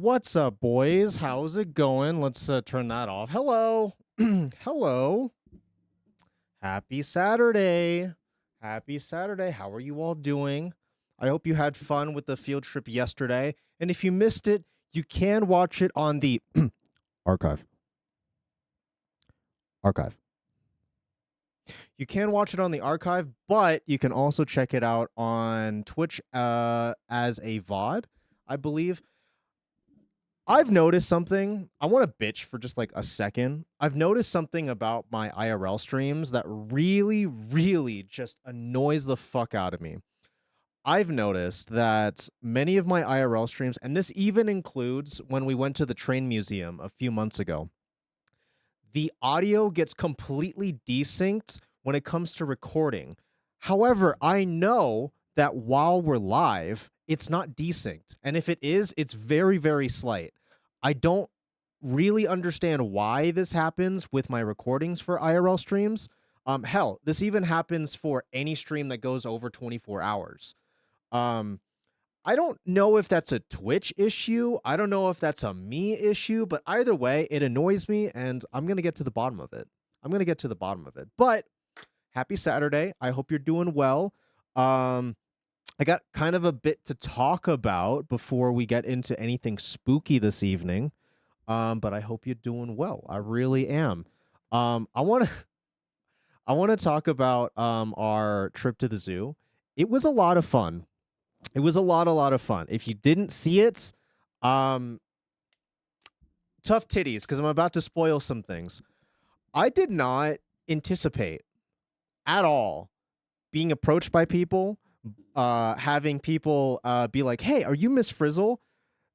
What's up, boys? How's it going? Let's turn that off. Hello. Hello. Happy Saturday. Happy Saturday. How are you all doing? I hope you had fun with the field trip yesterday. And if you missed it, you can watch it on the archive. Archive. You can watch it on the archive, but you can also check it out on Twitch as a VOD, I believe. I've noticed something. I want to bitch for just like a second. I've noticed something about my IRL streams that really, really just annoys the fuck out of me. I've noticed that many of my IRL streams, and this even includes when we went to the train museum a few months ago, the audio gets completely desynced when it comes to recording. However, I know that while we're live, it's not desynced. And if it is, it's very, very slight. I don't really understand why this happens with my recordings for IRL streams. Hell, this even happens for any stream that goes over 24 hours. I don't know if that's a Twitch issue. I don't know if that's a me issue, but either way, it annoys me, and I'm going to get to the bottom of it. But happy Saturday. I hope you're doing well. I got kind of a bit to talk about before we get into anything spooky this evening. But I hope you're doing well. I really am. I want to talk about our trip to the zoo. It was a lot of fun. It was a lot of fun. If you didn't see it, tough titties, because I'm about to spoil some things. I did not anticipate at all being approached by people, having people be like, "Hey, are you Miss Frizzle?"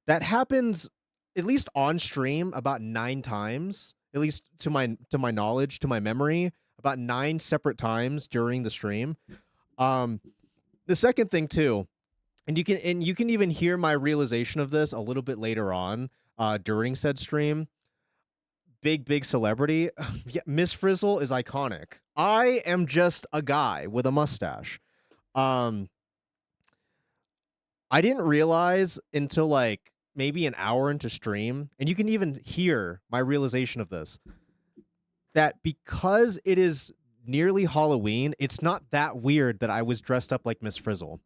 That happens at least on stream about 9 times, at least to my knowledge, to my memory, about 9 separate times during the stream. The second thing too, and you can even hear my realization of this a little bit later on during said stream. Big celebrity. Yeah, Miss Frizzle is iconic. I am just a guy with a mustache. I didn't realize until like maybe an hour into stream, and you can even hear my realization of this, that because it is nearly Halloween, it's not that weird that I was dressed up like Miss Frizzle.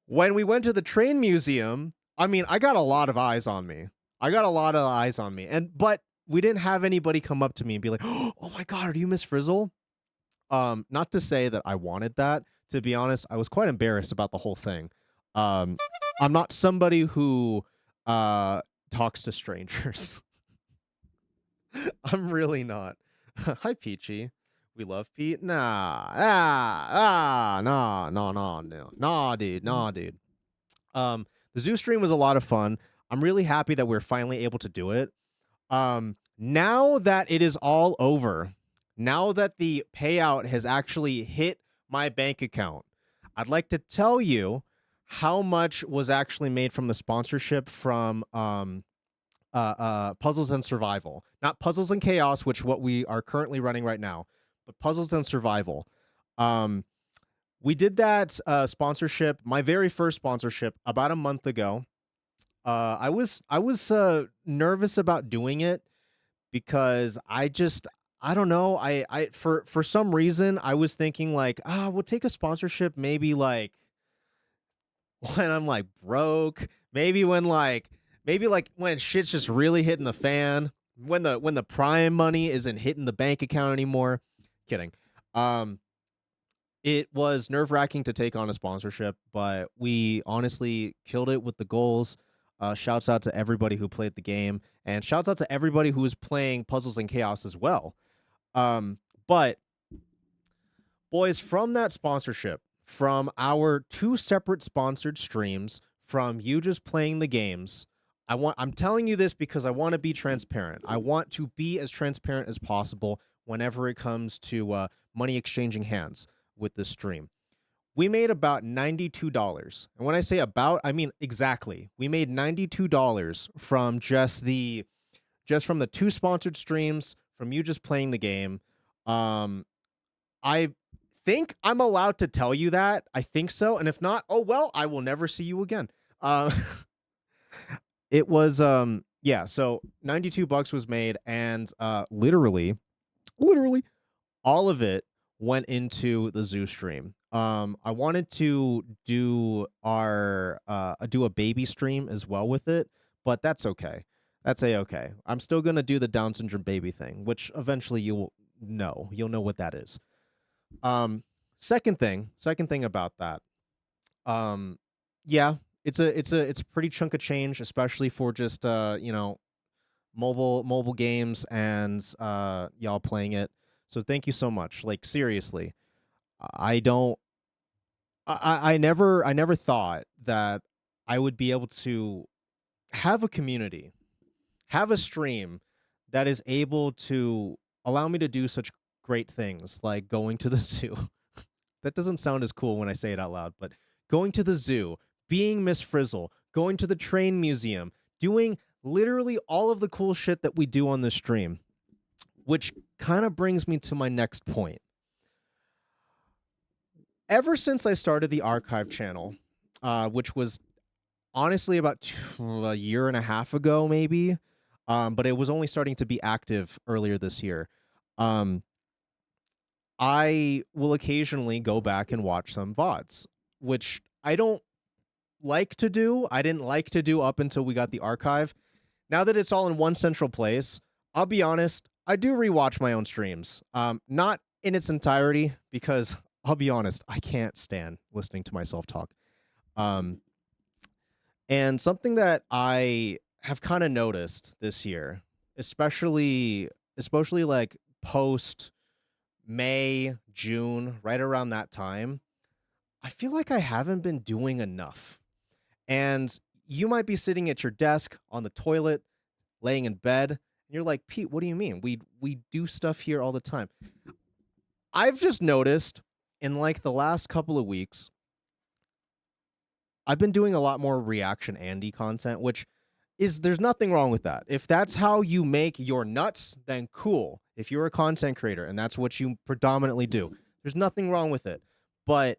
When we went to the train museum, I mean, I got a lot of eyes on me. But we didn't have anybody come up to me and be like, "Oh my God, are you Miss Frizzle?" Not to say that I wanted that. To be honest, I was quite embarrassed about the whole thing. I'm not somebody who talks to strangers. I'm really not. Hi, Peachy. We love Pete. Nah, dude. The zoo stream was a lot of fun. I'm really happy that we're finally able to do it. Now that it is all over, now that the payout has actually hit my bank account, I'd like to tell you how much was actually made from the sponsorship from Puzzles and Survival. Not Puzzles and Chaos, which what we are currently running right now, but Puzzles and Survival. We did that sponsorship, my very first sponsorship, about a month ago. I was nervous about doing it because I don't know. I for some reason I was thinking like, we'll take a sponsorship maybe like when I'm like broke, maybe when shit's just really hitting the fan, when the prime money isn't hitting the bank account anymore. Kidding. It was nerve-wracking to take on a sponsorship, but we honestly killed it with the goals. Shouts out to everybody who played the game, and shouts out to everybody who was playing Puzzles and Chaos as well. But boys, from that sponsorship, from our 2 separate sponsored streams, from you just playing the games, I'm telling you this because I want to be transparent. I want to be as transparent as possible whenever it comes to money exchanging hands with this stream. We made about $92. And when I say about, I mean exactly. We made $92 from just from the 2 sponsored streams, from you just playing the game. I think I'm allowed to tell you that. I think so. And if not, oh well, I will never see you again. It was yeah, so $92 was made, and literally all of it went into the zoo stream. I wanted to do a baby stream as well with it, but that's okay. That's a-okay. I'm still gonna do the Down syndrome baby thing, which eventually you'll know what that is. Second thing about that. Yeah, it's a pretty chunk of change, especially for just mobile games and y'all playing it. So thank you so much. Like seriously, I don't I never thought that I would be able to have a community, have a stream that is able to allow me to do such great things like going to the zoo. That doesn't sound as cool when I say it out loud, but going to the zoo, being Miss Frizzle, going to the train museum, doing literally all of the cool shit that we do on this stream, which kind of brings me to my next point. Ever since I started the archive channel, which was honestly about a year and a half ago, maybe, but it was only starting to be active earlier this year. I will occasionally go back and watch some VODs, which I don't like to do. I didn't like to do up until we got the archive. Now that it's all in one central place, I'll be honest, I do rewatch my own streams. Not in its entirety, because I'll be honest, I can't stand listening to myself talk. And something that I have kind of noticed this year, especially like post May, June, right around that time, I feel like I haven't been doing enough. And you might be sitting at your desk, on the toilet, laying in bed, and you're like, Pete, what do you mean? We do stuff here all the time. I've just noticed in like the last couple of weeks, I've been doing a lot more reaction Andy content, which there's nothing wrong with that. If that's how you make your nuts, then cool. If you're a content creator and that's what you predominantly do, there's nothing wrong with it. But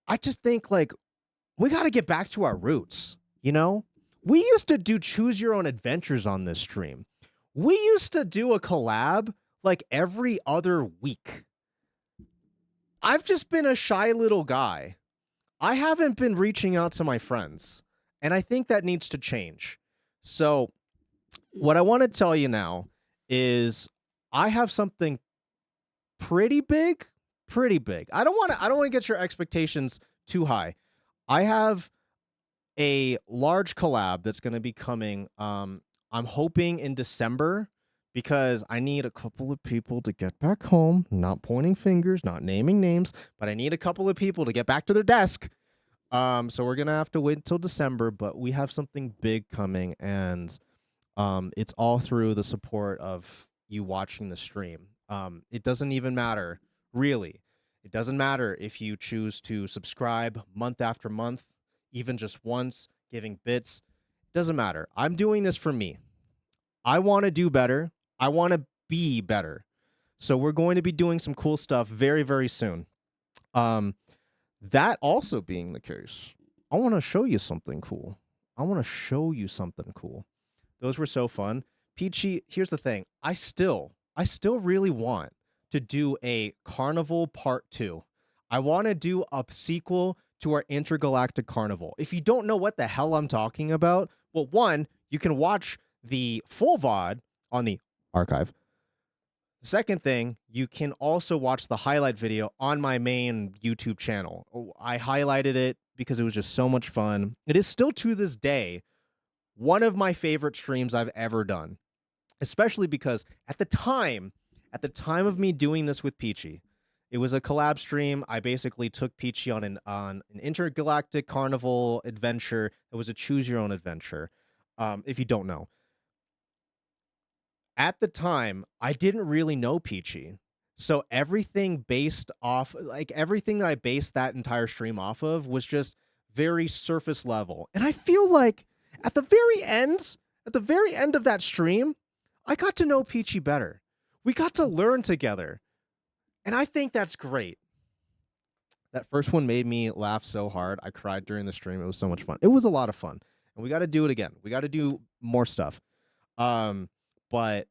I just think like we got to get back to our roots, you know? We used to do choose your own adventures on this stream. We used to do a collab like every other week. I've just been a shy little guy. I haven't been reaching out to my friends, and I think that needs to change. So what I want to tell you now is I have something pretty big. I don't want to get your expectations too high. I have a large collab that's going to be coming. I'm hoping in December, because I need a couple of people to get back home. Not pointing fingers, not naming names, but I need a couple of people to get back to their desk. So we're gonna have to wait until December, but we have something big coming, and it's all through the support of you watching the stream. It doesn't even matter, really. It doesn't matter if you choose to subscribe month after month, even just once, giving bits. It doesn't matter. I'm doing this for me. I want to do better. I want to be better. So we're going to be doing some cool stuff very, very soon. That also being the case, I want to show you something cool. Those were so fun. Peachy, here's the thing. I still really want to do a Carnival Part 2. I want to do a sequel to our Intergalactic Carnival. If you don't know what the hell I'm talking about, well, one, you can watch the full VOD on the archive. Second thing, you can also watch the highlight video on my main YouTube channel. I highlighted it because it was just so much fun. It is still to this day one of my favorite streams I've ever done, especially because at the time of me doing this with Peachy, it was a collab stream. I basically took Peachy on an intergalactic carnival adventure. It was a choose your own adventure. If you don't know. At the time, I didn't really know Peachy. So everything that I based that entire stream off of was just very surface level. And I feel like at the very end of that stream, I got to know Peachy better. We got to learn together. And I think that's great. That first one made me laugh so hard. I cried during the stream. It was so much fun. It was a lot of fun. and we got to do it again. We got to do more stuff. But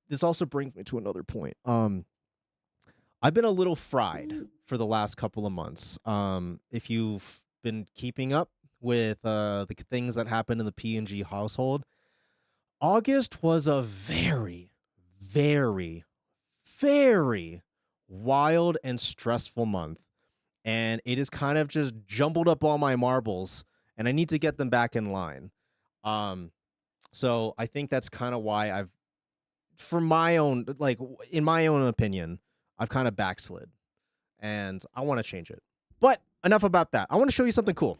this also brings me to another point. I've been a little fried for the last couple of months. If you've been keeping up with the things that happened in the PNG household, August was a very, very, very wild and stressful month. And it is kind of just jumbled up all my marbles, and I need to get them back in line. So I think that's kind of why I've, for my own, like, in my own opinion, I've kind of backslid, and I want to change it. But enough about that. I want to show you something cool.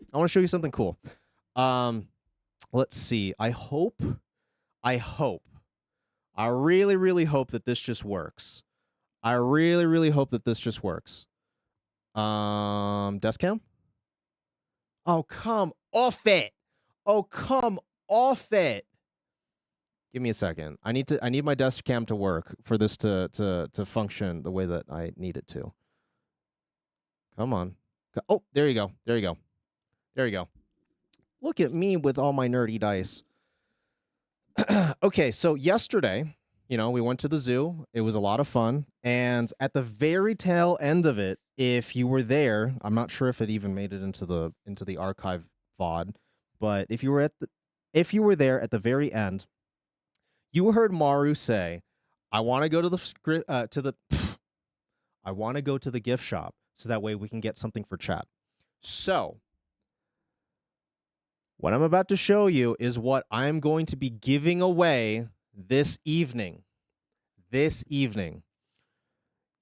Let's see. I really, really hope that this just works. Desk cam? Oh, come off it. Give me a second. I need my desk cam to work for this to function the way that I need it to. Come on. Oh, there you go. Look at me with all my nerdy dice. Okay, so yesterday, we went to the zoo. It was a lot of fun. And at the very tail end of it, if you were there, I'm not sure if it even made it into the archive VOD, but if you were there at the very end, you heard Maru say, "I want to go to the I want to go to the gift shop so that way we can get something for chat." So, what I'm about to show you is what I'm going to be giving away this evening.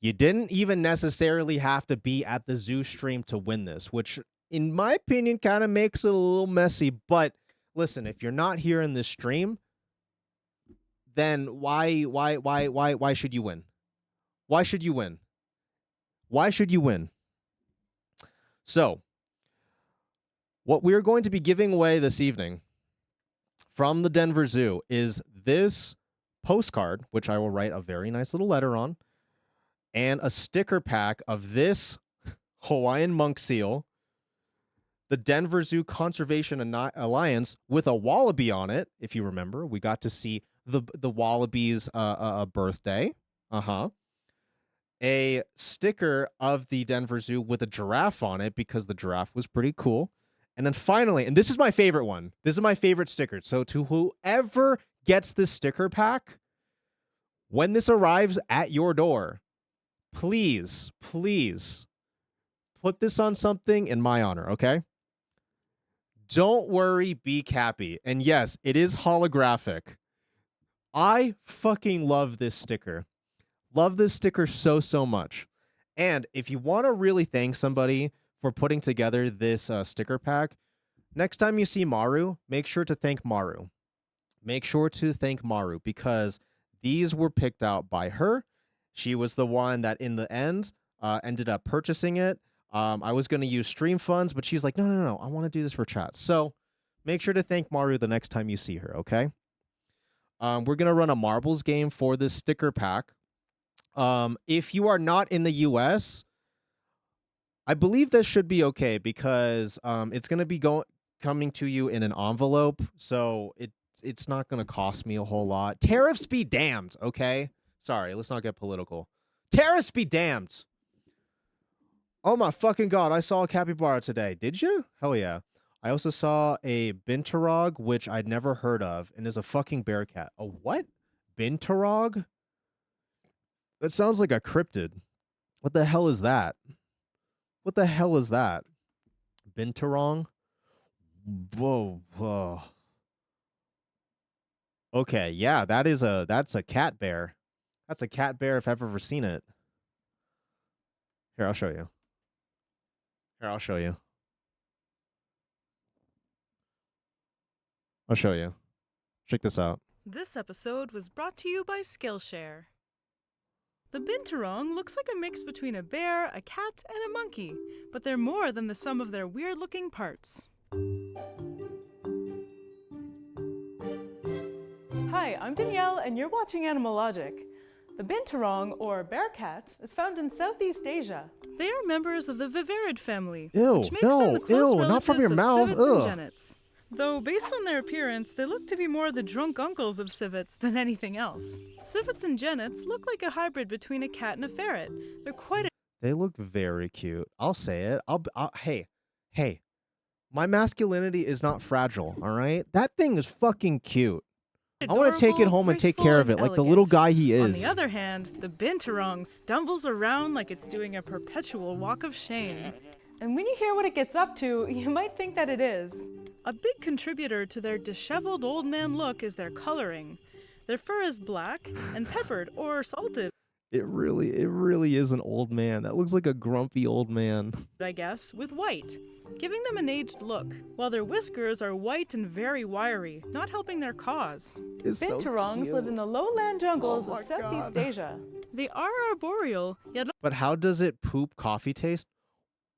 You didn't even necessarily have to be at the zoo stream to win this, which in my opinion kind of makes it a little messy, but listen, if you're not here in this stream, then why should you win? Why should you win? So, what we're going to be giving away this evening from the Denver Zoo is this postcard, which I will write a very nice little letter on, and a sticker pack of this Hawaiian monk seal, the Denver Zoo Conservation Alliance with a wallaby on it. If you remember, we got to see the wallaby's birthday. A sticker of the Denver Zoo with a giraffe on it because the giraffe was pretty cool. And then finally, and this is my favorite one. This is my favorite sticker. So to whoever gets this sticker pack, when this arrives at your door, please put this on something in my honor, okay? Don't worry, be happy. And yes, it is holographic. I fucking love this sticker. Love this sticker so much. And if you want to really thank somebody for putting together this sticker pack, next time you see Maru, make sure to thank Maru. Because these were picked out by her. She was the one that in the end ended up purchasing it. I was going to use stream funds, but she's like, no, I want to do this for chat. So make sure to thank Maru the next time you see her, okay? We're going to run a marbles game for this sticker pack. If you are not in the US, I believe this should be okay because it's going to be coming to you in an envelope, so it's not going to cost me a whole lot. Tariffs be damned, okay? Sorry, let's not get political. Tariffs be damned. Oh my fucking god, I saw a capybara today. Did you? Hell yeah. I also saw a binturong, which I'd never heard of, and is a fucking bear cat. A what? Binturong? That sounds like a cryptid. What the hell is that? Binturong? Whoa. Okay, yeah, that's a cat bear. That's a cat bear if I've ever seen it. Here, I'll show you. Check this out. This episode was brought to you by Skillshare. The binturong looks like a mix between a bear, a cat, and a monkey, but they're more than the sum of their weird-looking parts. Hi, I'm Danielle, and you're watching Animal Logic. The binturong, or bear cat, is found in Southeast Asia. They are members of the vivarid family, Ew, which makes them the close relatives not from your of mouth. civets and Ugh. genets. Though, based on their appearance, they look to be more the drunk uncles of civets than anything else. Civets and genets look like a hybrid between a cat and a ferret. They're quite They look very cute. I'll say it. Hey, my masculinity is not fragile, all right? That thing is fucking cute. I want to take it home and take care of it like the little guy he is. On the other hand, the binturong stumbles around like it's doing a perpetual walk of shame. And when you hear what it gets up to, you might think that it is. A big contributor to their disheveled old man look is their coloring. Their fur is black and peppered or salted. It really is an old man. That looks like a grumpy old man. I guess, with white, giving them an aged look, while their whiskers are white and very wiry, not helping their cause. Binturongs live in the lowland jungles of Southeast Asia. They are arboreal, yet But how does it poop coffee taste?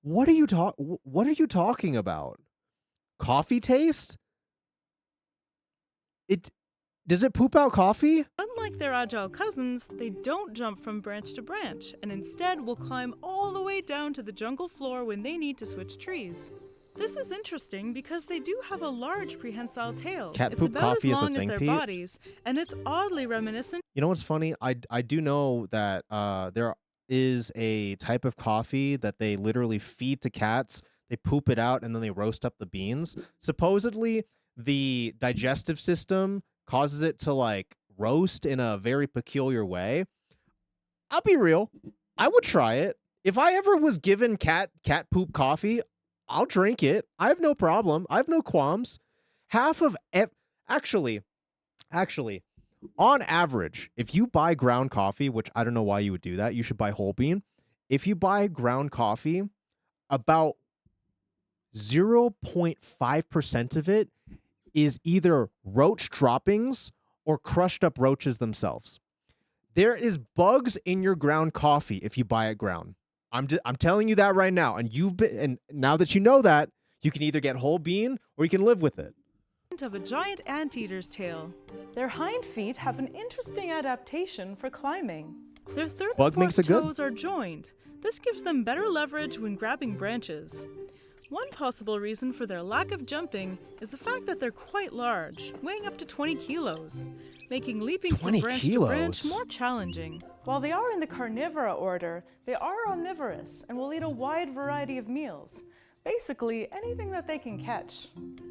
What are you talking about? Coffee taste? Does it poop out coffee? unlike their agile cousins, they don't jump from branch to branch, and instead will climb all the way down to the jungle floor when they need to switch trees. This is interesting because they do have a large prehensile tail. Cat It's poop about coffee as is a long as thing, their Pete? bodies, and it's oddly reminiscent. You know what's funny? I do know that there is a type of coffee that they literally feed to cats. They poop it out and then they roast up the beans. Supposedly, the digestive system causes it to like roast in a very peculiar way. I'll be real. I would try it. If I ever was given cat poop coffee, I'll drink it. I have no problem. I have no qualms. Actually, on average, if you buy ground coffee, which I don't know why you would do that, you should buy whole bean. If you buy ground coffee, about 0.5% of it is either roach droppings or crushed up roaches themselves. There is bugs in your ground coffee if you buy it ground. I'm telling you that right now, and now that you know that, you can either get whole bean or you can live with it. Of a giant anteater's tail. Their hind feet have an interesting adaptation for climbing. Their third Bug and makes fourth a good. toes are joined. This gives them better leverage when grabbing branches. One possible reason for their lack of jumping is the fact that they're quite large, weighing up to 20 kilos, making leaping from 20 branch to branch kilos? more challenging. While they are in the carnivora order, they are omnivorous and will eat a wide variety of meals. Basically, anything that they can catch.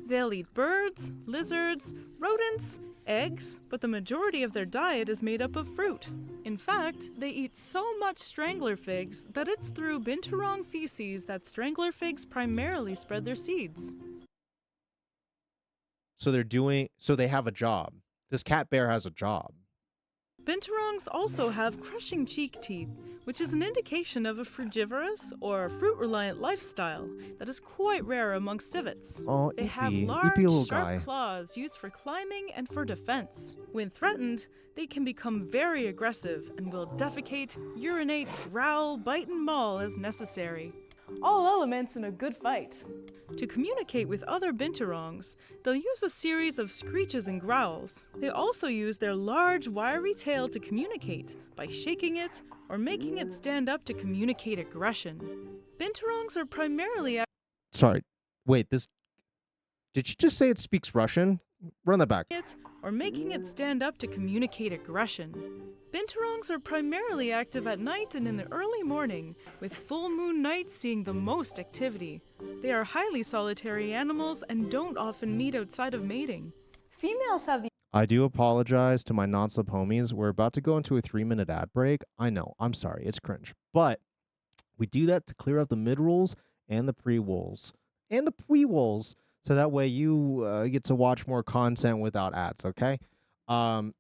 They'll eat birds, lizards, rodents, eggs, but the majority of their diet is made up of fruit. In fact, they eat so much strangler figs that it's through binturong feces that strangler figs primarily spread their seeds. So they have a job. This cat bear has a job. Binturongs also have crushing cheek teeth, which is an indication of a frugivorous or fruit-reliant lifestyle that is quite rare amongst civets. Oh, They have Eepy. large, Eepy little sharp guy. claws used for climbing and for defense. When threatened, they can become very aggressive and will defecate, urinate, growl, bite, and maul as necessary. All elements in a good fight. To communicate with other binturongs, they'll use a series of screeches and growls. They also use their large, wiry tail to communicate by shaking it or making it stand up to communicate aggression. Binturongs are primarily Sorry. Wait, did you just say it speaks Russian? Run that back. or making it stand up to communicate aggression. Binturongs are primarily active at night and in the early morning, with full moon nights seeing the most activity. They are highly solitary animals and don't often meet outside of mating. Females have the I do apologize to my non-sub homies. We're about to go into a 3-minute ad break. I know. I'm sorry. It's cringe. But we do that to clear up the mid-rolls and the pre-rolls. And the pre-rolls. So that way you get to watch more content without ads, okay?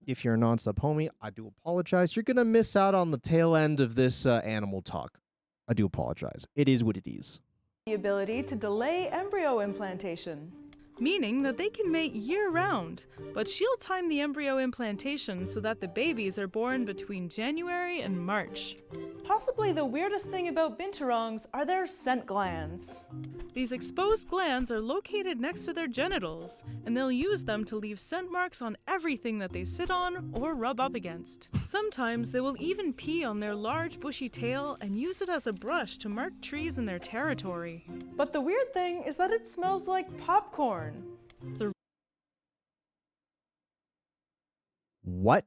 If you're a non-sub homie, I do apologize. You're going to miss out on the tail end of this animal talk. I do apologize. It is what it is. ability to delay embryo implantation. meaning that they can mate year-round, but she'll time the embryo implantation so that the babies are born between January and March. Possibly the weirdest thing about binturongs are their scent glands. These exposed glands are located next to their genitals, and they'll use them to leave scent marks on everything that they sit on or rub up against. Sometimes they will even pee on their large bushy tail and use it as a brush to mark trees in their territory. But the weird thing is that it smells like popcorn. The What?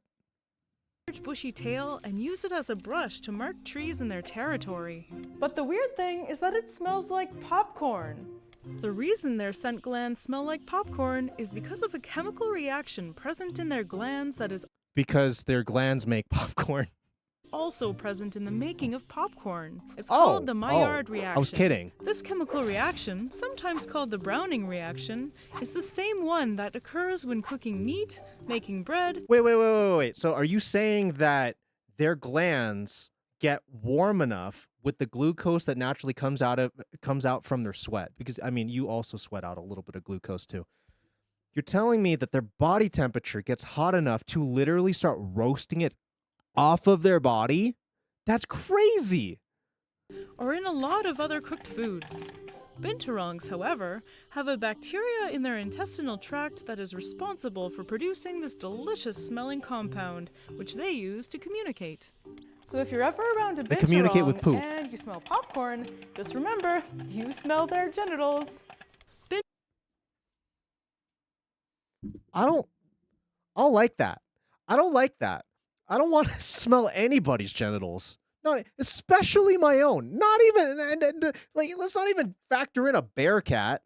large bushy tail and use it as a brush to mark trees in their territory. But the weird thing is that it smells like popcorn. The reason their scent glands smell like popcorn is because of a chemical reaction present in their glands that is Because their glands make popcorn. also present in the making of popcorn. It's called the Maillard reaction. I was kidding. This chemical reaction, sometimes called the Browning reaction, is the same one that occurs when cooking meat, making bread. Wait. So are you saying that their glands get warm enough with the glucose that naturally comes out from their sweat? Because I mean, you also sweat out a little bit of glucose too. You're telling me that their body temperature gets hot enough to literally start roasting it off of their body? That's crazy. Or in a lot of other cooked foods. Binturongs, however, have a bacteria in their intestinal tract that is responsible for producing this delicious smelling compound, which they use to communicate. So if you're ever around a They communicate with binturong poop. and you smell popcorn, just remember, you smell their genitals. I don't like that. I don't like that. I don't want to smell anybody's genitals. No, especially my own. Not even like, let's not even factor in a bear cat.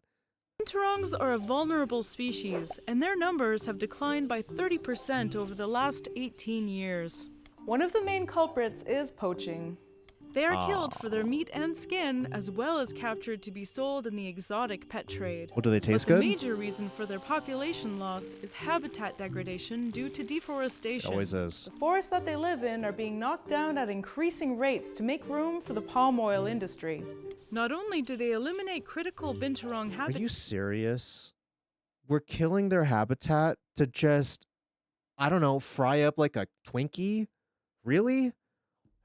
Binturongs are a vulnerable species, and their numbers have declined by 30% over the last 18 years. One of the main culprits is poaching. They are killed for their meat and skin, as well as captured to be sold in the exotic pet trade. Well, do they taste But the good? major reason for their population loss is habitat degradation due to It deforestation. always is. The forests that they live in are being knocked down at increasing rates to make room for the palm oil industry. Not only do they eliminate critical binturong Are habitat, you serious? We're killing their habitat to just, I don't know, fry up like a Twinkie? Really?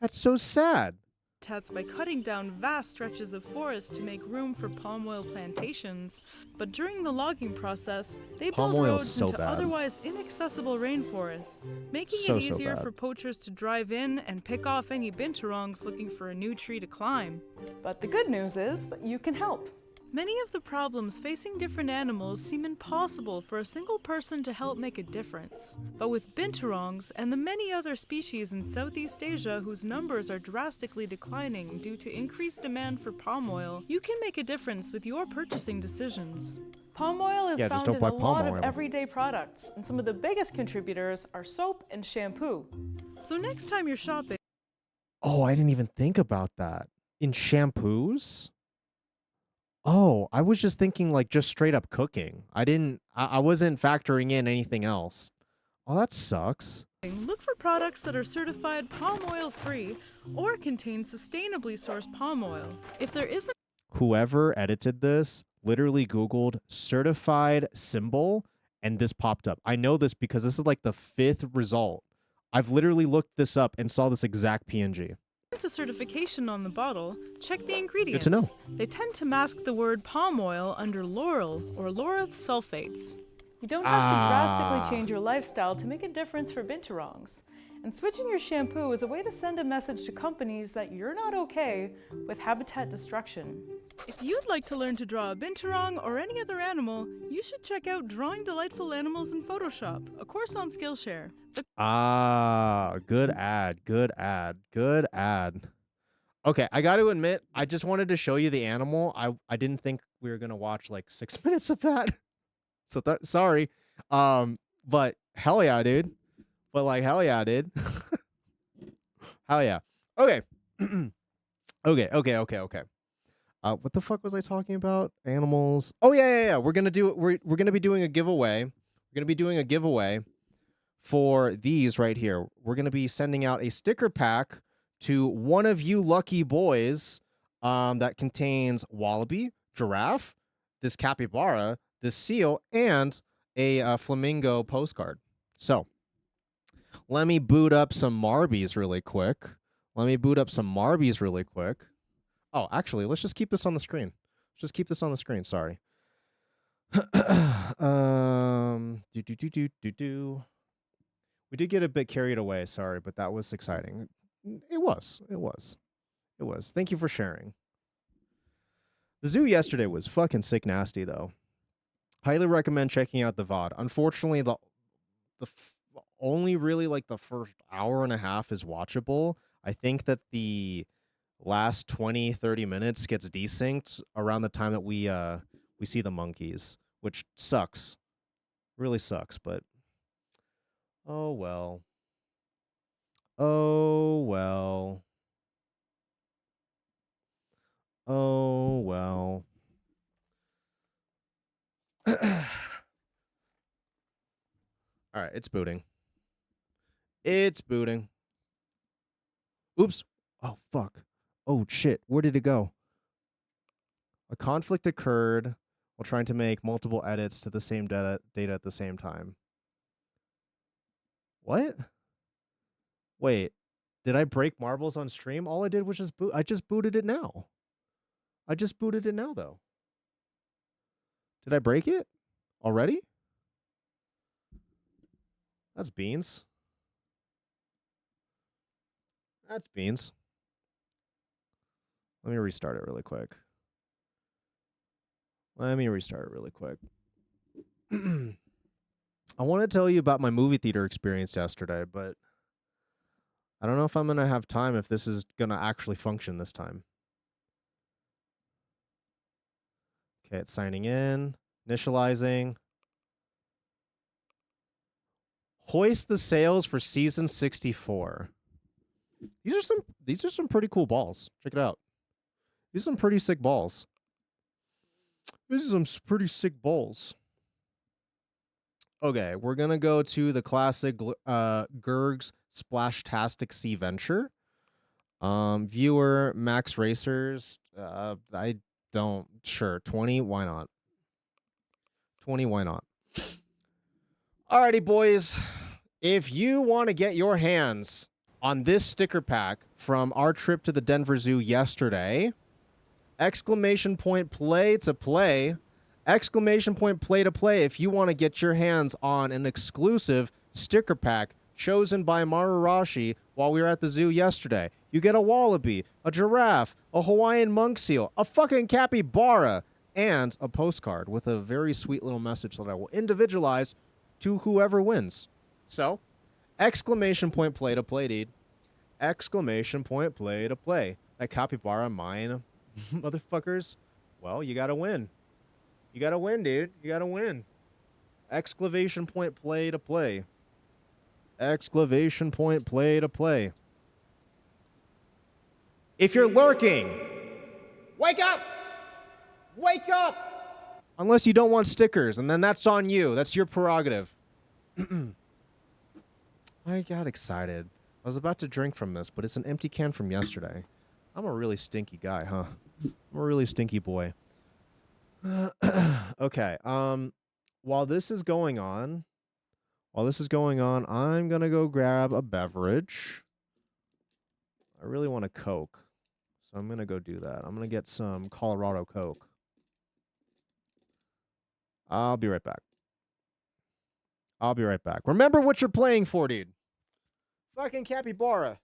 That's so sad. by cutting down vast stretches of forest to make room for palm oil plantations, but during the logging process, they Palm build oil's roads so into bad. otherwise inaccessible rainforests, making So it easier bad. for poachers to drive in and pick off any binturongs looking for a new tree to climb. But the good news is that you can help. Many of the problems facing different animals seem impossible for a single person to help make a difference. But with binturongs and the many other species in Southeast Asia whose numbers are drastically declining due to increased demand for palm oil, you can make a difference with your purchasing decisions. Palm oil is Yeah, just found don't in buy a palm lot oil. of everyday products, and some of the biggest contributors are soap and shampoo. So next time you're shopping, Oh, I didn't even think about that. In shampoos? Oh, I was just thinking like just straight up cooking. I wasn't factoring in anything else. Oh, that sucks. look for products that are certified palm oil free or contain sustainably sourced palm oil. If there isn't Whoever edited this literally Googled certified symbol and this popped up. I know this because this is like the 5th result. I've literally looked this up and saw this exact PNG. a certification on the bottle, check the ingredients. to know. They tend to mask the word palm oil under laurel or laureth sulfates. You don't have to drastically change your lifestyle to make a difference for binturongs. And switching your shampoo is a way to send a message to companies that you're not okay with habitat destruction. If you'd like to learn to draw a binturong or any other animal, you should check out Drawing Delightful Animals in Photoshop, a course on Skillshare. Good ad. Okay, I got to admit, I just wanted to show you the animal. I didn't think we were gonna watch like 6 minutes of that. So sorry. But hell yeah, dude. Hell yeah, dude. Hell yeah. Okay. Okay. What the fuck was I talking about? Animals. Oh yeah. We're gonna be doing a giveaway. We're gonna be doing a giveaway for these right here. We're gonna be sending out a sticker pack to one of you lucky boys that contains wallaby, giraffe, this capybara, this seal and a flamingo postcard. So let me boot up some Marbies really quick. Oh, actually, let's just keep this on the screen. Sorry. We did get a bit carried away, sorry, but that was exciting. It was. Thank you for sharing. The zoo yesterday was fucking sick nasty, though. Highly recommend checking out the VOD. Unfortunately, the only really like the first hour and a half is watchable. I think that the last 20-30 minutes gets desynced around the time that we see the monkeys, which sucks. Really sucks, but oh well. Oh well. Oh well. All right, it's booting. Oops. Oh fuck. Oh shit. Where did it go? A conflict occurred while trying to make multiple edits to the same data at the same time. What? Wait. Did I break marbles on stream? All I did was just boot. I just booted it now. Though. Did I break it already? That's beans. Let me restart it really quick. I want to tell you about my movie theater experience yesterday, but I don't know if I'm going to have time if this is going to actually function this time. Okay, it's signing in, initializing. Hoist the sails for season 64. These are some pretty cool balls. Check it out. These are some pretty sick balls. Okay, we're gonna go to the classic Gerg's Splashtastic Sea Venture. Viewer Max Racers. I don't. Sure, 20. Why not? 20. Why not? Alrighty, boys. If you want to get your hands on this sticker pack from our trip to the Denver Zoo yesterday, exclamation point play to play. Exclamation point play to play if you want to get your hands on an exclusive sticker pack chosen by Marurashi while we were at the zoo yesterday. You get a wallaby, a giraffe, a Hawaiian monk seal, a fucking capybara, and a postcard with a very sweet little message that I will individualize to whoever wins. So, exclamation point play to play, dude. Exclamation point play to play. That capybara mine, motherfuckers. Well, you gotta win. You gotta win, dude. You gotta win. Exclamation point play to play. Exclamation point play to play. If you're lurking, wake up! Wake up! Unless you don't want stickers, and then that's on you. That's your prerogative. I got excited. I was about to drink from this, but it's an empty can from yesterday. I'm a really stinky guy, huh? I'm a really stinky boy. Okay. While this is going on, I'm gonna go grab a beverage. I really want a Coke, so I'm gonna go do that. I'm gonna get some Colorado Coke. I'll be right back. Remember what you're playing for, dude. Fucking capybara.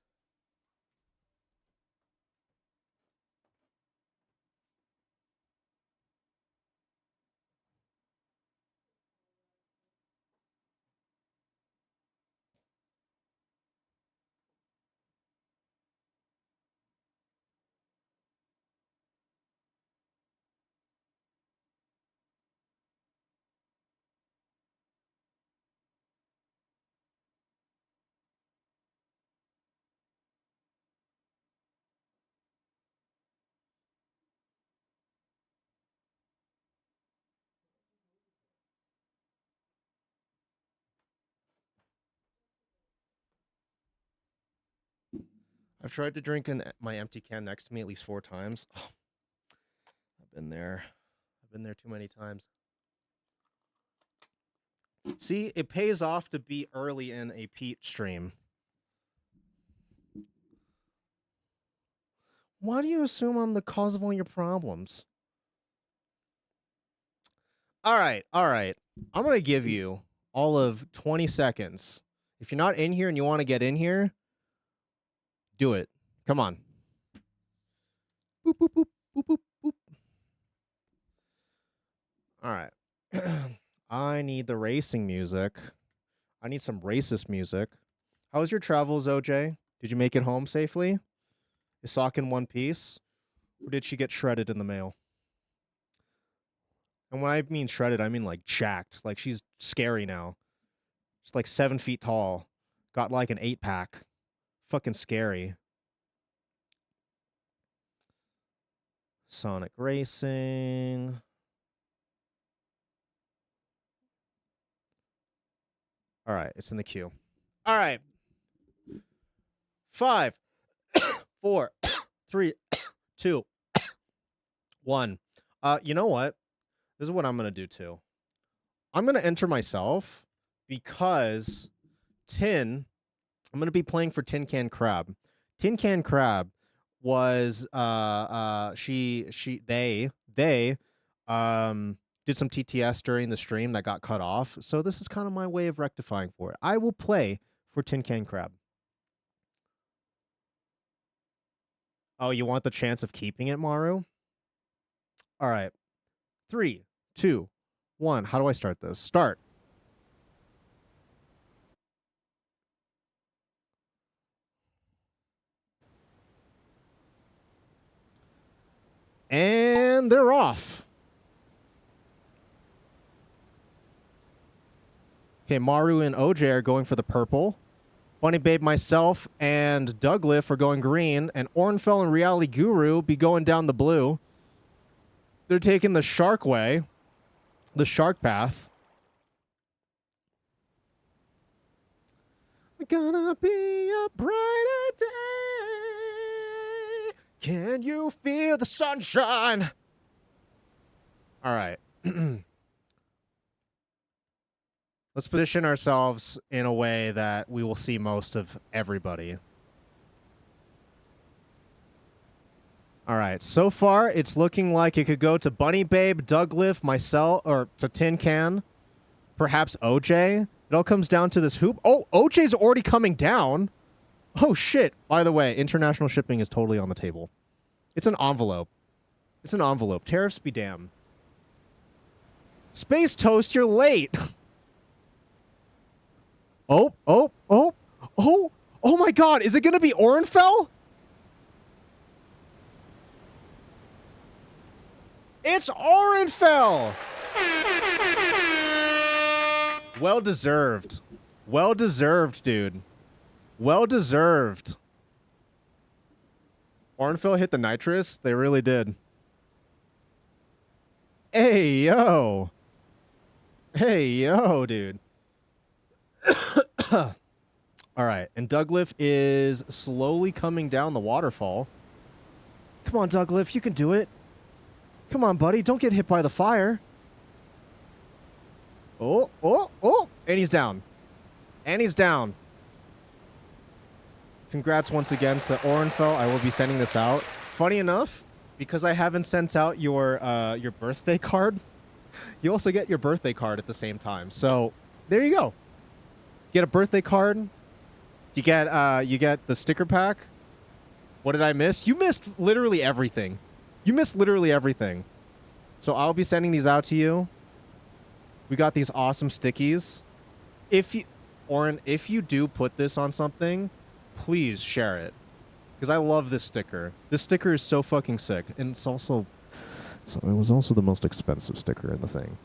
I've tried to drink my empty can next to me at least 4 times. Oh, I've been there too many times. See, it pays off to be early in a Pete stream. Why do you assume I'm the cause of all your problems? All right. I'm going to give you all of 20 seconds. If you're not in here and you want to get in here, do it. Come on. Boop, boop, boop, boop, boop, boop. All right. I need the racing music. I need some racist music. How was your travels, OJ? Did you make it home safely? Is Sock in one piece? Or did she get shredded in the mail? And when I mean shredded, I mean like jacked. Like she's scary now. She's like 7 feet tall. Got like an 8-pack. Fucking scary. Sonic Racing. All right, it's in the queue. All right. 5, 4, 3, 2, 1. You know what? This is what I'm gonna do too. I'm gonna enter myself because I'm gonna be playing for Tin Can Crab. Tin Can Crab was they did some TTS during the stream that got cut off. So this is kind of my way of rectifying for it. I will play for Tin Can Crab. Oh, you want the chance of keeping it, Maru? All right. 3, 2, 1. How do I start this? Start. And they're off. Okay, Maru and OJ are going for the purple. Bunny Babe, myself, and Dougliff are going green. And Ornfell and Reality Guru be going down the blue. They're taking the shark way. The shark path. Gonna be a brighter day. Can you feel the sunshine? All right. Let's position ourselves in a way that we will see most of everybody. All right. So far, it's looking like it could go to Bunny Babe, Dougliff, myself, or to Tin Can, perhaps OJ. It all comes down to this hoop. Oh, OJ's already coming down. Oh, shit. By the way, international shipping is totally on the table. It's an envelope. It's an envelope. Tariffs be damned. Space Toast, you're late. Oh my god. Is it going to be Ornfell? It's Ornfell. Well deserved. Well deserved, dude. Well deserved. Ornfell hit the nitrous. They really did. Hey, yo. Hey, yo, dude. All right. And Dougliff is slowly coming down the waterfall. Come on, Dougliff. You can do it. Come on, buddy. Don't get hit by the fire. Oh. And he's down. And he's down. Congrats once again to Ornfell. I will be sending this out. Funny enough, because I haven't sent out your birthday card, you also get your birthday card at the same time. So there you go. Get a birthday card. You get the sticker pack. What did I miss? You missed literally everything. You missed literally everything. So I'll be sending these out to you. We got these awesome stickies. If you do put this on something, please share it. Because I love this sticker. This sticker is so fucking sick. And it was also the most expensive sticker in the thing.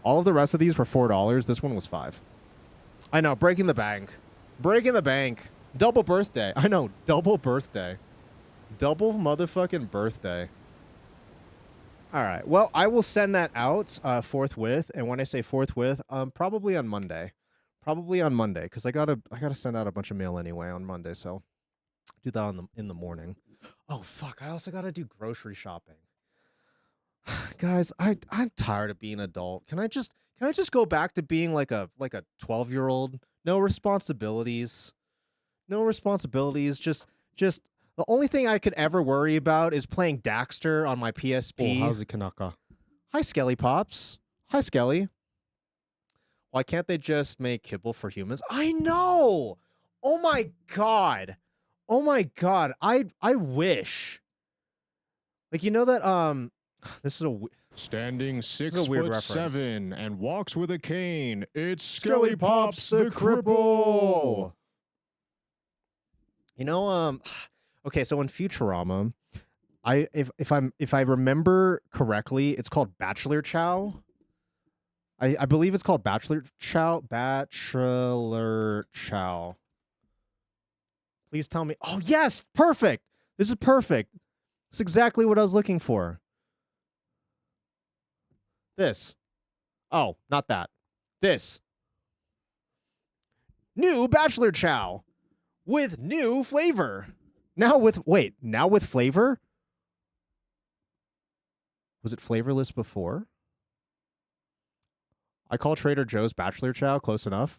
All of the rest of these were $4. This one was $5. I know, breaking the bank. Breaking the bank. Double birthday. I know, double birthday. Double motherfucking birthday. All right. Well, I will send that out forthwith. And when I say forthwith, probably on Monday. Probably on Monday, because I gotta send out a bunch of mail anyway on Monday. So do that in the morning. Oh fuck! I also gotta do grocery shopping. Guys, I'm tired of being an adult. Can Can I just go back to being like a 12-year-old? No responsibilities. No responsibilities. Just the only thing I could ever worry about is playing Daxter on my PSP. Oh, how's it, Kanaka? Hi, Skelly Pops. Hi, Skelly. Why can't they just make kibble for humans? I know. Oh my god. Oh my god. I wish. Like, you know that this is a Standing is a weird reference. 6'7" and walks with a cane. It's Skelly Skelly Pops the Cripple. You know, okay, so in Futurama, if I remember correctly, it's called Bachelor Chow. I believe it's called Bachelor Chow. Bachelor Chow. Please tell me. Oh yes, perfect. This is perfect. It's exactly what I was looking for. This. Oh, not that. This. New Bachelor Chow with new flavor. Now with flavor? Was it flavorless before? I call Trader Joe's Bachelor Chow close enough.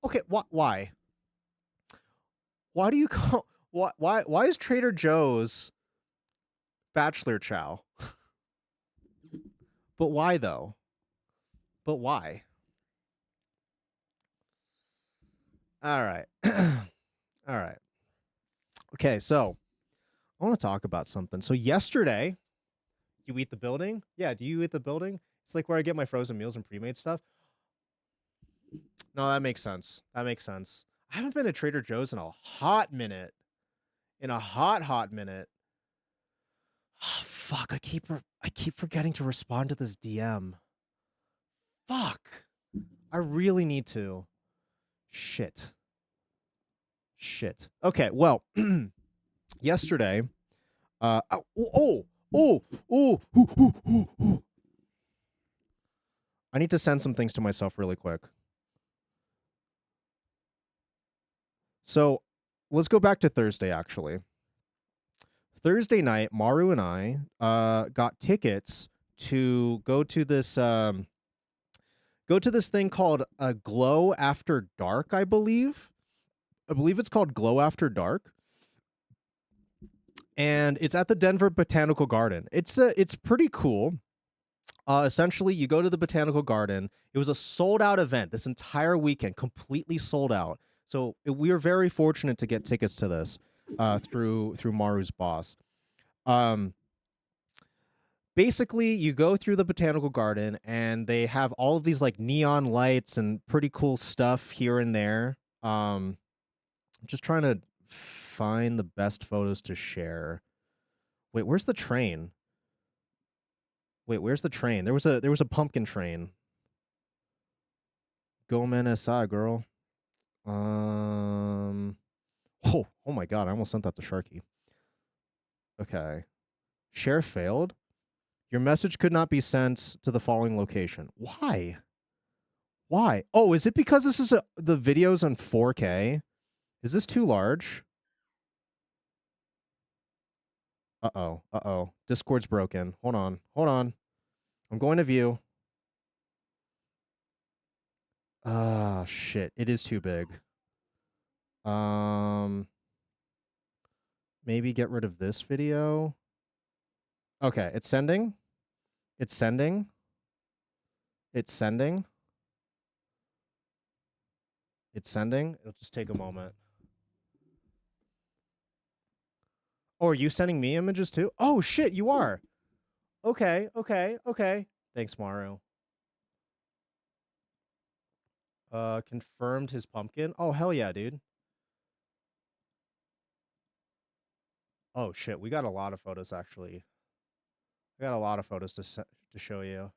Okay, why? Why do you call why is Trader Joe's Bachelor Chow? But why though? But why? All right. All right. Okay, so I want to talk about something. So yesterday, you eat the building? Yeah, do you eat the building? It's like where I get my frozen meals and pre-made stuff. No, that makes sense. That makes sense. I haven't been to Trader Joe's in a hot minute. In a hot minute. Oh, fuck, I keep forgetting to respond to this DM. Fuck. I really need to. Shit. Okay, well, yesterday, I need to send some things to myself really quick. So, let's go back to Thursday, actually. Thursday night, Maru and I got tickets to go to this thing called a Glow After Dark, I believe. I believe it's called Glow After Dark. And it's at the Denver Botanical Garden. It's pretty cool. Essentially, you go to the Botanical Garden. It was a sold-out event this entire weekend, completely sold out. So we were very fortunate to get tickets to this through Maru's boss. Basically, you go through the Botanical Garden, and they have all of these like neon lights and pretty cool stuff here and there. I'm just trying to find the best photos to share. Wait, where's the train? Wait, where's the train? There was a pumpkin train. Go MNSI, girl. Oh my god, I almost sent that to Sharky. Okay. Share failed. Your message could not be sent to the following location. Why? Why? Oh, is it because this is the video's on 4K? Is this too large? Uh-oh. Discord's broken. Hold on. I'm going to view. Ah, shit. It is too big. Maybe get rid of this video. Okay, it's sending. It'll just take a moment. Oh, are you sending me images too? Oh, shit, you are. Okay. Thanks, Maru. Confirmed his pumpkin. Oh, hell yeah, dude. Oh, shit, we got a lot of photos, actually. We got a lot of photos to show you.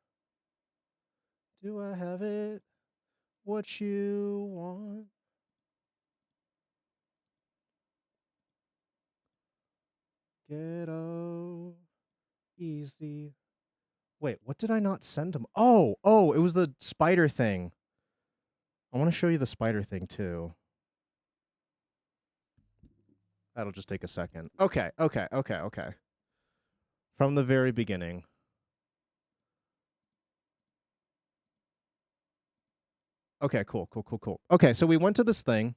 Do I have it? What you want? Ghetto. Easy. Wait, what did I not send him? Oh, it was the spider thing. I want to show you the spider thing, too. That'll just take a second. Okay. From the very beginning. Okay, cool. Okay, so we went to this thing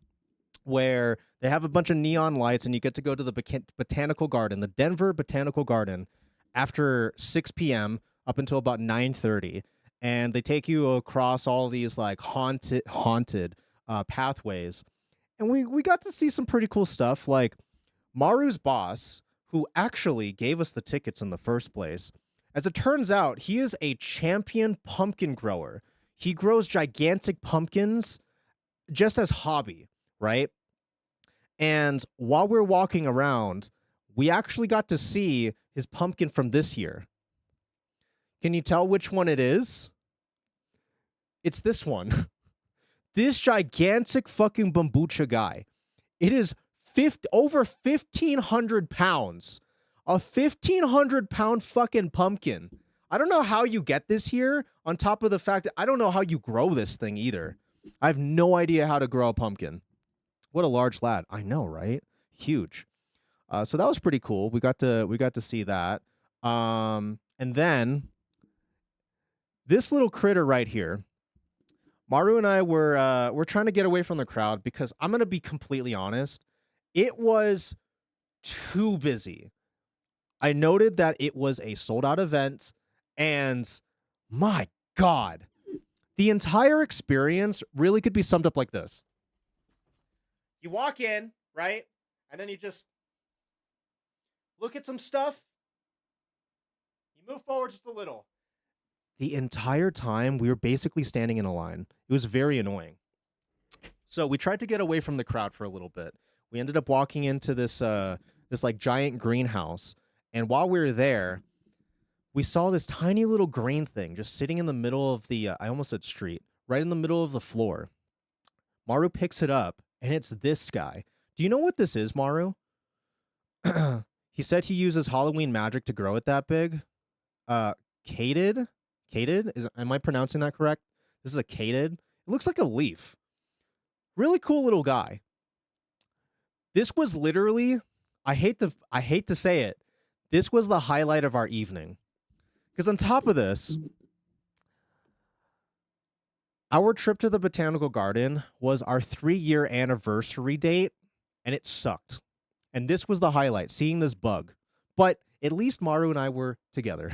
where they have a bunch of neon lights and you get to go to the botanical garden, the Denver Botanical Garden, after 6 p.m. up until about 9:30, and they take you across all these like haunted pathways, and we got to see some pretty cool stuff. Like Maru's boss, who actually gave us the tickets in the first place. As it turns out, he is a champion pumpkin grower. He grows gigantic pumpkins just as hobby, right? And while we're walking around, we actually got to see his pumpkin from this year. Can you tell which one it is? It's this one. This gigantic fucking bambucha guy. It is over 1,500 pounds. A 1,500-pound fucking pumpkin. I don't know how you get this here, on top of the fact that I don't know how you grow this thing either. I have no idea how to grow a pumpkin. What a large lad. I know, right? Huge. So that was pretty cool. We got to see that. And then this little critter right here. Maru and I we're trying to get away from the crowd because I'm gonna be completely honest. It was too busy. I noted that it was a sold-out event, and my God, the entire experience really could be summed up like this. You walk in, right? And then you just look at some stuff. You move forward just a little. The entire time, we were basically standing in a line. It was very annoying. So we tried to get away from the crowd for a little bit. We ended up walking into this like giant greenhouse. And while we were there, we saw this tiny little green thing just sitting in the middle of the, I almost said street, right in the middle of the floor. Maru picks it up, and it's this guy. Do you know what this is, Maru? He said he uses Halloween magic to grow it that big. Cated? Am I pronouncing that correct? This is a cated. It looks like a leaf. Really cool little guy. This was literally, I hate to say it, this was the highlight of our evening. Because on top of this, our trip to the Botanical Garden was our 3-year anniversary date, and it sucked. And this was the highlight, seeing this bug. But at least Maru and I were together.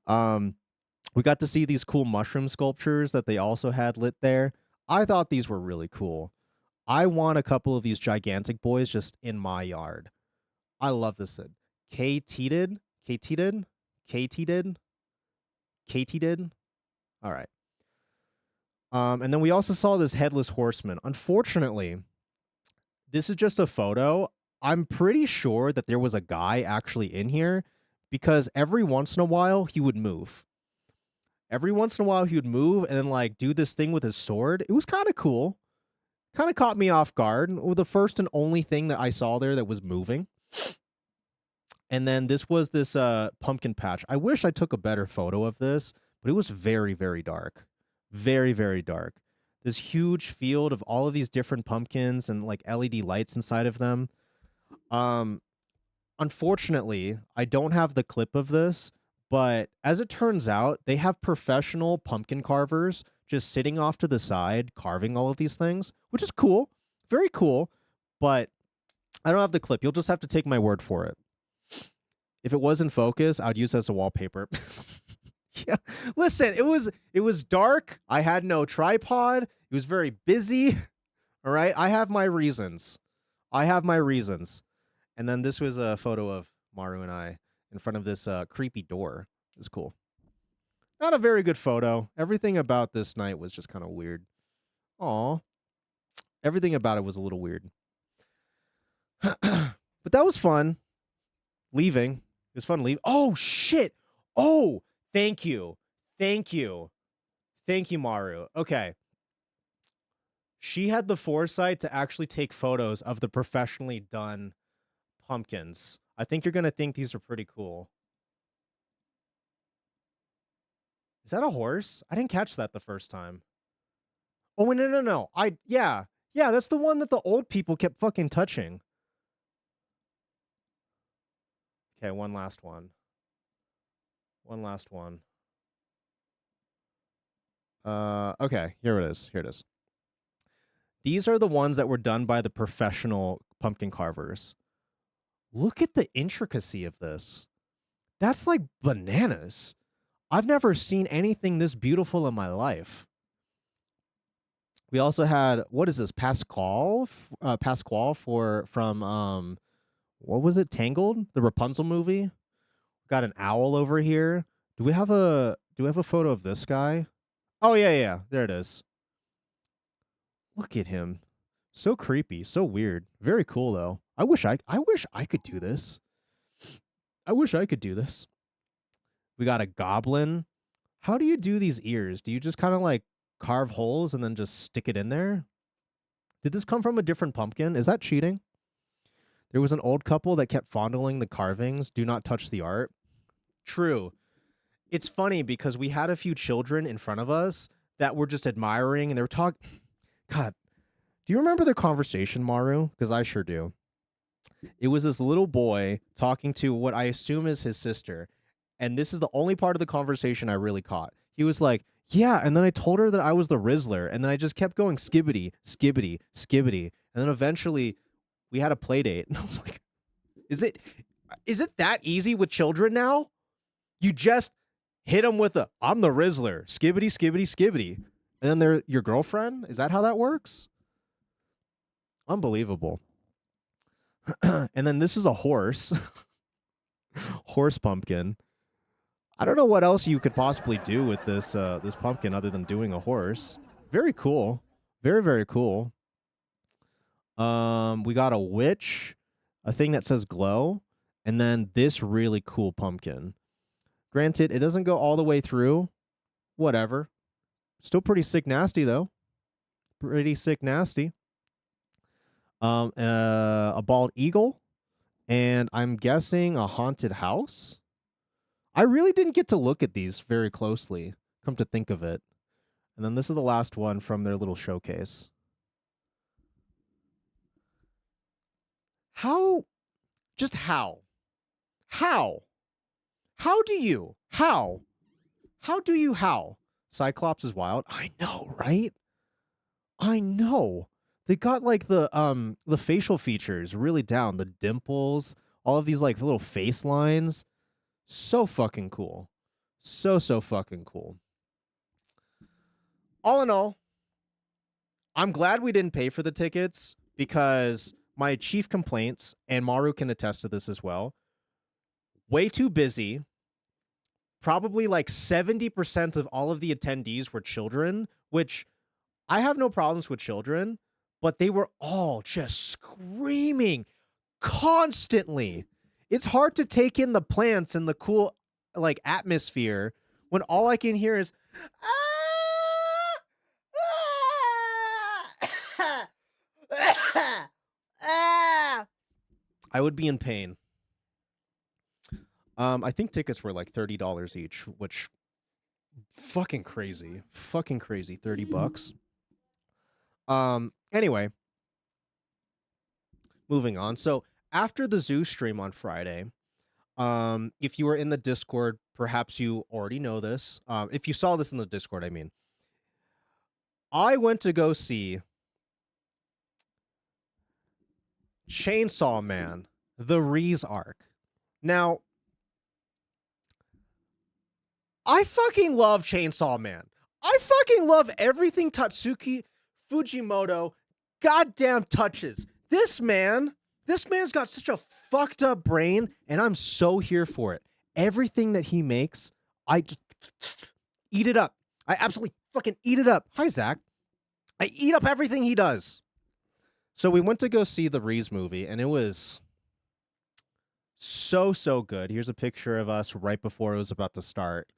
We got to see these cool mushroom sculptures that they also had lit there. I thought these were really cool. I want a couple of these gigantic boys just in my yard. I love this thing. PETEdotPNG. All right. And then we also saw this headless horseman. Unfortunately, this is just a photo. I'm pretty sure that there was a guy actually in here because every once in a while he would move. Every once in a while he would move and then like do this thing with his sword. It was kind of cool. Kind of caught me off guard. It was the first and only thing that I saw there that was moving. And then this was this pumpkin patch. I wish I took a better photo of this, but it was very, very dark. Very, very dark. This huge field of all of these different pumpkins and like LED lights inside of them. Unfortunately, I don't have the clip of this, but as it turns out, they have professional pumpkin carvers just sitting off to the side carving all of these things, which is cool. Very cool, but I don't have the clip. You'll just have to take my word for it. If it was in focus, I'd use it as a wallpaper. Yeah. Listen, it was dark. I had no tripod. It was very busy. All right. I have my reasons. And then this was a photo of Maru and I in front of this creepy door. It was cool. Not a very good photo. Everything about this night was just kind of weird. Aw. Everything about it was a little weird. But that was fun. Leaving. It was fun leaving. Oh, shit. Oh, thank you. Thank you, Maru. Okay. She had the foresight to actually take photos of the professionally done pumpkins. I think you're going to think these are pretty cool. Is that a horse? I didn't catch that the first time. Oh, no. Yeah, that's the one that the old people kept fucking touching. Okay, one last one. Okay, here it is. Here it is. These are the ones that were done by the professional pumpkin carvers. Look at the intricacy of this. That's like bananas. I've never seen anything this beautiful in my life. We also had, what is this, Pascal? Pasquale from what was it, Tangled, the Rapunzel movie. Got an owl over here. Do we have a photo of this guy? Oh yeah, there it is. Look at him. So creepy, so weird. Very cool though. I wish I could do this. I wish I could do this. We got a goblin. How do you do these ears? Do you just kind of like carve holes and then just stick it in there? Did this come from a different pumpkin? Is that cheating? There was an old couple that kept fondling the carvings. Do not touch the art. True. It's funny because we had a few children in front of us that were just admiring and they were talking. God, do you remember their conversation, Maru? Because I sure do. It was this little boy talking to what I assume is his sister. And this is the only part of the conversation I really caught. He was like, yeah, and then I told her that I was the Rizzler. And then I just kept going skibbity, skibbity, skibbity. And then eventually we had a play date. And I was like, is it that easy with children now? You just hit them with a, I'm the Rizzler, skibbity, skibbity, skibbity. And then they're your girlfriend? Is that how that works? Unbelievable. And then this is a horse. Horse pumpkin. I don't know what else you could possibly do with this this pumpkin other than doing a horse. Very cool. Very, very cool. We got a witch, a thing that says glow, and then this really cool pumpkin. Granted, it doesn't go all the way through. Whatever. Still pretty sick nasty though. Pretty sick nasty. A bald eagle, and I'm guessing a haunted house. I really didn't get to look at these very closely, come to think of it. And then this is the last one from their little showcase. How? Just how? How? How do you? How? How do you how? Cyclops is wild. I know, right? I know. They got like the facial features really down, the dimples, all of these like little face lines. So fucking cool. So fucking cool. All in all, I'm glad we didn't pay for the tickets because my chief complaints, and Maru can attest to this as well, way too busy. Probably like 70% of all of the attendees were children, which I have no problems with children, but they were all just screaming constantly. It's hard to take in the plants and the cool like atmosphere when all I can hear is I would be in pain. I think tickets were like $30 each, which fucking crazy. Fucking crazy. $30. Anyway, moving on. So after the zoo stream on Friday, if you were in the Discord, perhaps you already know this. If you saw this in the Discord, I mean, I went to go see Chainsaw Man, the Reese arc. Now, I fucking love Chainsaw Man. I fucking love everything Tatsuki Fujimoto goddamn touches. This man's got such a fucked up brain, and I'm so here for it. Everything that he makes, I just eat it up. I absolutely fucking eat it up. Hi, Zach. I eat up everything he does. So we went to go see the Reese movie, and it was so good. Here's a picture of us right before it was about to start.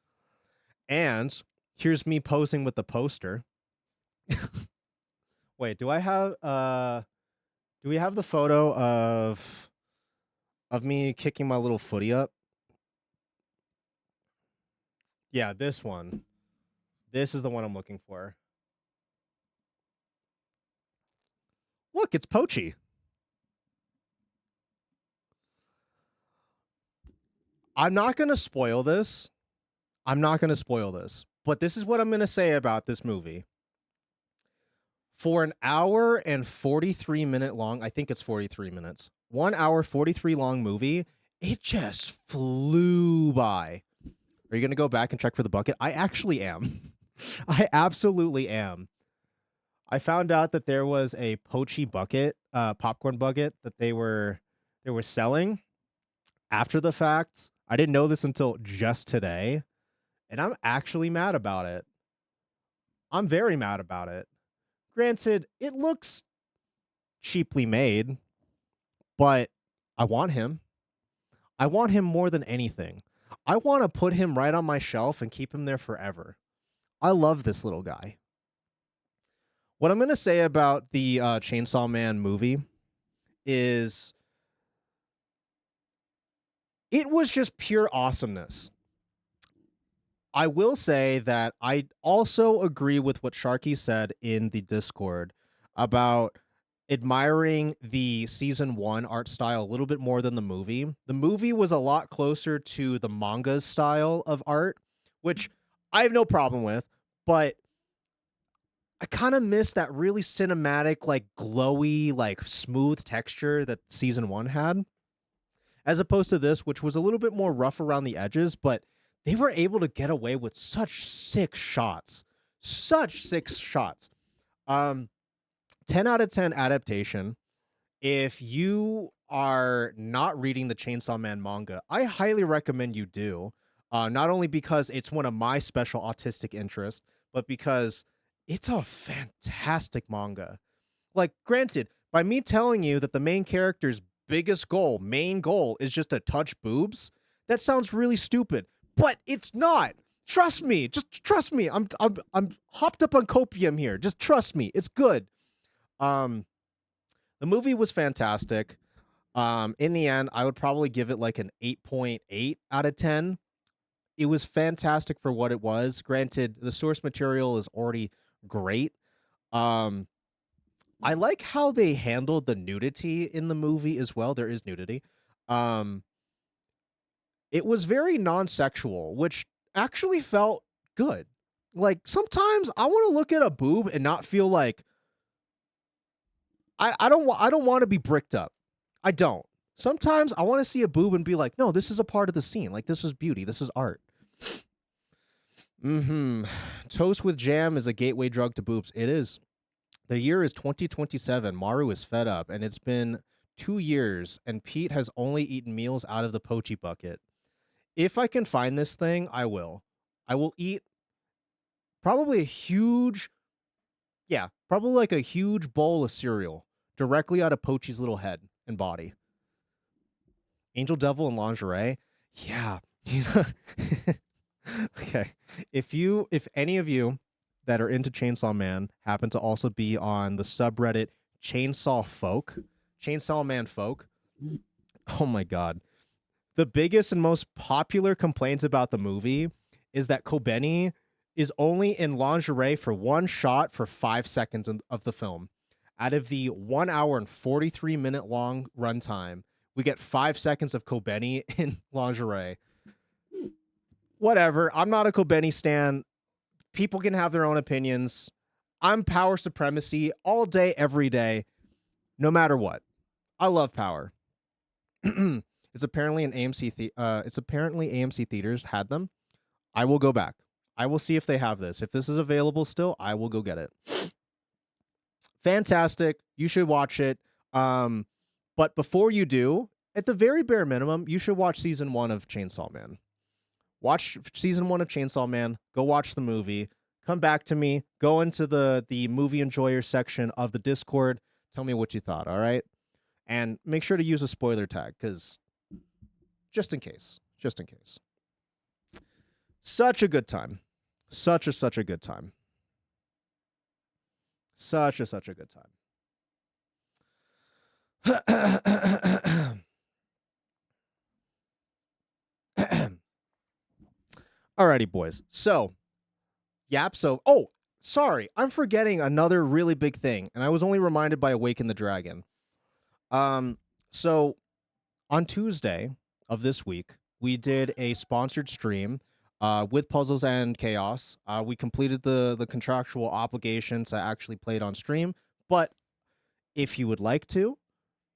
And here's me posing with the poster. Wait, do we have the photo of me kicking my little footy up? Yeah, this one. This is the one I'm looking for. Look, it's Pochi. I'm not going to spoil this. But this is what I'm going to say about this movie. For an hour and 43-minute long, I think it's 43 minutes, 1 hour, 43 long movie, it just flew by. Are you going to go back and check for the bucket? I actually am. I absolutely am. I found out that there was a Pochi bucket, popcorn bucket that they were selling after the fact. I didn't know this until just today, and I'm actually mad about it. I'm very mad about it. Granted, it looks cheaply made, but I want him. I want him more than anything. I want to put him right on my shelf and keep him there forever. I love this little guy. What I'm going to say about the Chainsaw Man movie is it was just pure awesomeness. I will say that I also agree with what Sharky said in the Discord about admiring the season 1 art style a little bit more than the movie. The movie was a lot closer to the manga's style of art, which I have no problem with, but I kind of miss that really cinematic, like glowy, like smooth texture that season 1 had, as opposed to this, which was a little bit more rough around the edges, but they were able to get away with such sick shots. Such sick shots. 10 out of 10 adaptation. If you are not reading the Chainsaw Man manga, I highly recommend you do. Not only because it's one of my special autistic interests, but because it's a fantastic manga. Like, granted, by me telling you that the main character's main goal is just to touch boobs, that sounds really stupid. But it's not. Trust me. Just trust me. I'm hopped up on copium here. Just trust me. It's good. The movie was fantastic. In the end, I would probably give it like an 8.8 out of 10. It was fantastic for what it was. Granted, the source material is already great. I like how they handled the nudity in the movie as well. There is nudity. It was very non-sexual, which actually felt good. Like, sometimes I want to look at a boob and not feel like I don't want to be bricked up. I don't. Sometimes I want to see a boob and be like, no, this is a part of the scene. Like, this is beauty. This is art. Toast with jam is a gateway drug to boobs. It is. The year is 2027. Maru is fed up, and it's been 2 years, and Pete has only eaten meals out of the Pochi bucket. If I can find this thing, I will. I will eat probably probably like a huge bowl of cereal directly out of Pochi's little head and body. Angel Devil and lingerie? Yeah. Okay. If any of you that are into Chainsaw Man happen to also be on the subreddit Chainsaw Man Folk, oh my god. The biggest and most popular complaints about the movie is that Kobeni is only in lingerie for one shot for 5 seconds of the film. Out of the 1 hour and 43-minute long runtime, we get 5 seconds of Kobeni in lingerie. Whatever. I'm not a Kobeni stan. People can have their own opinions. I'm power supremacy all day, every day, no matter what. I love power. It's apparently an AMC. It's apparently AMC theaters had them. I will go back. I will see if they have this. If this is available still, I will go get it. Fantastic. You should watch it. But before you do, at the very bare minimum, you should watch season 1 of Chainsaw Man. Watch season 1 of Chainsaw Man. Go watch the movie. Come back to me. Go into the movie enjoyer section of the Discord. Tell me what you thought. All right. And make sure to use a spoiler tag, because just in case. Such a good time. Such a good time. Such a good time. Alrighty, boys. So, oh, sorry. I'm forgetting another really big thing, and I was only reminded by Awaken the Dragon. So on Tuesday of this week, we did a sponsored stream with Puzzles and Chaos. We completed the contractual obligations that actually played on stream, but if you would like to,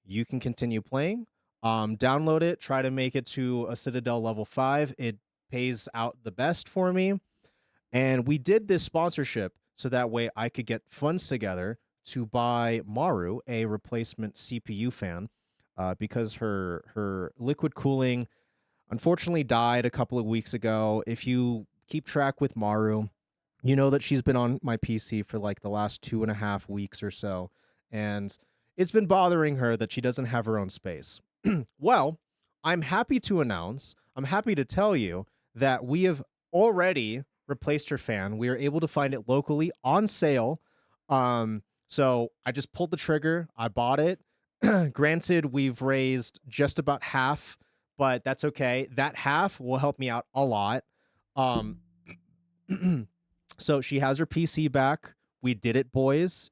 you can continue playing. Download it, try to make it to a Citadel level 5. It pays out the best for me. And we did this sponsorship so that way I could get funds together to buy Maru a replacement CPU fan, because her liquid cooling unfortunately died a couple of weeks ago. If you keep track with Maru, you know that she's been on my PC for like the last 2.5 weeks or so, and it's been bothering her that she doesn't have her own space. Well, I'm happy to announce, I'm happy to tell you that we have already replaced her fan. We are able to find it locally on sale. So I just pulled the trigger. I bought it. Granted, we've raised just about half, but that's okay. That half will help me out a lot. So she has her PC back. We did it, boys.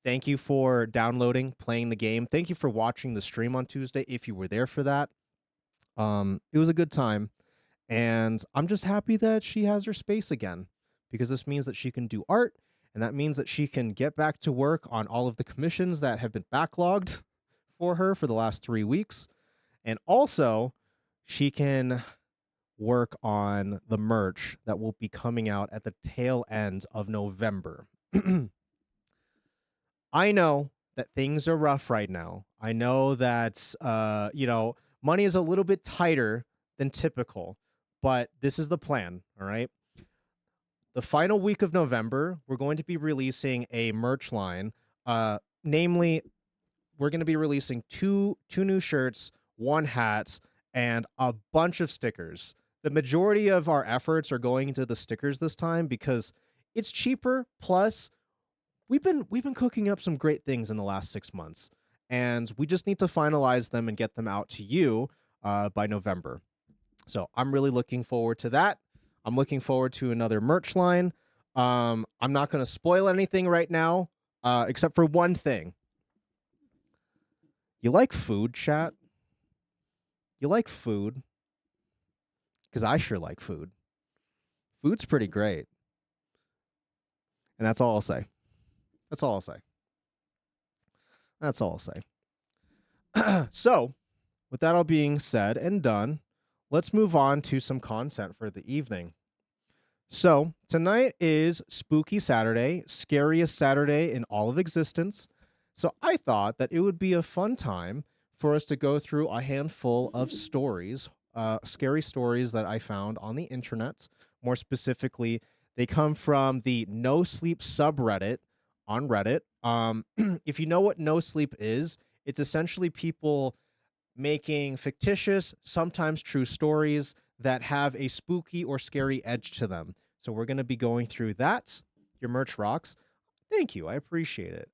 Thank you for downloading, playing the game. Thank you for watching the stream on Tuesday if you were there for that. It was a good time. And I'm just happy that she has her space again, because this means that she can do art, and that means that she can get back to work on all of the commissions that have been backlogged for her for the last 3 weeks. And also, she can work on the merch that will be coming out at the tail end of November. I know that things are rough right now. I know that, money is a little bit tighter than typical, but this is the plan, all right? The final week of November, we're going to be releasing a merch line. Namely, we're going to be releasing two new shirts, 1 hat, and a bunch of stickers. The majority of our efforts are going into the stickers this time because it's cheaper. Plus, we've been cooking up some great things in the last 6 months, and we just need to finalize them and get them out to you by November. So I'm really looking forward to that. I'm looking forward to another merch line. I'm not going to spoil anything right now, except for one thing. You like food, chat? You like food? Because I sure like food. Food's pretty great. And that's all I'll say. That's all I'll say. That's all I'll say. So, with that all being said and done, let's move on to some content for the evening. So, tonight is Spooky Saturday, scariest Saturday in all of existence. So, I thought that it would be a fun time for us to go through a handful of stories, scary stories that I found on the internet. More specifically, they come from the No Sleep subreddit on Reddit. If you know what No Sleep is, it's essentially people making fictitious, sometimes true stories that have a spooky or scary edge to them. So we're going to be going through that. Your merch rocks. Thank you. I appreciate it.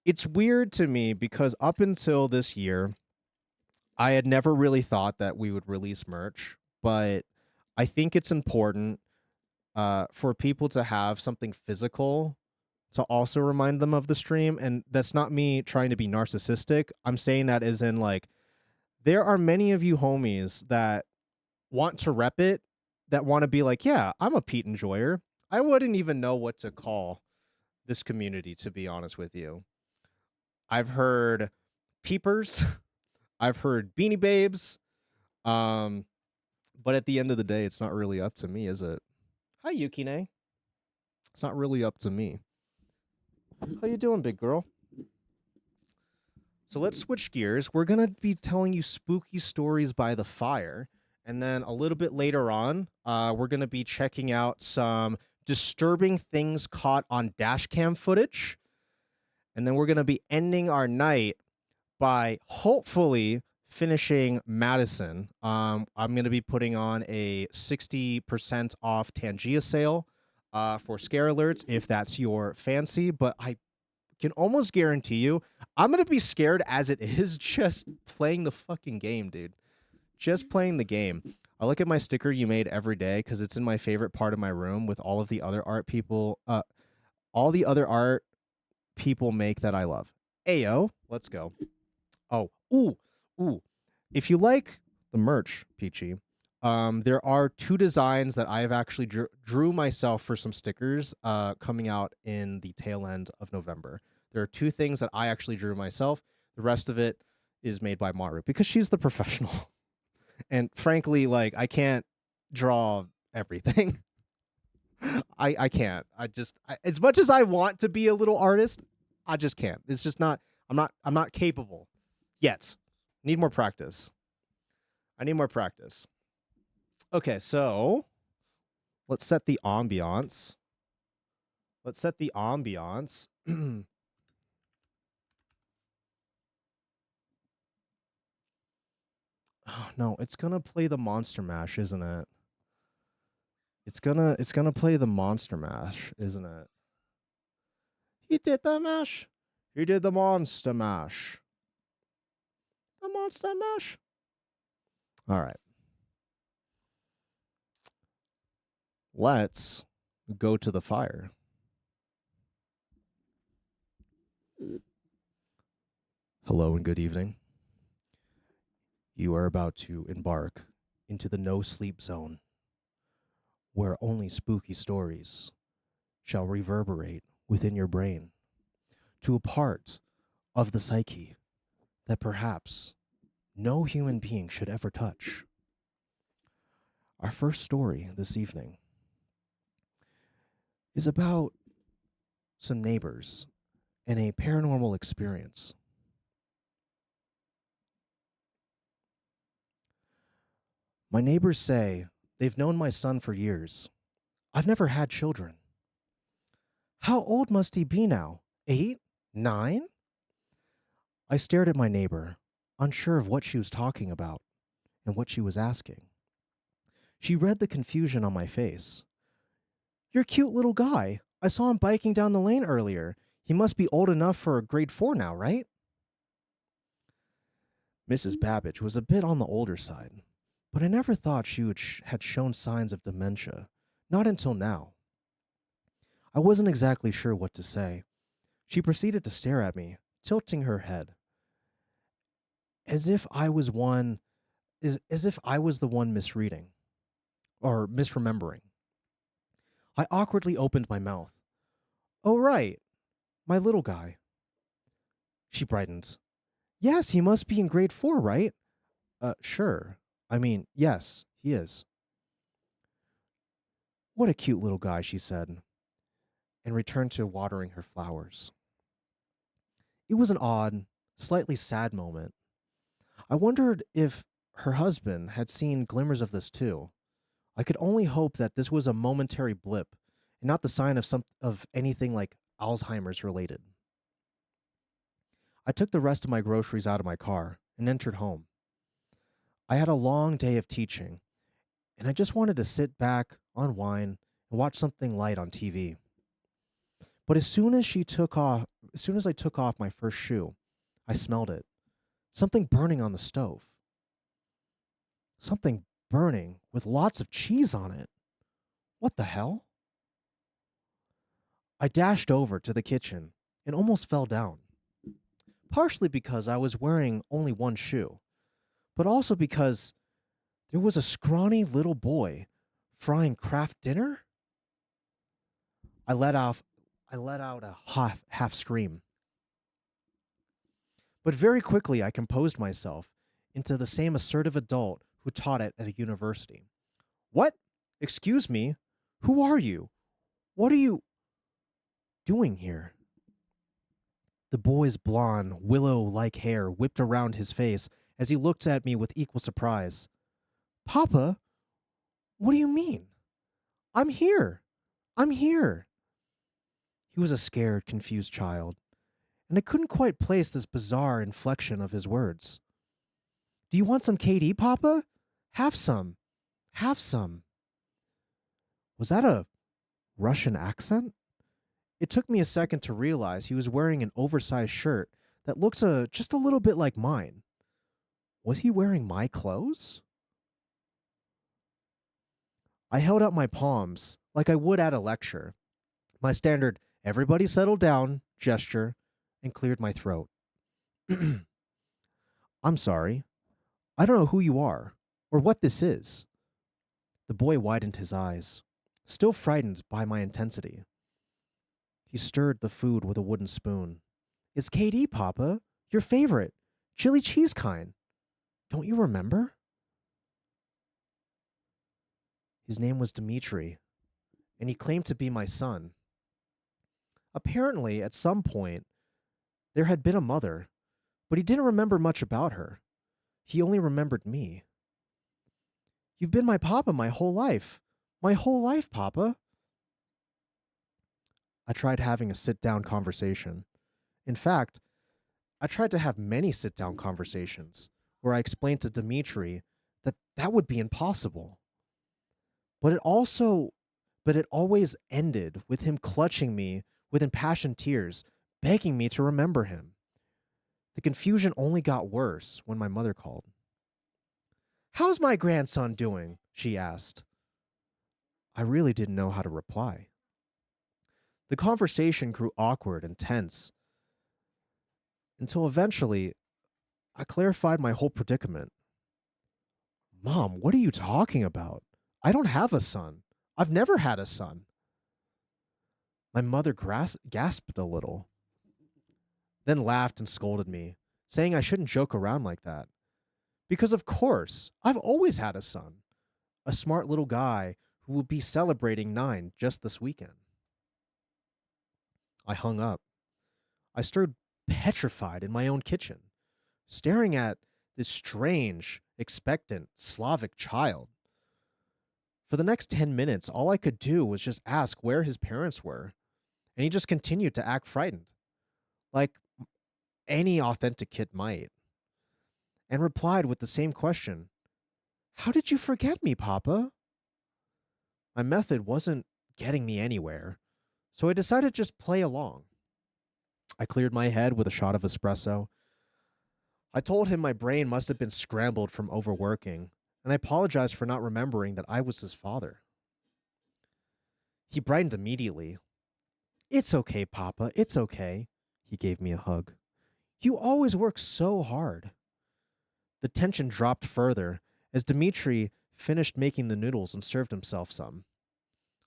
It's weird to me because up until this year, I had never really thought that we would release merch, but I think it's important for people to have something physical to also remind them of the stream. And that's not me trying to be narcissistic. I'm saying that as in, like, there are many of you homies that want to rep it, that want to be like, yeah, I'm a Pete enjoyer. I wouldn't even know what to call this community, to be honest with you. I've heard peepers. I've heard beanie babes. But at the end of the day, it's not really up to me, is it? Hi, Yukine. It's not really up to me. How you doing, big girl? So let's switch gears. We're going to be telling you spooky stories by the fire. And then a little bit later on, we're going to be checking out some disturbing things caught on dashcam footage. And then we're going to be ending our night by hopefully finishing Madison. I'm going to be putting on a 60% off Tangia sale for scare alerts, if that's your fancy. But I can almost guarantee you, I'm going to be scared as it is just playing the fucking game, dude. Just playing the game. I look at my sticker you made every day because it's in my favorite part of my room with all of the other art people, make that I love. Ayo, let's go. Oh, ooh. If you like the merch, Peachy, there are 2 designs that I've actually drew myself for some stickers coming out in the tail end of November. There are 2 things that I actually drew myself. The rest of it is made by Maru because she's the professional. And frankly, like, I can't draw everything. I can't. As much as I want to be a little artist, I just can't. It's just not I'm not capable yet. Need more practice. I need more practice. Okay, so let's set the ambiance. Oh, no, it's gonna play the Monster Mash, isn't it? It's gonna play the Monster Mash, isn't it? He did the mash. He did the Monster Mash. The Monster Mash. All right. Let's go to the fire. Hello and good evening. You are about to embark into the no-sleep zone, where only spooky stories shall reverberate within your brain to a part of the psyche that perhaps no human being should ever touch. Our first story this evening is about some neighbors and a paranormal experience. My neighbors say they've known my son for years. I've never had children. How old must he be now? 8? 9? I stared at my neighbor, unsure of what she was talking about and what she was asking. She read the confusion on my face. You're a cute little guy. I saw him biking down the lane earlier. He must be old enough for a grade 4 now, right? Mrs. Babbage was a bit on the older side, but I never thought she had shown signs of dementia, not until now. I wasn't exactly sure what to say. She proceeded to stare at me, tilting her head, as if I was the one misreading or misremembering. I awkwardly opened my mouth. Oh, right, my little guy. She brightened. Yes, he must be in grade 4, right? Sure. I mean, yes, he is. What a cute little guy, she said, and returned to watering her flowers. It was an odd, slightly sad moment. I wondered if her husband had seen glimmers of this too. I could only hope that this was a momentary blip and not the sign of anything like Alzheimer's related. I took the rest of my groceries out of my car and entered home. I had a long day of teaching, and I just wanted to sit back, unwind, and watch something light on TV. But as soon as I took off my first shoe, I smelled it. Something burning on the stove. Something burning with lots of cheese on it. What the hell? I dashed over to the kitchen and almost fell down. Partially because I was wearing only one shoe, but also because there was a scrawny little boy frying Kraft dinner. I let out a half scream. But very quickly I composed myself into the same assertive adult who taught at a university. What? Excuse me? Who are you? What are you doing here? The boy's blonde, willow-like hair whipped around his face as he looked at me with equal surprise. Papa? What do you mean? I'm here. I'm here. He was a scared, confused child, and I couldn't quite place this bizarre inflection of his words. Do you want some KD, Papa? Have some. Have some. Was that a Russian accent? It took me a second to realize he was wearing an oversized shirt that looked just a little bit like mine. Was he wearing my clothes? I held out my palms like I would at a lecture. My standard, everybody settle down, gesture, and cleared my throat. I'm sorry. I don't know who you are. or what this is. The boy widened his eyes, still frightened by my intensity. He stirred the food with a wooden spoon. It's KD, Papa. Your favorite. Chili cheese kind. Don't you remember? His name was Dmitri, and he claimed to be my son. Apparently, at some point, there had been a mother, but he didn't remember much about her. He only remembered me. You've been my papa my whole life. My whole life, Papa. I tried having a sit-down conversation. In fact, I tried to have many sit-down conversations where I explained to Dmitri that that would be impossible. But it always ended with him clutching me with impassioned tears, begging me to remember him. The confusion only got worse when my mother called. How's my grandson doing? She asked. I really didn't know how to reply. The conversation grew awkward and tense until eventually I clarified my whole predicament. Mom, what are you talking about? I don't have a son. I've never had a son. My mother gasped a little, then laughed and scolded me, saying I shouldn't joke around like that. Because of course, I've always had a son, a smart little guy who will be celebrating 9 just this weekend. I hung up. I stood petrified in my own kitchen, staring at this strange, expectant Slavic child. For the next 10 minutes, all I could do was just ask where his parents were, and he just continued to act frightened, like any authentic kid might, and replied with the same question. How did you forget me, Papa? My method wasn't getting me anywhere, so I decided to just play along. I cleared my head with a shot of espresso. I told him my brain must have been scrambled from overworking, and I apologized for not remembering that I was his father. He brightened immediately. It's okay, Papa, it's okay. He gave me a hug. You always work so hard. The tension dropped further as Dmitri finished making the noodles and served himself some.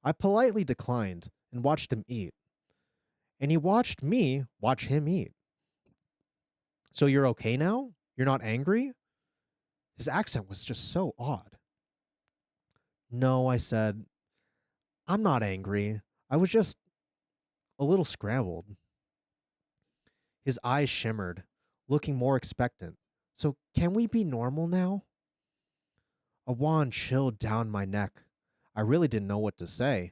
I politely declined and watched him eat. And he watched me watch him eat. So you're okay now? You're not angry? His accent was just so odd. No, I said, I'm not angry. I was just a little scrambled. His eyes shimmered, looking more expectant. So can we be normal now? A wand chilled down my neck. I really didn't know what to say,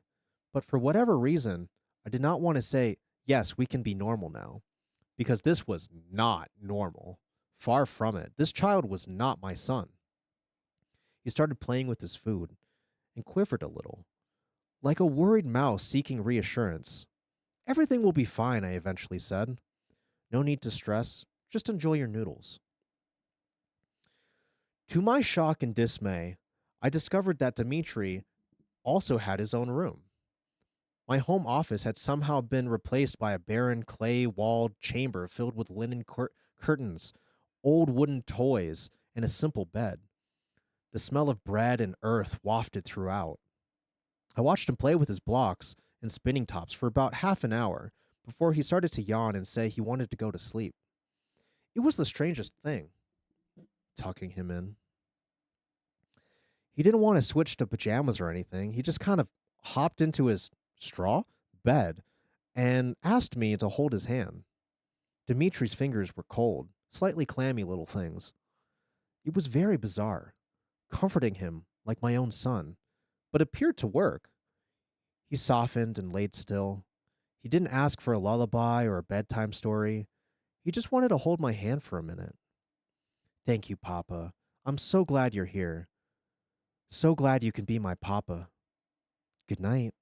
but for whatever reason, I did not want to say, yes, we can be normal now, because this was not normal. Far from it. This child was not my son. He started playing with his food and quivered a little, like a worried mouse seeking reassurance. Everything will be fine, I eventually said. No need to stress. Just enjoy your noodles. To my shock and dismay, I discovered that Dmitri also had his own room. My home office had somehow been replaced by a barren clay-walled chamber filled with linen curtains, old wooden toys, and a simple bed. The smell of bread and earth wafted throughout. I watched him play with his blocks and spinning tops for about half an hour before he started to yawn and say he wanted to go to sleep. It was the strangest thing, tucking him in. He didn't want to switch to pajamas or anything. He just kind of hopped into his bed and asked me to hold his hand. Dimitri's fingers were cold, slightly clammy little things. It was very bizarre, comforting him like my own son, but appeared to work. He softened and laid still. He didn't ask for a lullaby or a bedtime story. He just wanted to hold my hand for a minute. Thank you, Papa. I'm so glad you're here. So glad you can be my papa. Good night.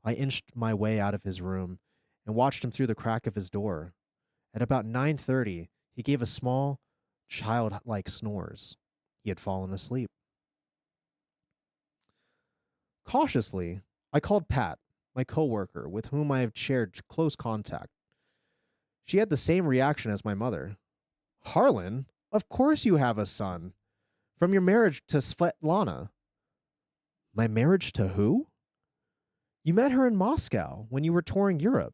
I inched my way out of his room and watched him through the crack of his door. At about 9:30, he gave a small, childlike snores. He had fallen asleep. Cautiously, I called Pat, my coworker, with whom I have shared close contact. She had the same reaction as my mother. Harlan, of course you have a son. From your marriage to Svetlana. My marriage to who? You met her in Moscow when you were touring Europe.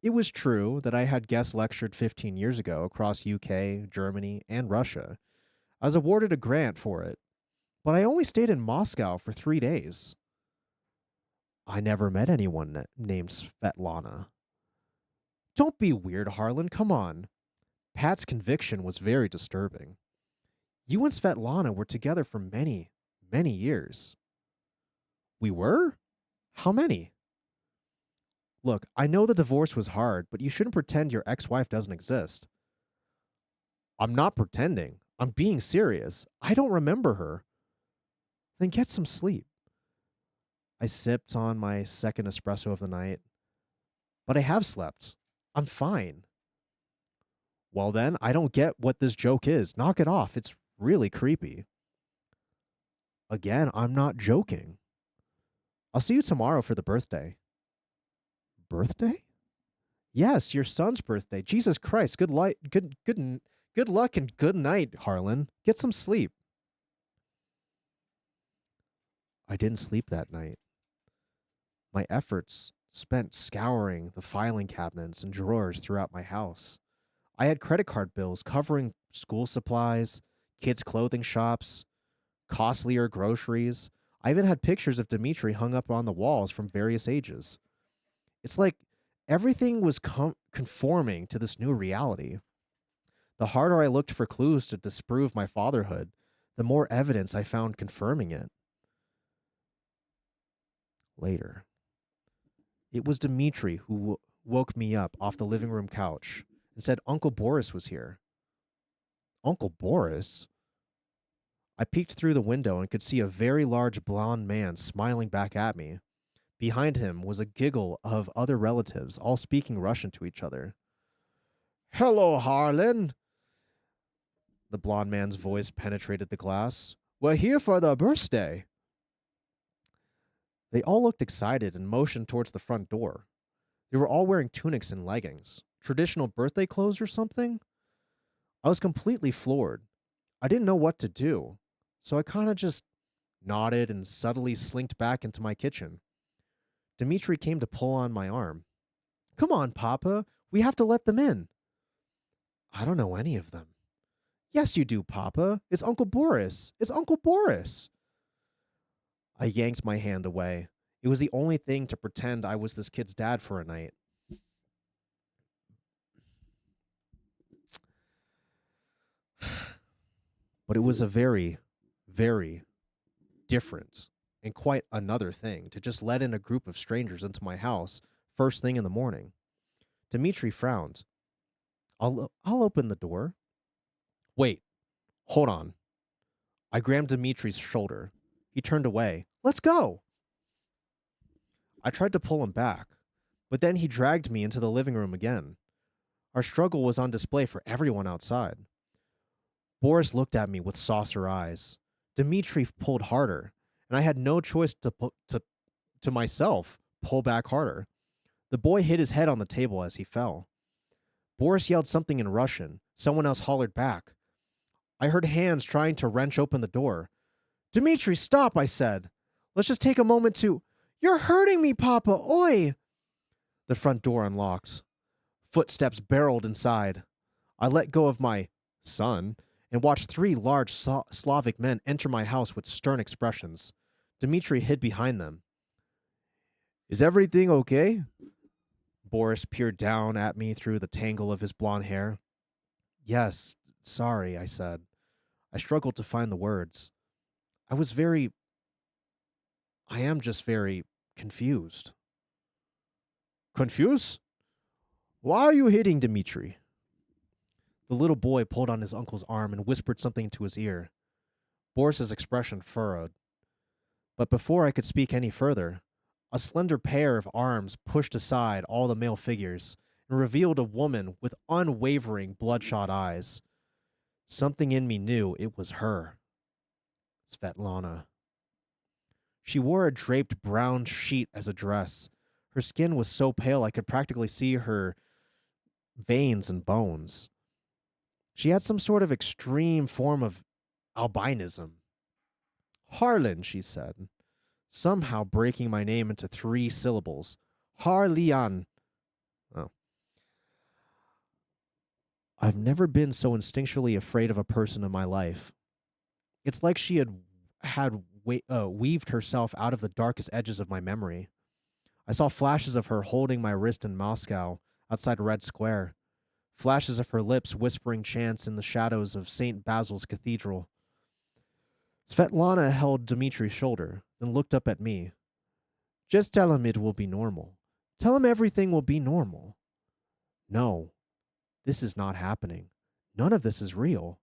It was true that I had guest lectured 15 years ago across UK, Germany, and Russia. I was awarded a grant for it, but I only stayed in Moscow for 3 days. I never met anyone named Svetlana. Don't be weird, Harlan. Come on. Pat's conviction was very disturbing. You and Svetlana were together for many, many years. We were? How many? Look, I know the divorce was hard, but you shouldn't pretend your ex-wife doesn't exist. I'm not pretending. I'm being serious. I don't remember her. Then get some sleep. I sipped on my second espresso of the night. But I have slept. I'm fine. Well then, I don't get what this joke is. Knock it off. It's really creepy. Again, I'm not joking. I'll see you tomorrow for the birthday. Birthday? Yes, your son's birthday. Jesus Christ. Good luck and good night, Harlan. Get some sleep. I didn't sleep that night. My efforts spent scouring the filing cabinets and drawers throughout my house. I had credit card bills covering school supplies, kids' clothing shops, costlier groceries. I even had pictures of Dmitri hung up on the walls from various ages. It's like everything was conforming to this new reality. The harder I looked for clues to disprove my fatherhood, the more evidence I found confirming it. Later, it was Dmitri who woke me up off the living room couch and said Uncle Boris was here. Uncle Boris? I peeked through the window and could see a very large blond man smiling back at me. Behind him was a giggle of other relatives, all speaking Russian to each other. Hello, Harlan. The blond man's voice penetrated the glass. We're here for the birthday. They all looked excited and motioned towards the front door. They were all wearing tunics and leggings. Traditional birthday clothes or something? I was completely floored. I didn't know what to do, so I kind of just nodded and subtly slinked back into my kitchen. Dmitri came to pull on my arm. Come on, Papa. We have to let them in. I don't know any of them. Yes, you do, Papa. It's Uncle Boris. It's Uncle Boris. I yanked my hand away. It was the only thing to pretend I was this kid's dad for a night. But it was a very, very different and quite another thing to just let in a group of strangers into my house first thing in the morning. Dmitri frowned. I'll open the door. Wait, hold on. I grabbed Dmitri's shoulder. He turned away. Let's go. I tried to pull him back, but then he dragged me into the living room again. Our struggle was on display for everyone outside. Boris looked at me with saucer eyes. Dmitri pulled harder, and I had no choice to myself pull back harder. The boy hit his head on the table as he fell. Boris yelled something in Russian. Someone else hollered back. I heard hands trying to wrench open the door. Dmitri, stop, I said. Let's just take a moment to... You're hurting me, Papa, oi! The front door unlocked. Footsteps barreled inside. I let go of my son and watched 3 large Slavic men enter my house with stern expressions. Dmitri hid behind them. Is everything okay? Boris peered down at me through the tangle of his blonde hair. Yes, sorry, I said. I struggled to find the words. I am just very confused. Confused? Why are you hitting Dmitri? The little boy pulled on his uncle's arm and whispered something into his ear. Boris's expression furrowed. But before I could speak any further, a slender pair of arms pushed aside all the male figures and revealed a woman with unwavering, bloodshot eyes. Something in me knew it was her. Svetlana. She wore a draped brown sheet as a dress. Her skin was so pale I could practically see her veins and bones. She had some sort of extreme form of albinism. Harlan, she said, somehow breaking my name into 3 syllables. Harlian. Oh. I've never been so instinctually afraid of a person in my life. It's like she had weaved herself out of the darkest edges of my memory. I saw flashes of her holding my wrist in Moscow, outside Red Square. Flashes of her lips whispering chants in the shadows of St. Basil's Cathedral. Svetlana held Dmitri's shoulder, then looked up at me. Just tell him it will be normal. Tell him everything will be normal. No, this is not happening. None of this is real.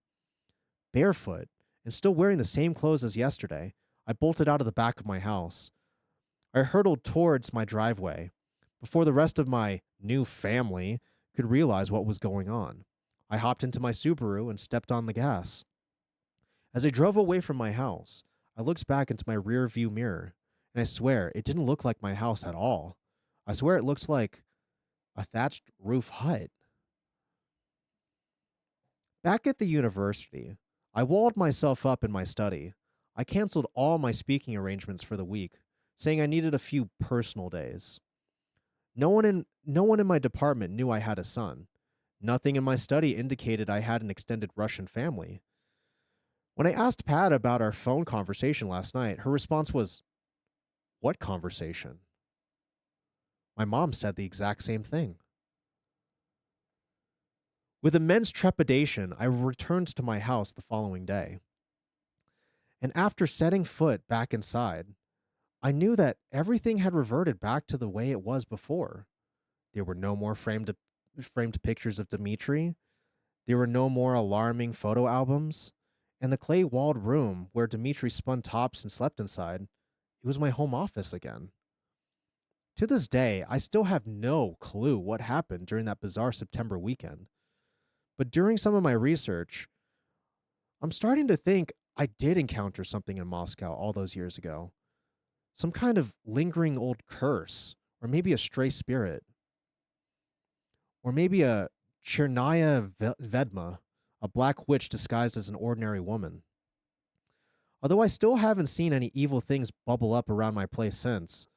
Barefoot, and still wearing the same clothes as yesterday, I bolted out of the back of my house. I hurtled towards my driveway, before the rest of my new family could realize what was going on. I hopped into my Subaru and stepped on the gas. As I drove away from my house, I looked back into my rear view mirror, and I swear it didn't look like my house at all. I swear it looked like a thatched roof hut. Back at the university, I walled myself up in my study. I canceled all my speaking arrangements for the week, saying I needed a few personal days. No one in my department knew I had a son. Nothing in my study indicated I had an extended Russian family. When I asked Pat about our phone conversation last night, her response was, "What conversation?" My mom said the exact same thing. With immense trepidation, I returned to my house the following day. And after setting foot back inside, I knew that everything had reverted back to the way it was before. There were no more framed pictures of Dmitri. There were no more alarming photo albums. And the clay-walled room where Dmitri spun tops and slept inside, it was my home office again. To this day, I still have no clue what happened during that bizarre September weekend. But during some of my research, I'm starting to think I did encounter something in Moscow all those years ago. Some kind of lingering old curse, or maybe a stray spirit. Or maybe a Chernaya Vedma, a black witch disguised as an ordinary woman. Although I still haven't seen any evil things bubble up around my place since,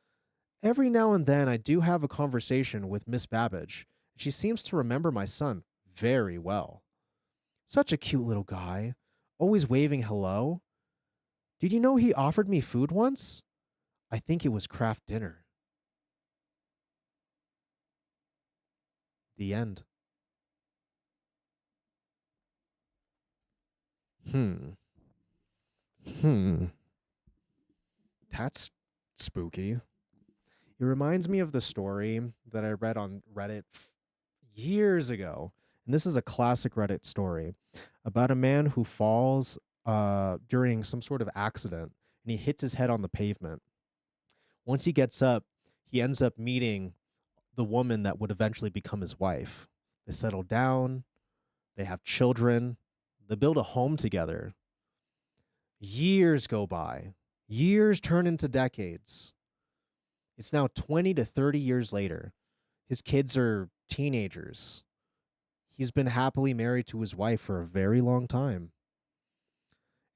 every now and then I do have a conversation with Miss Babbage, and she seems to remember my son very well. Such a cute little guy, always waving hello. Did you know he offered me food once? I think it was Kraft dinner. The end. That's spooky. It reminds me of the story that I read on Reddit years ago. And this is a classic Reddit story about a man who falls during some sort of accident and he hits his head on the pavement. Once he gets up, he ends up meeting the woman that would eventually become his wife. They settle down, they have children, they build a home together. Years go by. Years turn into decades. It's now 20 to 30 years later. His kids are teenagers. He's been happily married to his wife for a very long time.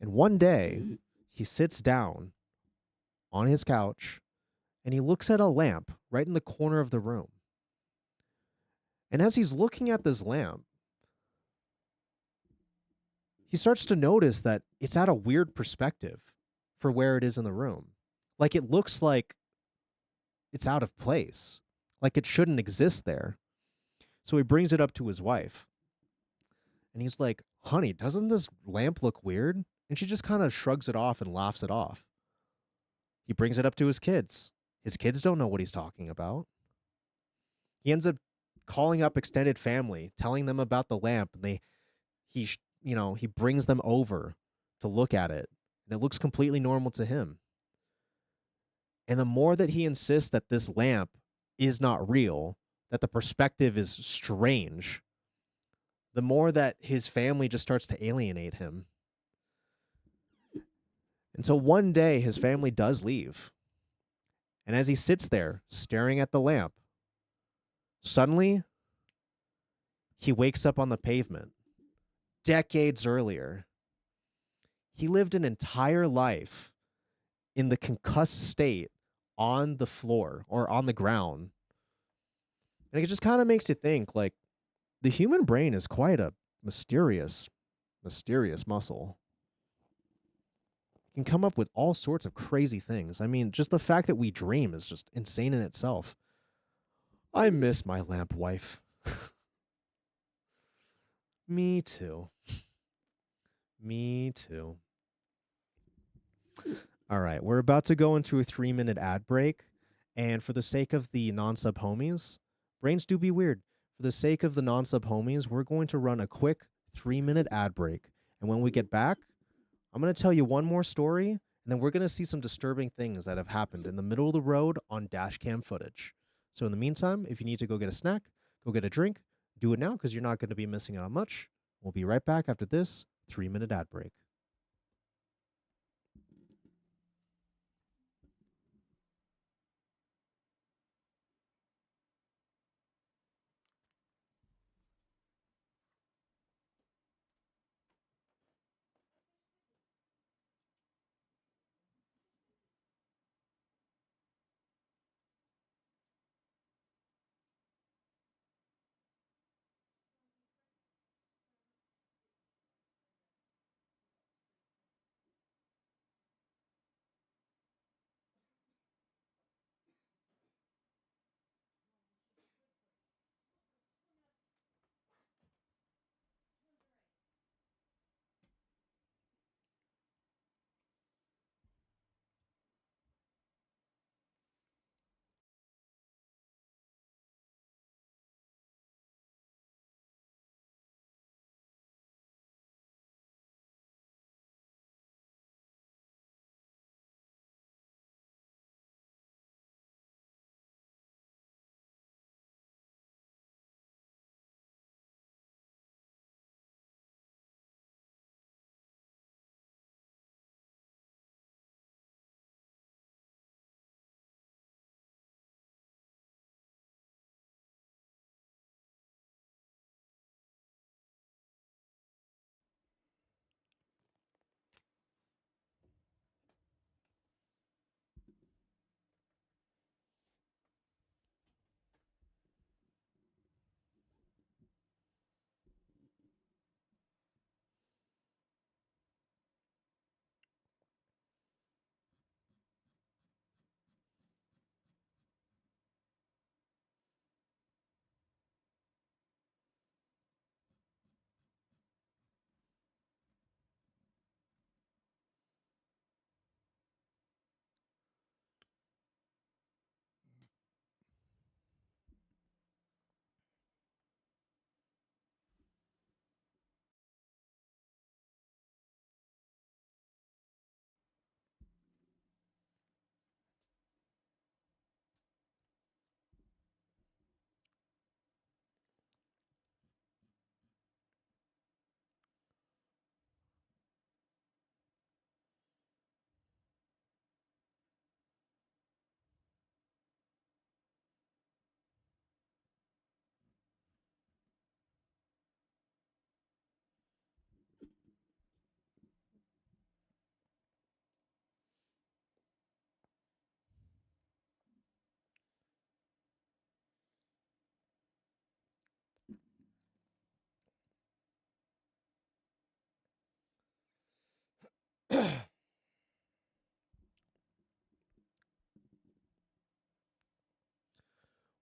And one day, he sits down on his couch and he looks at a lamp right in the corner of the room. And as he's looking at this lamp, he starts to notice that it's at a weird perspective for where it is in the room. Like it looks like it's out of place, like it shouldn't exist there. So he brings it up to his wife. And he's like, "Honey, doesn't this lamp look weird?" And she just kind of shrugs it off and laughs it off. He brings it up to his kids. His kids don't know what he's talking about. He ends up calling up extended family, telling them about the lamp, and he brings them over to look at it, and it looks completely normal to him. And the more that he insists that this lamp is not real, that the perspective is strange, the more that his family just starts to alienate him. Until one day, his family does leave. And as he sits there, staring at the lamp, suddenly, he wakes up on the pavement. Decades earlier, He lived an entire life in the concussed state on the floor or on the ground. And it just kind of makes you think like the human brain is quite a mysterious muscle. It can come up with all sorts of crazy things. I mean, just the fact that we dream is just insane in itself. I miss my lamp wife. Me too. Me too. All right, we're about to go into a 3-minute ad break. And for the sake of the non-sub homies, brains do be weird. For the sake of the non-sub homies, we're going to run a quick 3-minute ad break. And when we get back, I'm going to tell you one more story, and then we're going to see some disturbing things that have happened in the middle of the road on dash cam footage. So in the meantime, if you need to go get a snack, go get a drink, do it now because you're not going to be missing out on much. We'll be right back after this 3-minute ad break.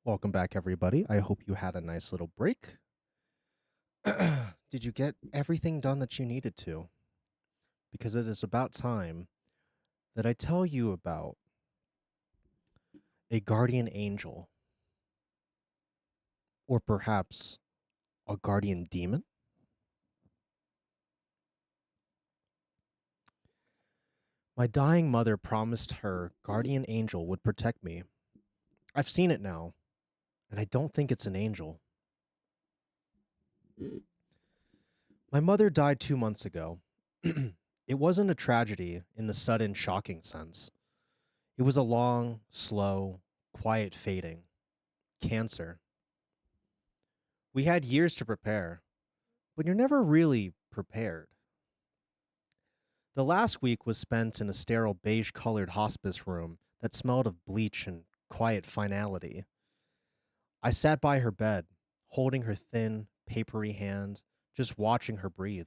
Welcome back, everybody. I hope you had a nice little break. Did you get everything done that you needed to? Because it is about time that I tell you about a guardian angel, or perhaps a guardian demon. My dying mother promised her guardian angel would protect me. I've seen it now, and I don't think it's an angel. My mother died 2 months ago. It wasn't a tragedy in the sudden, shocking sense. It was a long, slow, quiet fading. Cancer. We had years to prepare, but you're never really prepared. The last week was spent in a sterile beige-colored hospice room that smelled of bleach and quiet finality. I sat by her bed, holding her thin, papery hand, just watching her breathe.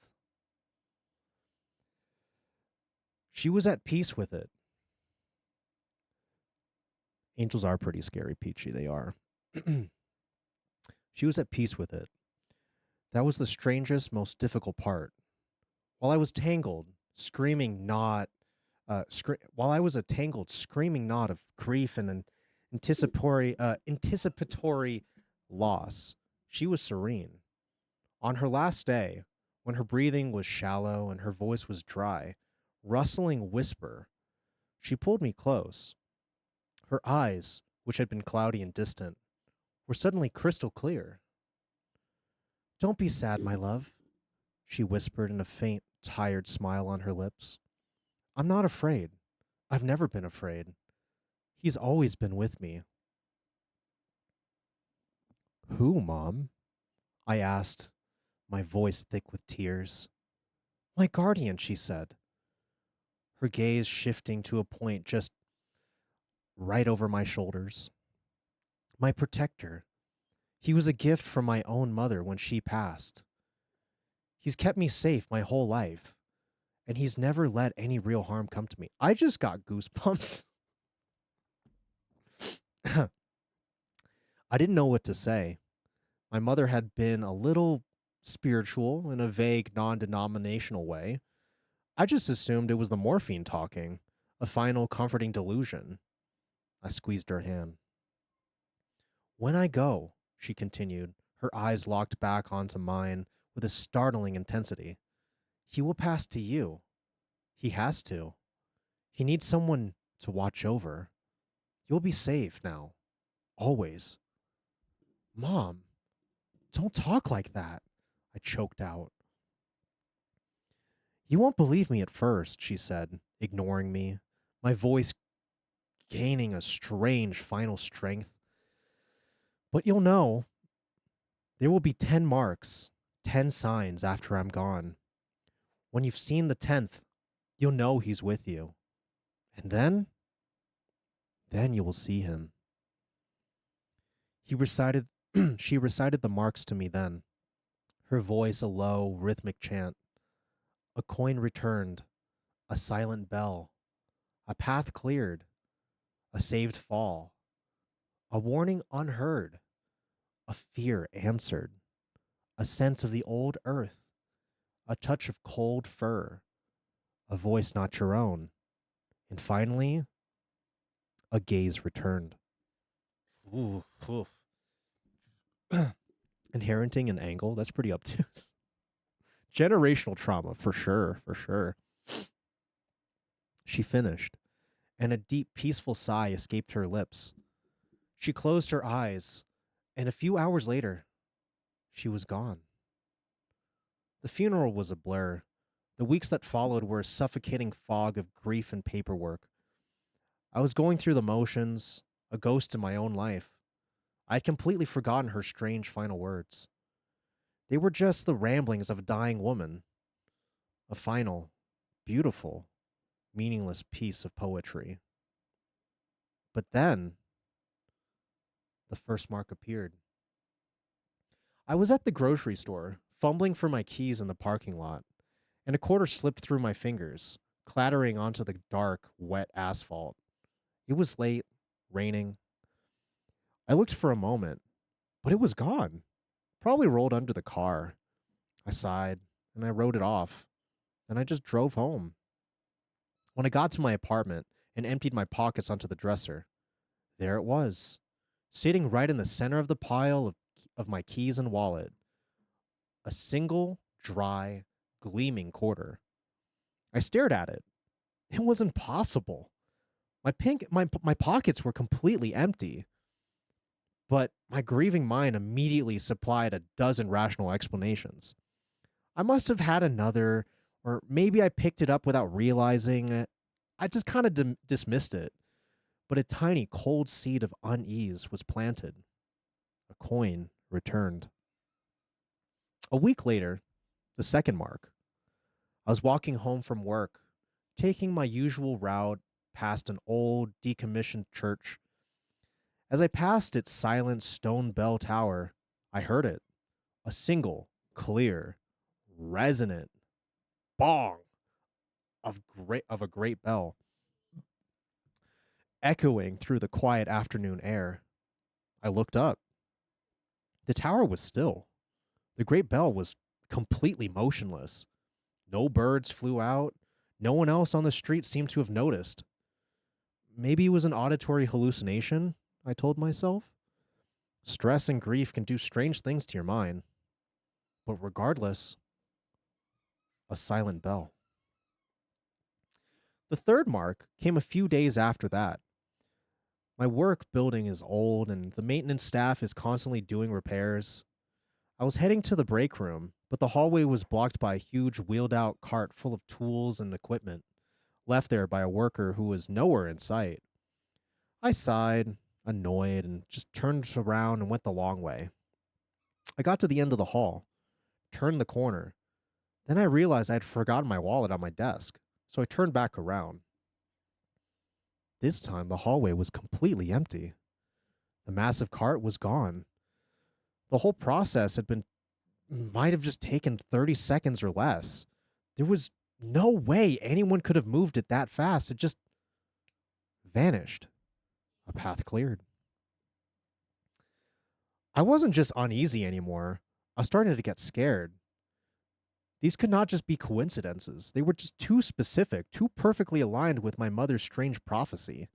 She was at peace with it. Angels are pretty scary, Peachy, they are. She was at peace with it. That was the strangest, most difficult part. While I was tangled, screaming not, while I was a tangled, screaming knot of grief and an anticipatory loss, she was serene. On her last day, when her breathing was shallow and her voice was dry, rustling whisper, she pulled me close. Her eyes, which had been cloudy and distant, were suddenly crystal clear. "Don't be sad, my love," she whispered in a faint, tired smile on her lips. "I'm not afraid. I've never been afraid. He's always been with me." "Who, Mom?" I asked, my voice thick with tears. "My guardian," she said, her gaze shifting to a point just right over my shoulders. "My protector. He was a gift from my own mother when she passed. He's kept me safe my whole life, and he's never let any real harm come to me." I just got goosebumps. I didn't know what to say. My mother had been a little spiritual in a vague, non-denominational way. I just assumed it was the morphine talking, a final comforting delusion. I squeezed her hand. "When I go," she continued, her eyes locked back onto mine with a startling intensity, "he will pass to you. He has to. He needs someone to watch over. You'll be safe now. Always." "Mom, don't talk like that," I choked out. "You won't believe me at first," she said, ignoring me, my voice gaining a strange final strength. "But you'll know. There will be 10 marks, 10 signs after I'm gone. When you've seen the 10th, you'll know he's with you. And then you will see him." He recited she recited the marks to me then, her voice a low, rhythmic chant. A coin returned, a silent bell, a path cleared, a saved fall, a warning unheard, a fear answered, a sense of the old earth, a touch of cold fur, a voice not your own, and finally, a gaze returned. Ooh, oof. Inheriting an angle, that's pretty obtuse. Generational trauma, for sure, for sure. She finished, and a deep, peaceful sigh escaped her lips. She closed her eyes, and a few hours later, she was gone. The funeral was a blur. The weeks that followed were a suffocating fog of grief and paperwork. I was going through the motions, a ghost in my own life. I had completely forgotten her strange final words. They were just the ramblings of a dying woman. A final, beautiful, meaningless piece of poetry. But then, the first mark appeared. I was at the grocery store, fumbling for my keys in the parking lot, and a quarter slipped through my fingers, clattering onto the dark, wet asphalt. It was late, raining. I looked for a moment, but it was gone. Probably rolled under the car. I sighed, and I wrote it off. Then I just drove home. When I got to my apartment and emptied my pockets onto the dresser, there it was, sitting right in the center of the pile of my keys and wallet. A single, dry, gleaming quarter. I stared at it. It was impossible. My pockets were completely empty. But my grieving mind immediately supplied a dozen rational explanations. I must have had another, or maybe I picked it up without realizing it. I just kind of dismissed it. But a tiny cold seed of unease was planted. A coin returned. A week later, the second mark. I was walking home from work, taking my usual route past an old, decommissioned church. As I passed its silent stone bell tower, I heard it. A single, clear, resonant bong of a great bell, echoing through the quiet afternoon air. I looked up. The tower was still. The great bell was completely motionless. No birds flew out. No one else on the street seemed to have noticed. Maybe it was an auditory hallucination, I told myself. Stress and grief can do strange things to your mind. But regardless, a silent bell. The third mark came a few days after that. My work building is old and the maintenance staff is constantly doing repairs. I was heading to the break room, but the hallway was blocked by a huge wheeled out cart full of tools and equipment, left there by a worker who was nowhere in sight. I sighed, annoyed, and just turned around and went the long way. I got to the end of the hall, turned the corner. Then I realized I had forgotten my wallet on my desk, so I turned back around. This time, the hallway was completely empty. The massive cart was gone. The whole process might have just taken 30 seconds or less. There was no way anyone could have moved it that fast. It just vanished. A path cleared. I wasn't just uneasy anymore. I was starting to get scared. These could not just be coincidences. They were just too specific, too perfectly aligned with my mother's strange prophecy.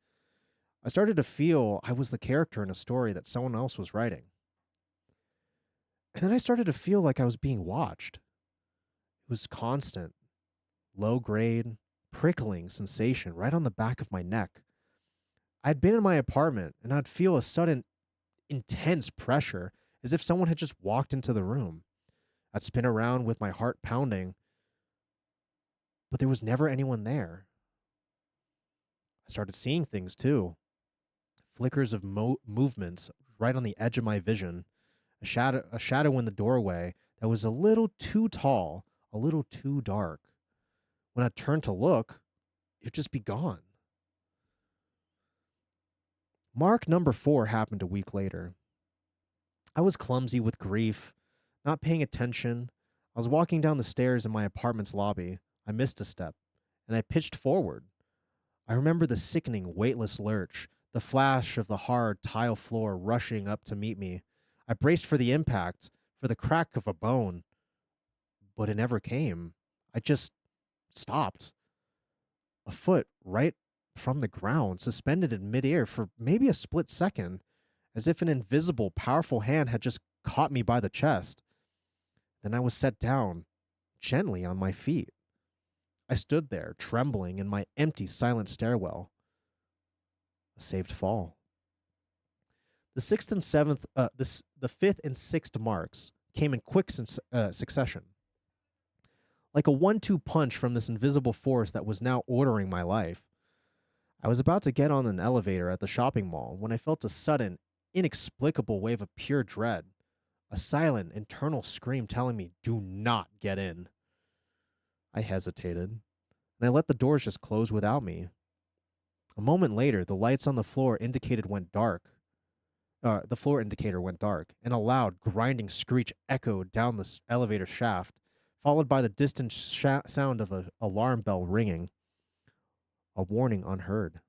I started to feel I was the character in a story that someone else was writing. And then I started to feel like I was being watched. It was constant, low grade, prickling sensation right on the back of my neck. I'd been in my apartment and I'd feel a sudden, intense pressure as if someone had just walked into the room. I'd spin around with my heart pounding, but there was never anyone there. I started seeing things too. Flickers of movement right on the edge of my vision. A shadow in the doorway that was a little too tall, a little too dark. When I turned to look, it'd just be gone. Mark number 4 happened a week later. I was clumsy with grief, not paying attention. I was walking down the stairs in my apartment's lobby. I missed a step, and I pitched forward. I remember the sickening, weightless lurch, the flash of the hard tile floor rushing up to meet me. I braced for the impact, for the crack of a bone, but it never came. I just stopped. A foot right from the ground, suspended in midair for maybe a split second, as if an invisible, powerful hand had just caught me by the chest. Then I was set down, gently on my feet. I stood there, trembling in my empty, silent stairwell. A saved fall. The fifth and sixth marks came in quick succession. Like a 1-2 punch from this invisible force that was now ordering my life. I was about to get on an elevator at the shopping mall when I felt a sudden, inexplicable wave of pure dread. A silent, internal scream telling me, "Do not get in." I hesitated, and I let the doors just close without me. A moment later, the lights on the floor indicator went dark, and a loud, grinding screech echoed down the elevator shaft, followed by the distant sound of an alarm bell ringing. A warning unheard.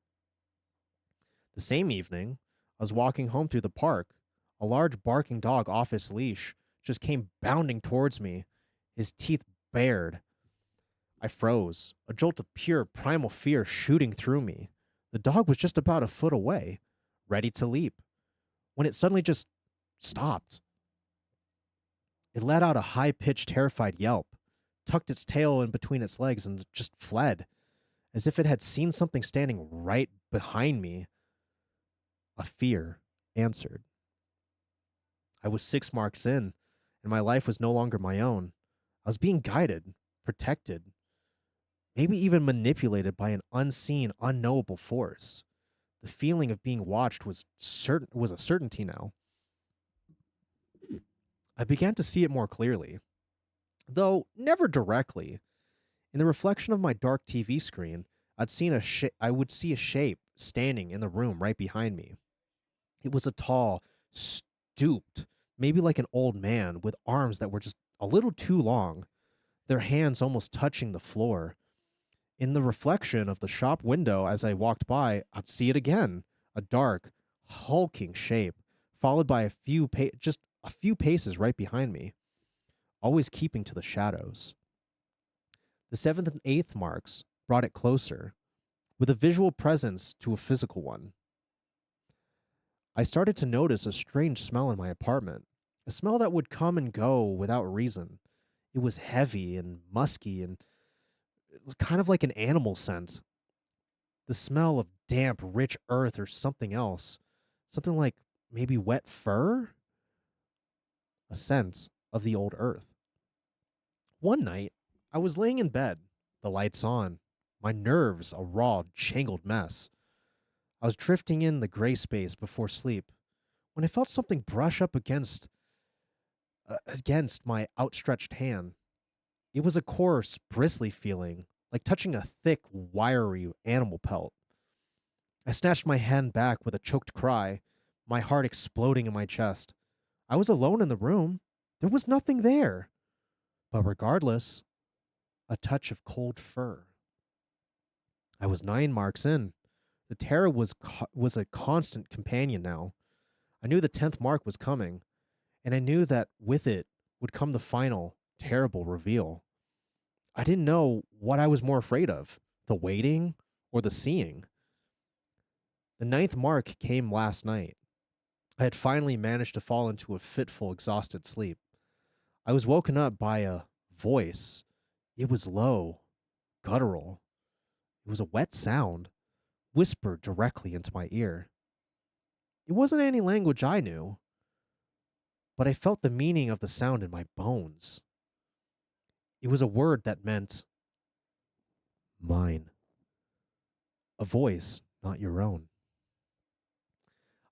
The same evening, I was walking home through the park. A large barking dog off his leash just came bounding towards me, his teeth bared. I froze, a jolt of pure primal fear shooting through me. The dog was just about a foot away, ready to leap, when it suddenly just stopped. It let out a high-pitched, terrified yelp, tucked its tail in between its legs, and just fled, as if it had seen something standing right behind me. A fear answered. I was 6 marks in, and my life was no longer my own. I was being guided, protected, maybe even manipulated by an unseen, unknowable force. The feeling of being watched was a certainty now. I began to see it more clearly, though never directly. In the reflection of my dark TV screen, I would see a shape standing in the room right behind me. It was a tall, stooped, maybe like an old man with arms that were just a little too long, their hands almost touching the floor. In the reflection of the shop window as I walked by, I'd see it again, a dark, hulking shape, followed by just a few paces right behind me, always keeping to the shadows. The seventh and eighth marks brought it closer, with a visual presence to a physical one. I started to notice a strange smell in my apartment, a smell that would come and go without reason. It was heavy and musky and kind of like an animal scent. The smell of damp, rich earth or something else. Something like maybe wet fur? A scent of the old earth. One night, I was laying in bed, the lights on, my nerves a raw, jangled mess. I was drifting in the gray space before sleep when I felt something brush up against my outstretched hand. It was a coarse, bristly feeling, like touching a thick, wiry animal pelt. I snatched my hand back with a choked cry, my heart exploding in my chest. I was alone in the room. There was nothing there. But regardless, a touch of cold fur. I was 9 marks in. The terror was a constant companion now. I knew the 10th mark was coming, and I knew that with it would come the final, terrible reveal. I didn't know what I was more afraid of, the waiting or the seeing. The 9th mark came last night. I had finally managed to fall into a fitful, exhausted sleep. I was woken up by a voice. It was low, guttural. It was a wet sound, whispered directly into my ear. It wasn't any language I knew, but I felt the meaning of the sound in my bones. It was a word that meant mine. A voice, not your own.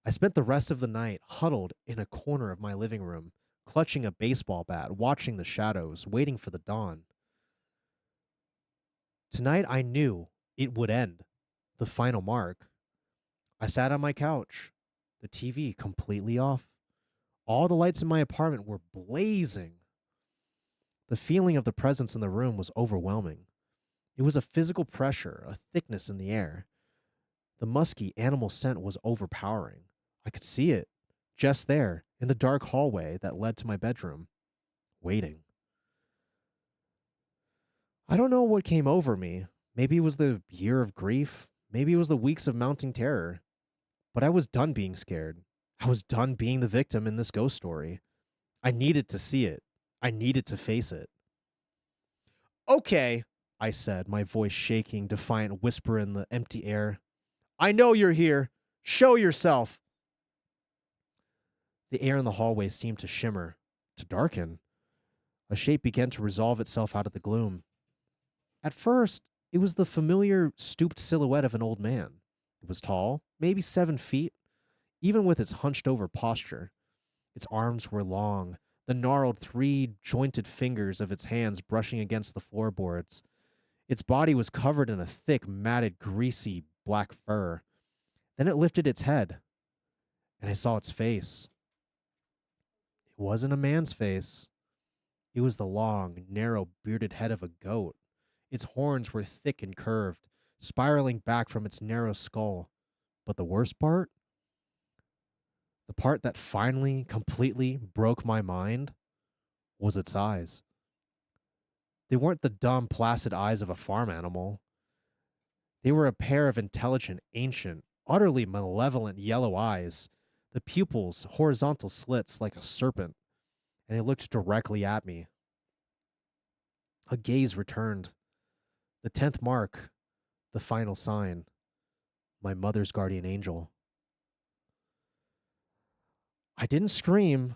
I spent the rest of the night huddled in a corner of my living room, clutching a baseball bat, watching the shadows, waiting for the dawn. Tonight I knew it would end, the final mark. I sat on my couch, the TV completely off. All the lights in my apartment were blazing. The feeling of the presence in the room was overwhelming. It was a physical pressure, a thickness in the air. The musky animal scent was overpowering. I could see it, just there, in the dark hallway that led to my bedroom, waiting. I don't know what came over me. Maybe it was the year of grief. Maybe it was the weeks of mounting terror. But I was done being scared. I was done being the victim in this ghost story. I needed to see it. I needed to face it. Okay, I said, my voice shaking, defiant whisper in the empty air. I know you're here. Show yourself. The air in the hallway seemed to shimmer, to darken. A shape began to resolve itself out of the gloom. At first, it was the familiar, stooped silhouette of an old man. It was tall, maybe 7 feet, even with its hunched-over posture. Its arms were long, the gnarled 3-jointed fingers of its hands brushing against the floorboards. Its body was covered in a thick, matted, greasy black fur. Then it lifted its head, and I saw its face. It wasn't a man's face. It was the long, narrow, bearded head of a goat. Its horns were thick and curved, spiraling back from its narrow skull. But the worst part? The part that finally, completely broke my mind was its eyes. They weren't the dumb, placid eyes of a farm animal. They were a pair of intelligent, ancient, utterly malevolent yellow eyes, the pupils horizontal slits like a serpent, and they looked directly at me. A gaze returned. The 10th mark, the final sign, my mother's guardian angel. I didn't scream.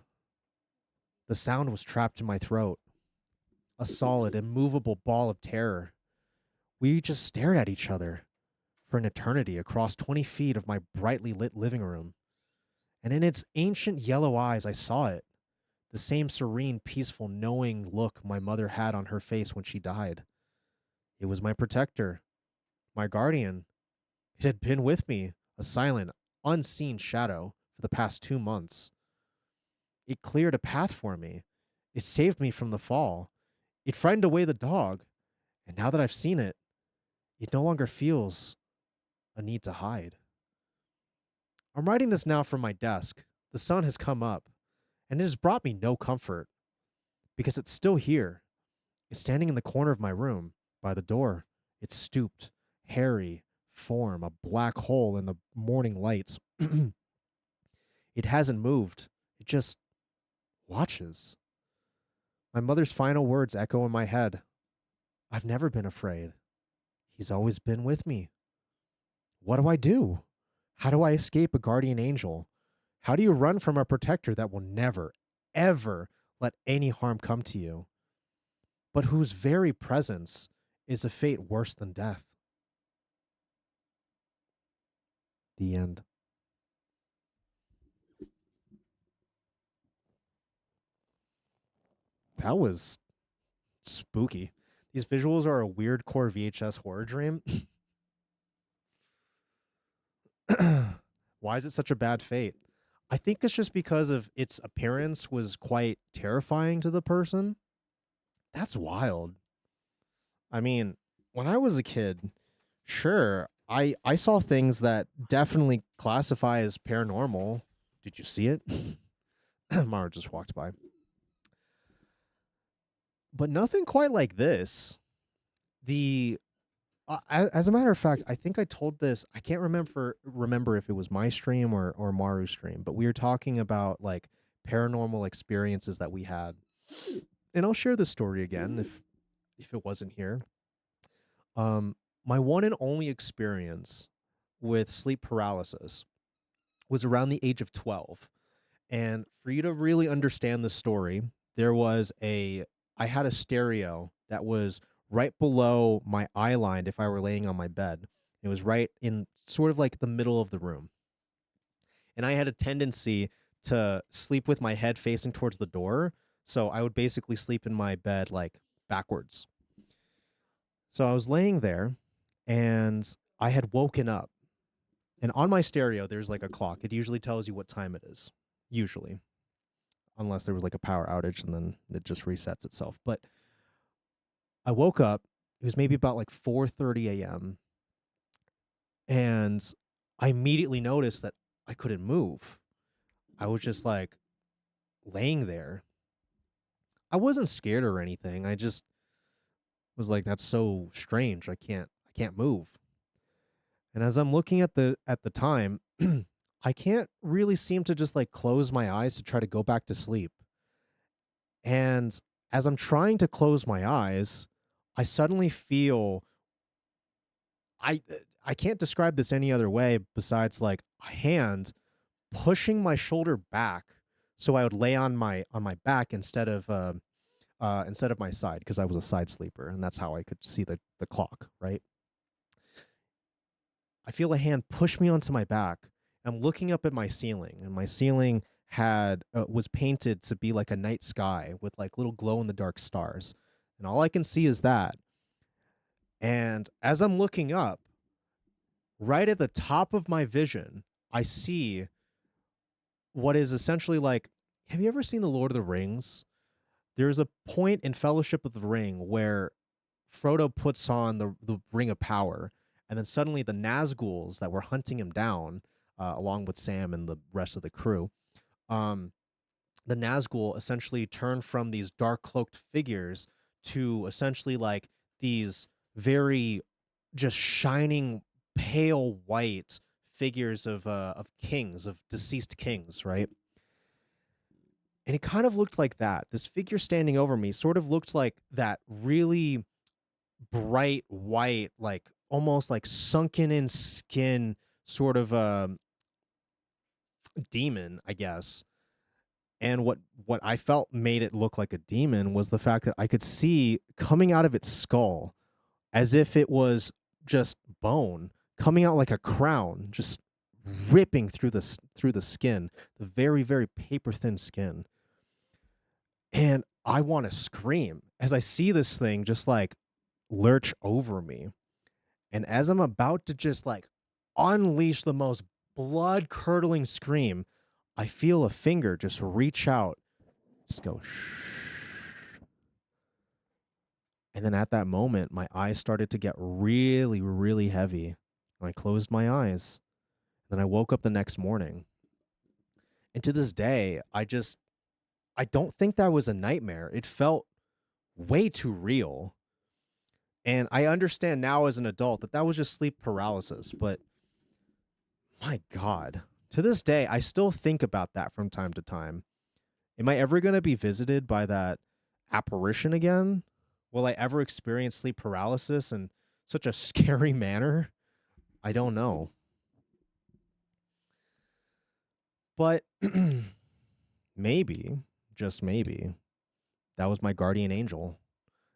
The sound was trapped in my throat. A solid, immovable ball of terror. We just stared at each other for an eternity across 20 feet of my brightly lit living room. And in its ancient yellow eyes, I saw it. The same serene, peaceful, knowing look my mother had on her face when she died. It was my protector, my guardian. It had been with me, a silent, unseen shadow, for the past 2 months. It cleared a path for me. It saved me from the fall. It frightened away the dog. And now that I've seen it, it no longer feels a need to hide. I'm writing this now from my desk. The sun has come up, and it has brought me no comfort because it's still here. It's standing in the corner of my room by the door. Its stooped, hairy form, a black hole in the morning light. It hasn't moved. It just watches. My mother's final words echo in my head. I've never been afraid. He's always been with me. What do I do? How do I escape a guardian angel? How do you run from a protector that will never, ever let any harm come to you, but whose very presence is a fate worse than death? The end. That was spooky. These visuals are a weird core VHS horror dream. Why is it such a bad fate? I think it's just because of its appearance was quite terrifying to the person. That's wild. I mean, when I was a kid, sure, I saw things that definitely classify as paranormal. Did you see it? Mara just walked by. But nothing quite like this. As a matter of fact, I think I told this. I can't remember if it was my stream or Maru's stream, but we were talking about like paranormal experiences that we had, and I'll share this story again if it wasn't here. My one and only experience with sleep paralysis was around the age of 12, and for you to really understand the story, I had a stereo that was right below my eye line if I were laying on my bed. It was right in sort of like the middle of the room. And I had a tendency to sleep with my head facing towards the door. So I would basically sleep in my bed like backwards. So I was laying there and I had woken up. And on my stereo, there's like a clock. It usually tells you what time it is, usually. Unless there was like a power outage and then it just resets itself. But I woke up. It was maybe about like 4:30 a.m. And I immediately noticed that I couldn't move. I was just like laying there. I wasn't scared or anything. I just was like, that's so strange. I can't move. And as I'm looking at the time, I can't really seem to just like close my eyes to try to go back to sleep. And as I'm trying to close my eyes, I suddenly feel I can't describe this any other way besides like a hand pushing my shoulder back so I would lay on my back instead of my side, because I was a side sleeper and that's how I could see the clock, right? I feel a hand push me onto my back. I'm looking up at my ceiling, and my ceiling was painted to be like a night sky with like little glow in the dark stars. And all I can see is that. And as I'm looking up, right at the top of my vision, I see what is essentially like, have you ever seen The Lord of the Rings? There's a point in Fellowship of the Ring where Frodo puts on the Ring of Power, and then suddenly the Nazguls that were hunting him down, along with Sam and the rest of the crew, the Nazgul essentially turn from these dark cloaked figures to essentially like these very just shining pale white figures of kings, of deceased kings, right? And it kind of looked like that. This figure standing over me sort of looked like that really bright white, like almost like sunken in skin sort of demon, I guess. And what I felt made it look like a demon was the fact that I could see coming out of its skull, as if it was just bone, coming out like a crown, just ripping through the skin, the very, very paper thin skin. And I want to scream as I see this thing just like lurch over me. And as I'm about to just like unleash the most blood curdling scream, I feel a finger just reach out, just go shh. And then at that moment, my eyes started to get really, really heavy. And I closed my eyes. Then I woke up the next morning. And to this day, I don't think that was a nightmare. It felt way too real. And I understand now as an adult that was just sleep paralysis. But my God, to this day, I still think about that from time to time. Am I ever going to be visited by that apparition again? Will I ever experience sleep paralysis in such a scary manner? I don't know. But maybe, just maybe, that was my guardian angel.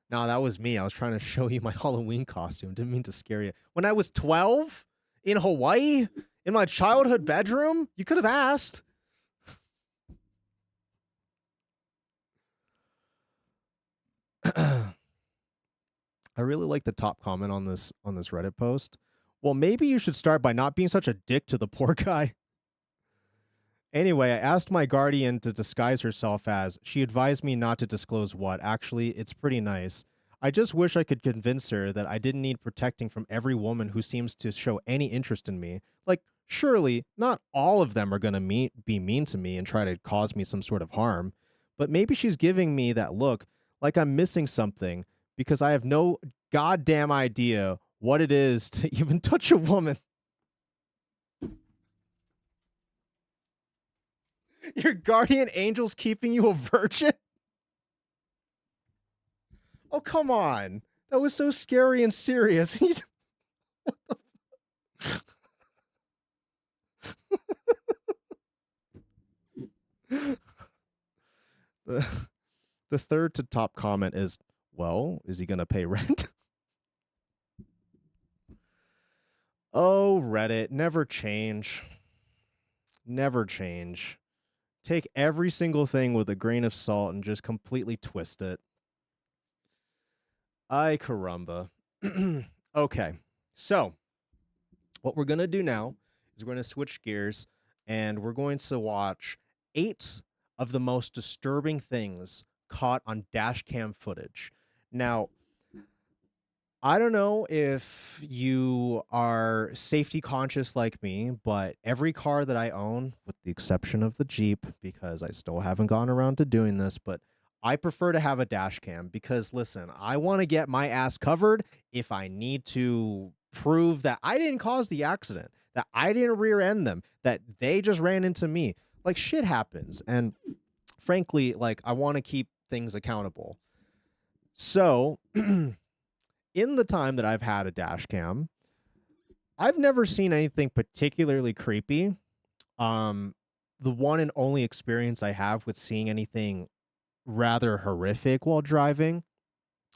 No, that was me. I was trying to show you my Halloween costume. Didn't mean to scare you. When I was 12 in Hawaii, in my childhood bedroom, you could have asked. I really like the top comment on this Reddit post. Well, maybe you should start by not being such a dick to the poor guy. Anyway, I asked my guardian to disguise herself as. She advised me not to disclose what. Actually, it's pretty nice. I just wish I could convince her that I didn't need protecting from every woman who seems to show any interest in me. Like, surely, not all of them are going to be mean to me and try to cause me some sort of harm. But maybe she's giving me that look like I'm missing something because I have no goddamn idea what it is to even touch a woman. Your guardian angel's keeping you a virgin? Oh, come on. That was so scary and serious. the third to top comment is, well, is he going to pay rent? Oh, Reddit, never change. Never change. Take every single thing with a grain of salt and just completely twist it. Ay caramba. Okay, so what we're going to do now is we're going to switch gears and we're going to watch 8 of the most disturbing things caught on dash cam footage. Now, I don't know if you are safety conscious like me, but every car that I own, with the exception of the Jeep, because I still haven't gone around to doing this, but I prefer to have a dash cam because, listen, I want to get my ass covered if I need to prove that I didn't cause the accident, that I didn't rear end them, that they just ran into me. Like, shit happens. And frankly, like, I want to keep things accountable. So in the time that I've had a dash cam, I've never seen anything particularly creepy. The one and only experience I have with seeing anything rather horrific while driving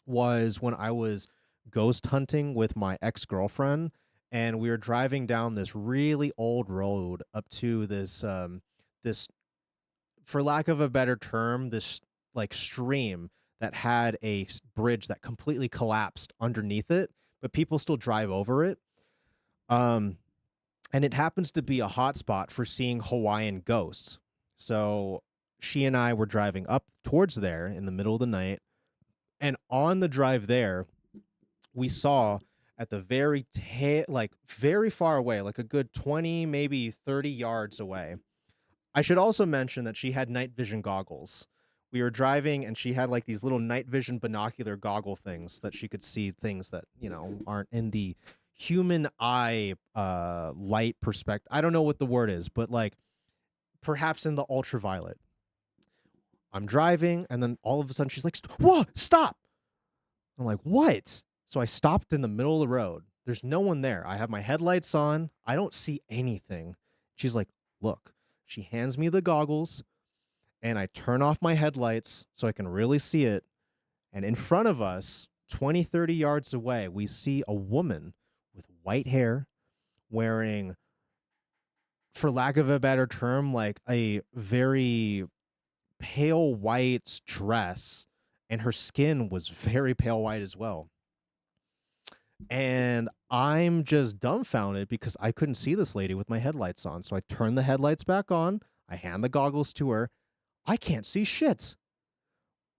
was when I was ghost hunting with my ex-girlfriend, and we were driving down this really old road up to this this, for lack of a better term, this like stream that had a bridge that completely collapsed underneath it, but people still drive over it. And it happens to be a hotspot for seeing Hawaiian ghosts. So she and I were driving up towards there in the middle of the night, and on the drive there, we saw at the very very far away, like a good 20, maybe 30 yards away. I should also mention that she had night vision goggles. We were driving and she had like these little night vision binocular goggle things that she could see things that, aren't in the human eye light perspective. I don't know what the word is, but like perhaps in the ultraviolet. I'm driving and then all of a sudden she's like, "Whoa, stop." I'm like, "What?" So I stopped in the middle of the road. There's no one there. I have my headlights on. I don't see anything. She's like, "Look." She hands me the goggles. And I turn off my headlights so I can really see it. And in front of us, 20, 30 yards away, we see a woman with white hair wearing, for lack of a better term, like a very pale white dress. And her skin was very pale white as well. And I'm just dumbfounded because I couldn't see this lady with my headlights on. So I turn the headlights back on. I hand the goggles to her. I can't see shit.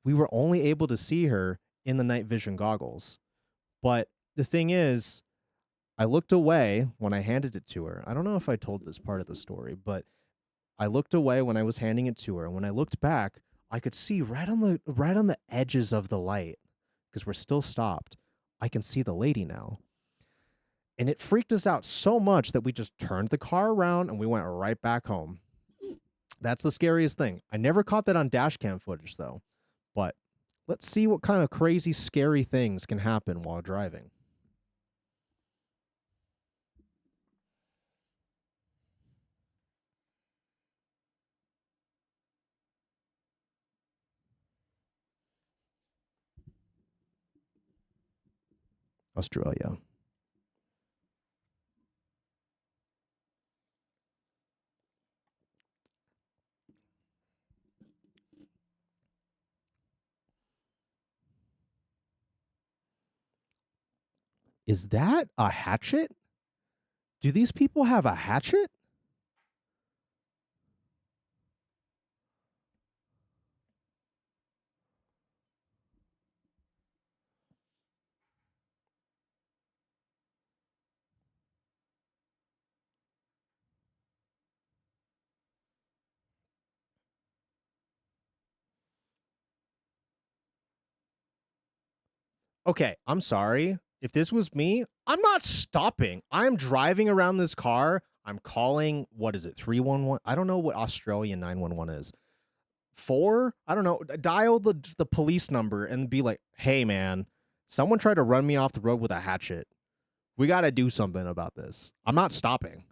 We were only able to see her in the night vision goggles. But the thing is, I looked away when I handed it to her. I don't know if I told this part of the story, but I looked away when I was handing it to her. And when I looked back, I could see right on the edges of the light, because we're still stopped. I can see the lady now. And it freaked us out so much that we just turned the car around and we went right back home. That's the scariest thing. I never caught that on dash cam footage, though. But let's see what kind of crazy, scary things can happen while driving. Australia. Is that a hatchet? Do these people have a hatchet? Okay, I'm sorry. If this was me, I'm not stopping. I'm driving around this car. I'm calling, what is it, 311? I don't know what Australian 911 is. 4? I don't know. Dial the police number and be like, hey, man, someone tried to run me off the road with a hatchet. We got to do something about this. I'm not stopping.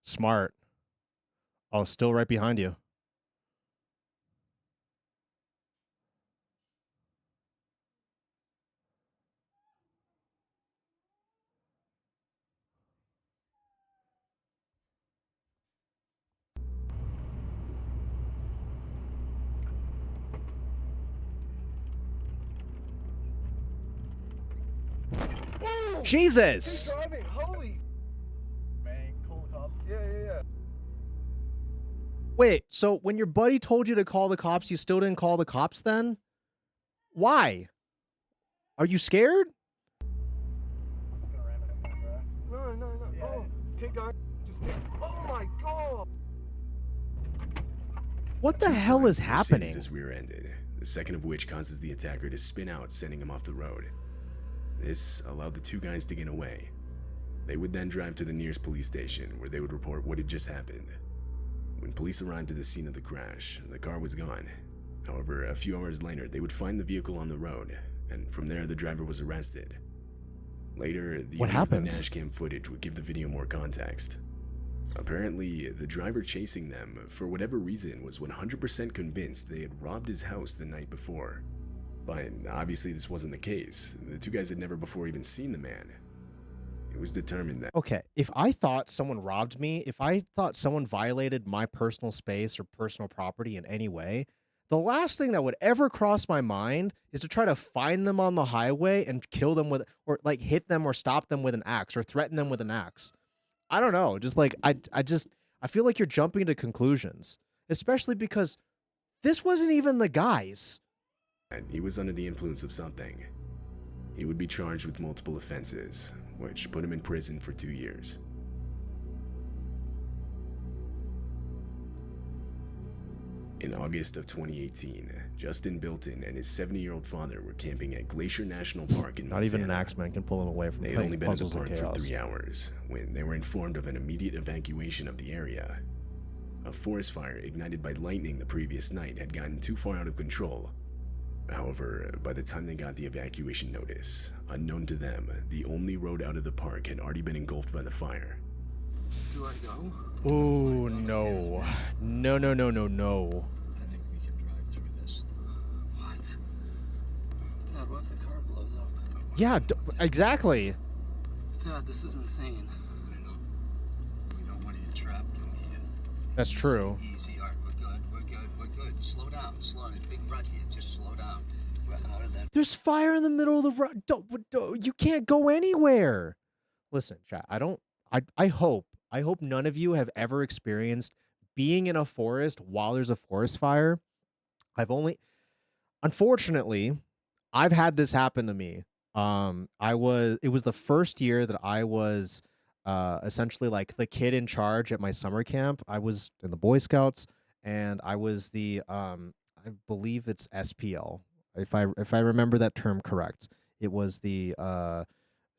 Smart. Oh, still right behind you. Jesus! Driving, holy bang, call the cops. Yeah. Wait, so when your buddy told you to call the cops, you still didn't call the cops then? Why? Are you scared? It's gonna ram us again, bro. No. Yeah. Oh, keep going. Oh my god! What the hell is happening? Is rear-ended, the second of which causes the attacker to spin out, sending him off the road. This allowed the two guys to get away. They would then drive to the nearest police station, where they would report what had just happened. When police arrived at the scene of the crash, the car was gone. However, a few hours later, they would find the vehicle on the road, and from there, the driver was arrested. Later, the dashcam footage would give the video more context. Apparently, the driver chasing them, for whatever reason, was 100% convinced they had robbed his house the night before. But obviously this wasn't the case. The two guys had never before even seen the man. It was determined that... Okay, if I thought someone robbed me, if I thought someone violated my personal space or personal property in any way, the last thing that would ever cross my mind is to try to find them on the highway and kill them with, or like hit them or stop them with an axe or threaten them with an axe. I don't know. Just like, I feel like you're jumping to conclusions, especially because this wasn't even the guys. And he was under the influence of something. He would be charged with multiple offenses, which put him in prison for 2 years. In August of 2018, Justin Bilton and his 70-year-old father were camping at Glacier National Park in Montana. Not even an axeman can pull him away from They had only been in the park for 3 hours when they were informed of an immediate evacuation of the area. A forest fire ignited by lightning the previous night had gotten too far out of control. However, by the time they got the evacuation notice, unknown to them, the only road out of the park had already been engulfed by the fire. Do I go? Oh, no. No. I think we can drive through this. What? Dad, what if the car blows up? Yeah, exactly. Dad, this is insane. I know. We don't want to get trapped in here. That's true. Easy, alright, we're good. Just slow down. Well, how did that? There's fire in the middle of the road. You can't go anywhere. Listen, chat. I hope none of you have ever experienced being in a forest while there's a forest fire. Unfortunately, I've had this happen to me. It was the first year that I was essentially like the kid in charge at my summer camp. I was in the Boy Scouts, and I was the I believe it's SPL, if I remember that term correct. It was the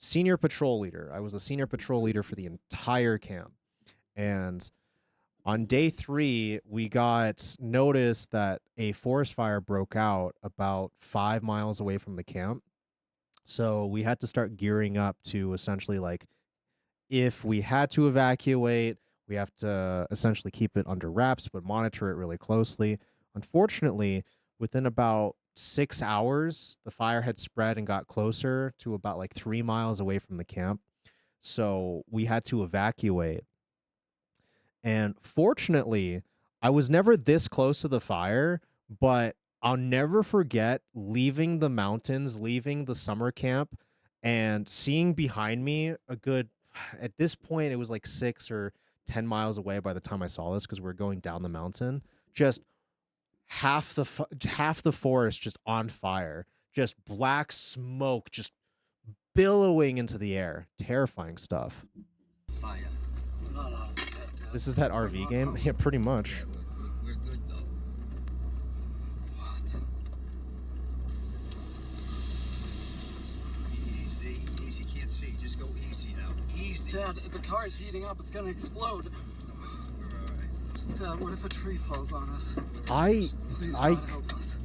senior patrol leader. I was the senior patrol leader for the entire camp. And on day 3, we got notice that a forest fire broke out about 5 miles away from the camp. So we had to start gearing up to essentially, like, if we had to evacuate, we have to essentially keep it under wraps, but monitor it really closely. Unfortunately, within about 6 hours, the fire had spread and got closer to about like 3 miles away from the camp. So we had to evacuate. And fortunately, I was never this close to the fire, but I'll never forget leaving the mountains, leaving the summer camp, and seeing behind me at this point, it was like 6 or 10 miles away by the time I saw this, because we were going down the mountain, just half the forest just on fire, just black smoke just billowing into the air. Terrifying stuff. Fire. No. This is that RV game? Yeah, pretty much. Yeah, we're good though. What? Easy. Can't see. Just go easy now. Easy. Dad, the car's heating up. It's gonna explode. We're all right. Dad, what if a tree falls on us? I Please, God, help us.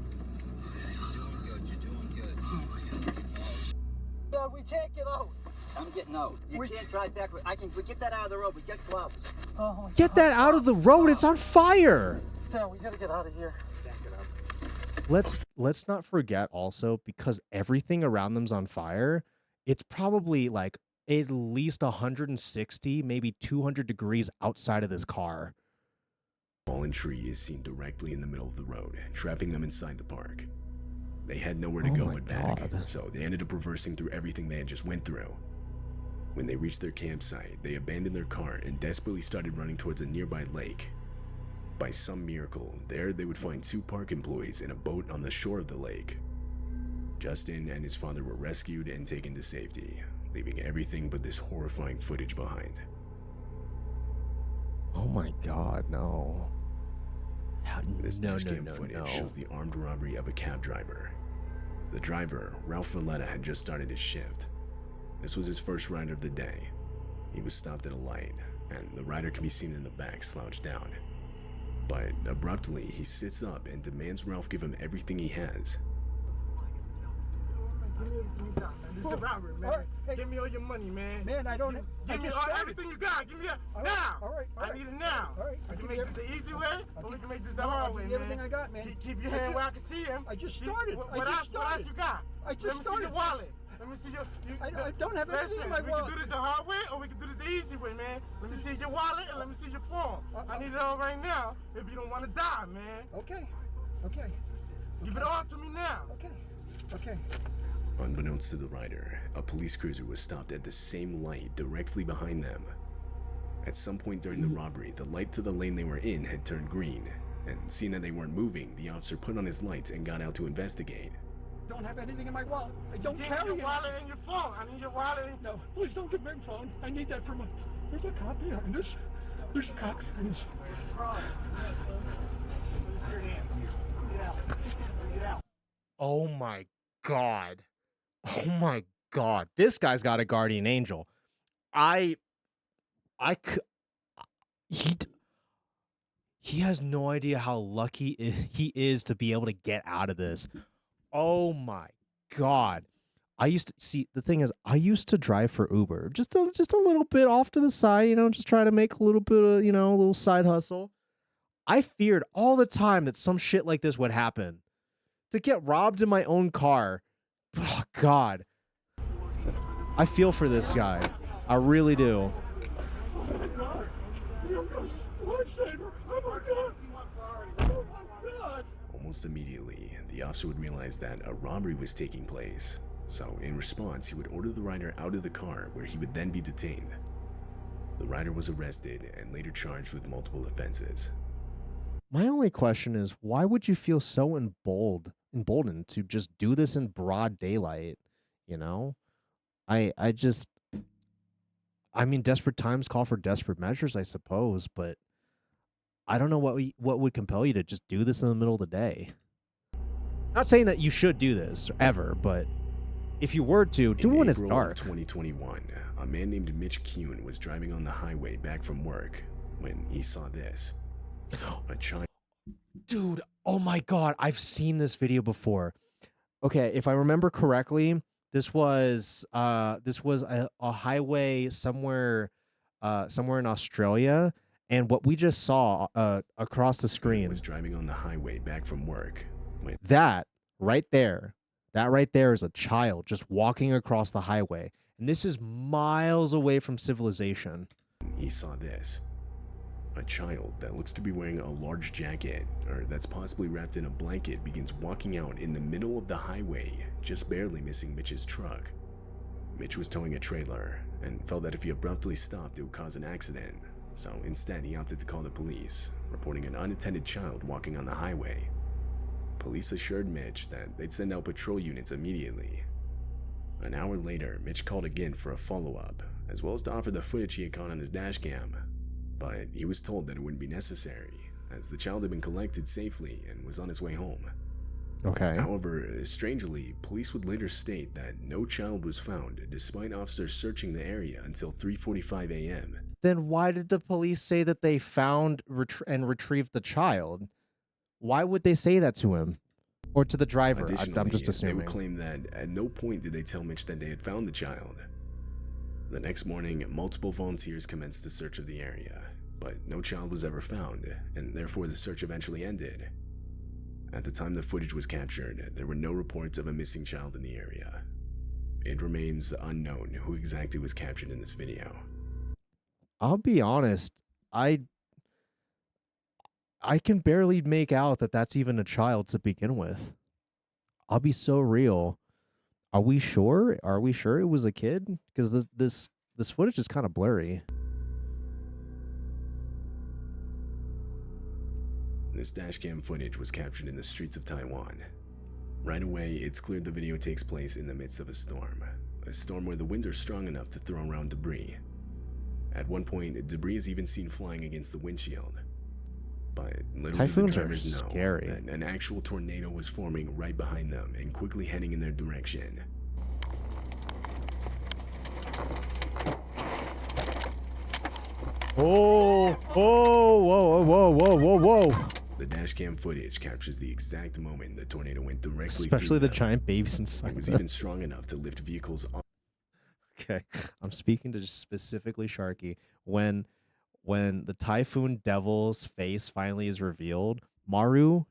You're doing good. Oh my God. Dad, we can't get out. I'm getting out. You can't drive back. We get that out of the road. We get gloves. Oh my Get that out of the road. It's on fire. Dad, we gotta get out of here. Back it up. Let's not forget also, because everything around them's on fire, it's probably like at least 160, maybe 200 degrees outside of this car. A fallen tree is seen directly in the middle of the road, trapping them inside the park. They had nowhere to Oh go my but back, God. so they ended up reversing through everything they had just went through. When they reached their campsite, they abandoned their car and desperately started running towards a nearby lake. By some miracle, there they would find 2 park employees in a boat on the shore of the lake. Justin and his father were rescued and taken to safety, leaving everything but this horrifying footage behind. Oh my God, no. This No, dashcam footage shows the armed robbery of a cab driver. The driver, Ralph Valletta, had just started his shift. This was his first ride of the day. He was stopped at a light, and the rider can be seen in the back slouched down. But abruptly, he sits up and demands Ralph give him everything he has. This is a robbery, man. Hey, give me all your money, man. Man, I don't. Give me everything you got. Give me that now. All right. I need it now. All right. We can make this the easy way, or we can make this the hard way, man. Everything I got, man. Keep your hand where I can see him. I just started. What else you got? I just started. Let me see your wallet. Let me see your. I don't have anything in my wallet. We can do this the hard way, or we can do this the easy way, man. Let me see your wallet and let me see your phone. I need it all right now. If you don't want to die, man. Okay. Give it all to me now. Okay. Unbeknownst to the rider, a police cruiser was stopped at the same light directly behind them. At some point during the robbery, the light to the lane they were in had turned green, and seeing that they weren't moving, the officer put on his lights and got out to investigate. Don't have anything in my wallet. I don't carry your wallet and your phone. I need your wallet. No, please don't give me your phone. I need that for my. There's a cop behind us. There's a cop behind us. Oh my God. Oh my God. This guy's got a guardian angel. He has no idea how lucky he is to be able to get out of this. Oh my God. The thing is, I used to drive for Uber, just a little bit off to the side, just try to make a little bit of, a little side hustle. I feared all the time that some shit like this would happen. To get robbed in my own car. Oh, God. I feel for this guy. I really do. Almost immediately, the officer would realize that a robbery was taking place. So in response, he would order the rider out of the car, where he would then be detained. The rider was arrested and later charged with multiple offenses. My only question is, why would you feel so emboldened to just do this in broad daylight? You know, I mean, desperate times call for desperate measures, I suppose, but I don't know what would compel you to just do this in the middle of the day. Not saying that you should do this ever, but if you were to, do it when it's dark. In April of 2021, a man named Mitch Kuhn was driving on the highway back from work when he saw this. A child. Dude, oh my God, I've seen this video before. Okay, if I remember correctly, this was a highway somewhere in Australia, and what we just saw across the screen Was driving on the highway back from work when that right there is a child just walking across the highway, and this is miles away from civilization. he saw this. A child that looks to be wearing a large jacket, or that's possibly wrapped in a blanket, begins walking out in the middle of the highway, just barely missing Mitch's truck. Mitch was towing a trailer, and felt that if he abruptly stopped, it would cause an accident. So instead, he opted to call the police, reporting an unattended child walking on the highway. Police assured Mitch that they'd send out patrol units immediately. An hour later, Mitch called again for a follow-up, as well as to offer the footage he had caught on his dash cam. But he was told that it wouldn't be necessary, as the child had been collected safely and was on its way home. Okay. However, strangely, police would later state that no child was found, despite officers searching the area until 3:45 a.m. Then why did the police say that they found and retrieved the child? Why would they say that to him? Or to the driver? I'm just They assuming. would claim that at no point did they tell Mitch that they had found the child. The next morning, multiple volunteers commenced a search of the area, but no child was ever found, and therefore the search eventually ended. At the time the footage was captured, there were no reports of a missing child in the area. It remains unknown who exactly was captured in this video. I'll be honest, I can barely make out that that's even a child to begin with. I'll be so real. Are we sure? Are we sure it was a kid? Because this footage is kind of blurry. This dashcam footage was captured in the streets of Taiwan. Right away, it's clear the video takes place in the midst of a storm where the winds are strong enough to throw around debris. At one point, debris is even seen flying against the windshield. But little did the Typhoons are drivers know scary. that an actual tornado was forming right behind them and quickly heading in their direction. Oh, whoa. The dashcam footage captures the exact moment the tornado went directly Especially through the them. giant babies inside. It was them. even strong enough to lift vehicles off. Okay, I'm speaking to specifically Sharky. When the Typhoon Devil's face finally is revealed, Maru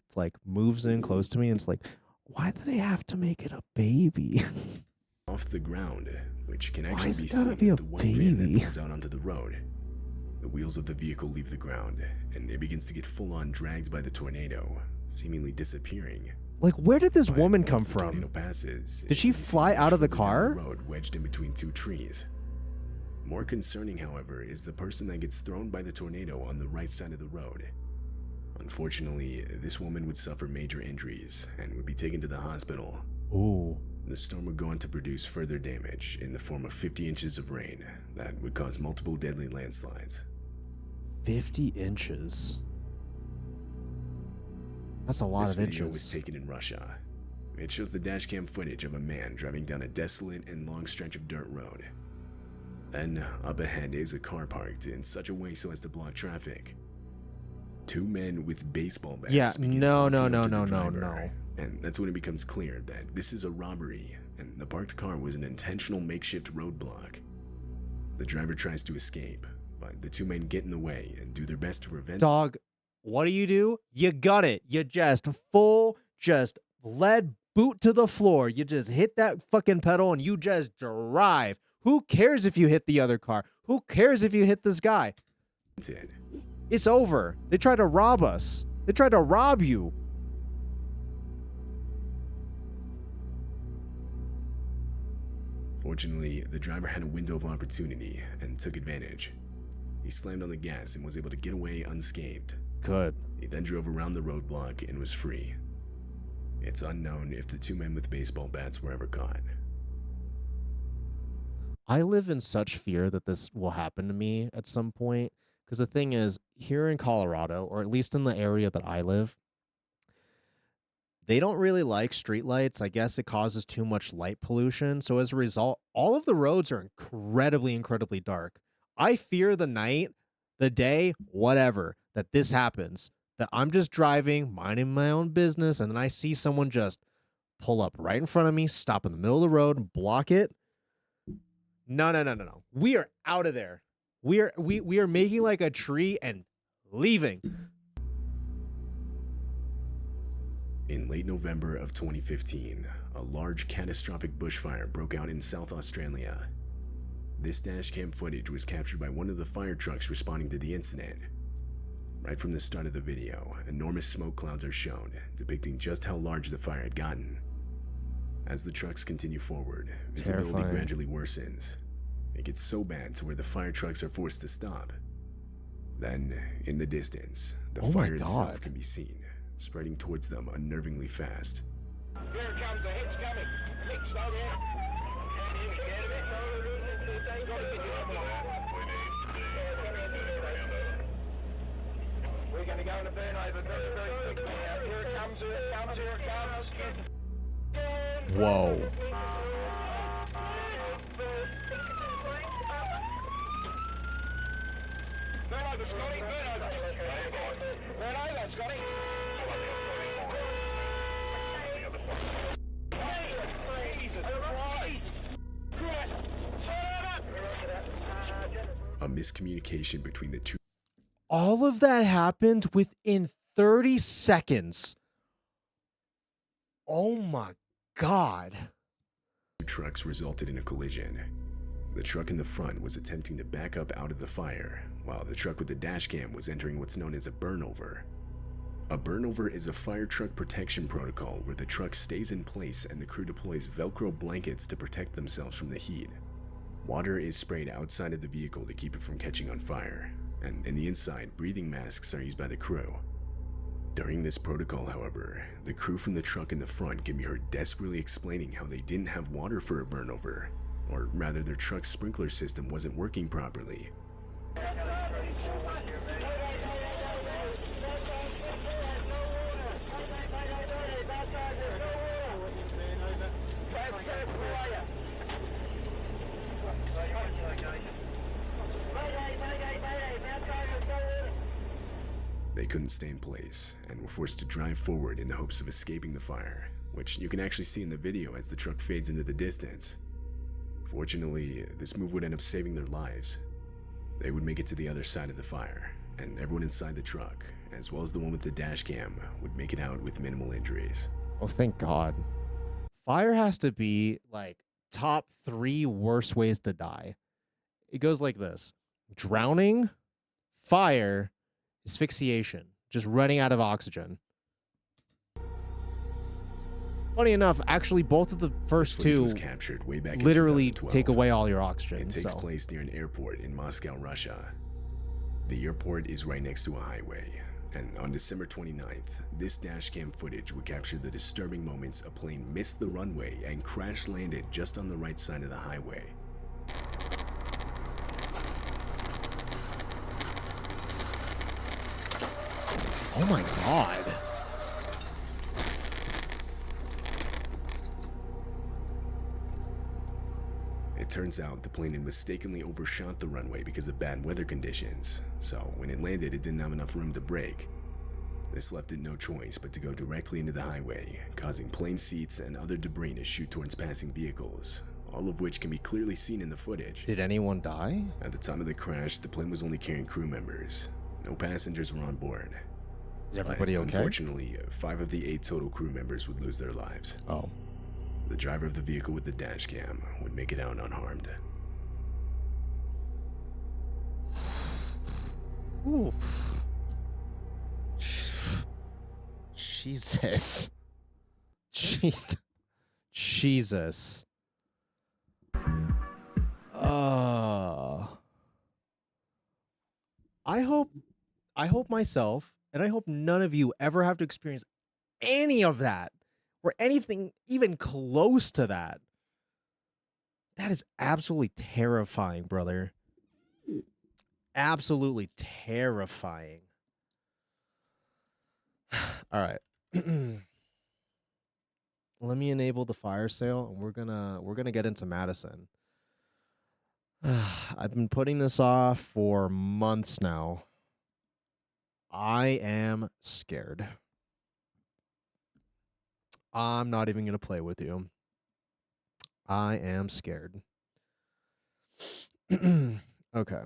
moves in close to me and it's like, why do they have to make it a baby? Off the ground, which can Why actually is be it gotta seen be in a the white van baby? that pulls out onto the road. The wheels of the vehicle leave the ground, and it begins to get full-on dragged by the tornado, seemingly disappearing. Where did this But woman come once the tornado from? passes, Did she it can be seen fly out of the much further down car? the road, wedged in between two trees. More concerning, however, is the person that gets thrown by the tornado on the right side of the road. Unfortunately, this woman would suffer major injuries and would be taken to the hospital. Ooh. The storm would go on to produce further damage in the form of 50 inches of rain that would cause multiple deadly landslides. 50 inches. That's a lot This of video inches. was taken in Russia. It shows the dashcam footage of a man driving down a desolate and long stretch of dirt road. Then, up ahead is a car parked in such a way so as to block traffic. Two men with baseball bats. Yeah, begin no, walking no, up no, to the no, no, driver, no. And that's when it becomes clear that this is a robbery, and the parked car was an intentional makeshift roadblock. The driver tries to escape, but the two men get in the way and do their best to prevent. Dog, what do? You got it. You just lead boot to the floor. You just hit that fucking pedal and you just drive. Who cares if you hit the other car? Who cares if you hit this guy? It's over. They tried to rob us. They tried to rob you. Fortunately, the driver had a window of opportunity and took advantage. He slammed on the gas and was able to get away unscathed. Good. He then drove around the roadblock and was free. It's unknown if the two men with baseball bats were ever caught. I live in such fear that this will happen to me at some point. Because the thing is, here in Colorado, or at least in the area that I live, they don't really like streetlights. I guess it causes too much light pollution. So as a result, all of the roads are incredibly, incredibly dark. I fear the night, the day, whatever, that this happens. That I'm just driving, minding my own business, and then I see someone just pull up right in front of me, stop in the middle of the road, and block it. No. We are out of there. We are making like a tree and leaving. In late November of 2015, a large catastrophic bushfire broke out in South Australia. This dashcam footage was captured by one of the fire trucks responding to the incident. Right from the start of the video, enormous smoke clouds are shown, depicting just how large the fire had gotten. As the trucks continue forward, visibility Terrifying. gradually worsens. It gets so bad to where the fire trucks are forced to stop. Then, in the distance, the Oh my fire itself God. can be seen, spreading towards them unnervingly fast. Here it comes, the head's coming. Nick, slow down. You scared of it? It's got to get you up more. We're going to go into burn over very, very quickly now. Here it comes, here it comes, here it comes. Whoa. Burn over, Scotty, burn over. Burn over, Scotty. Jesus Christ. A miscommunication between the two All of that happened within 30 seconds. Oh my God. trucks resulted in a collision. The truck in the front was attempting to back up out of the fire, while the truck with the dashcam was entering what's known as a burnover. A burnover is a fire truck protection protocol where the truck stays in place and the crew deploys Velcro blankets to protect themselves from the heat. Water is sprayed outside of the vehicle to keep it from catching on fire, and in the inside, breathing masks are used by the crew. During this protocol, however, the crew from the truck in the front can be heard desperately explaining how they didn't have water for a burnover, or rather their truck's sprinkler system wasn't working properly. They couldn't stay in place and were forced to drive forward in the hopes of escaping the fire, which you can actually see in the video as the truck fades into the distance. Fortunately, this move would end up saving their lives. They would make it to the other side of the fire, and everyone inside the truck, as well as the one with the dash cam, would make it out with minimal injuries. Oh, thank God. Fire has to be like top 3 worst ways to die. It goes like this: drowning, fire, asphyxiation, just running out of oxygen. Funny enough, actually, both of the first Footage two was captured way back in literally 2012. take away all your oxygen. It takes so. place near an airport in Moscow, Russia. The airport is right next to a highway, and on December 29th, this dashcam footage would capture the disturbing moments a plane missed the runway and crash landed just on the right side of the highway. Oh my God. It turns out the plane had mistakenly overshot the runway because of bad weather conditions, so when it landed it didn't have enough room to brake. This left it no choice but to go directly into the highway, causing plane seats and other debris to shoot towards passing vehicles, all of which can be clearly seen in the footage. Did anyone die? At the time of the crash, the plane was only carrying crew members. No passengers were on board. Is everybody But okay? Unfortunately, 5 of the 8 total crew members would lose their lives. Oh. The driver of the vehicle with the dash cam would make it out unharmed. Ooh. Jesus. Jesus. I hope myself, and I hope none of you ever have to experience any of that, or anything even close to that. That is absolutely terrifying, brother. Absolutely terrifying. All right. Let me enable the fire sale, and we're gonna get into Madison. I've been putting this off for months now. I am scared. I'm not even gonna play with you. I am scared. Okay.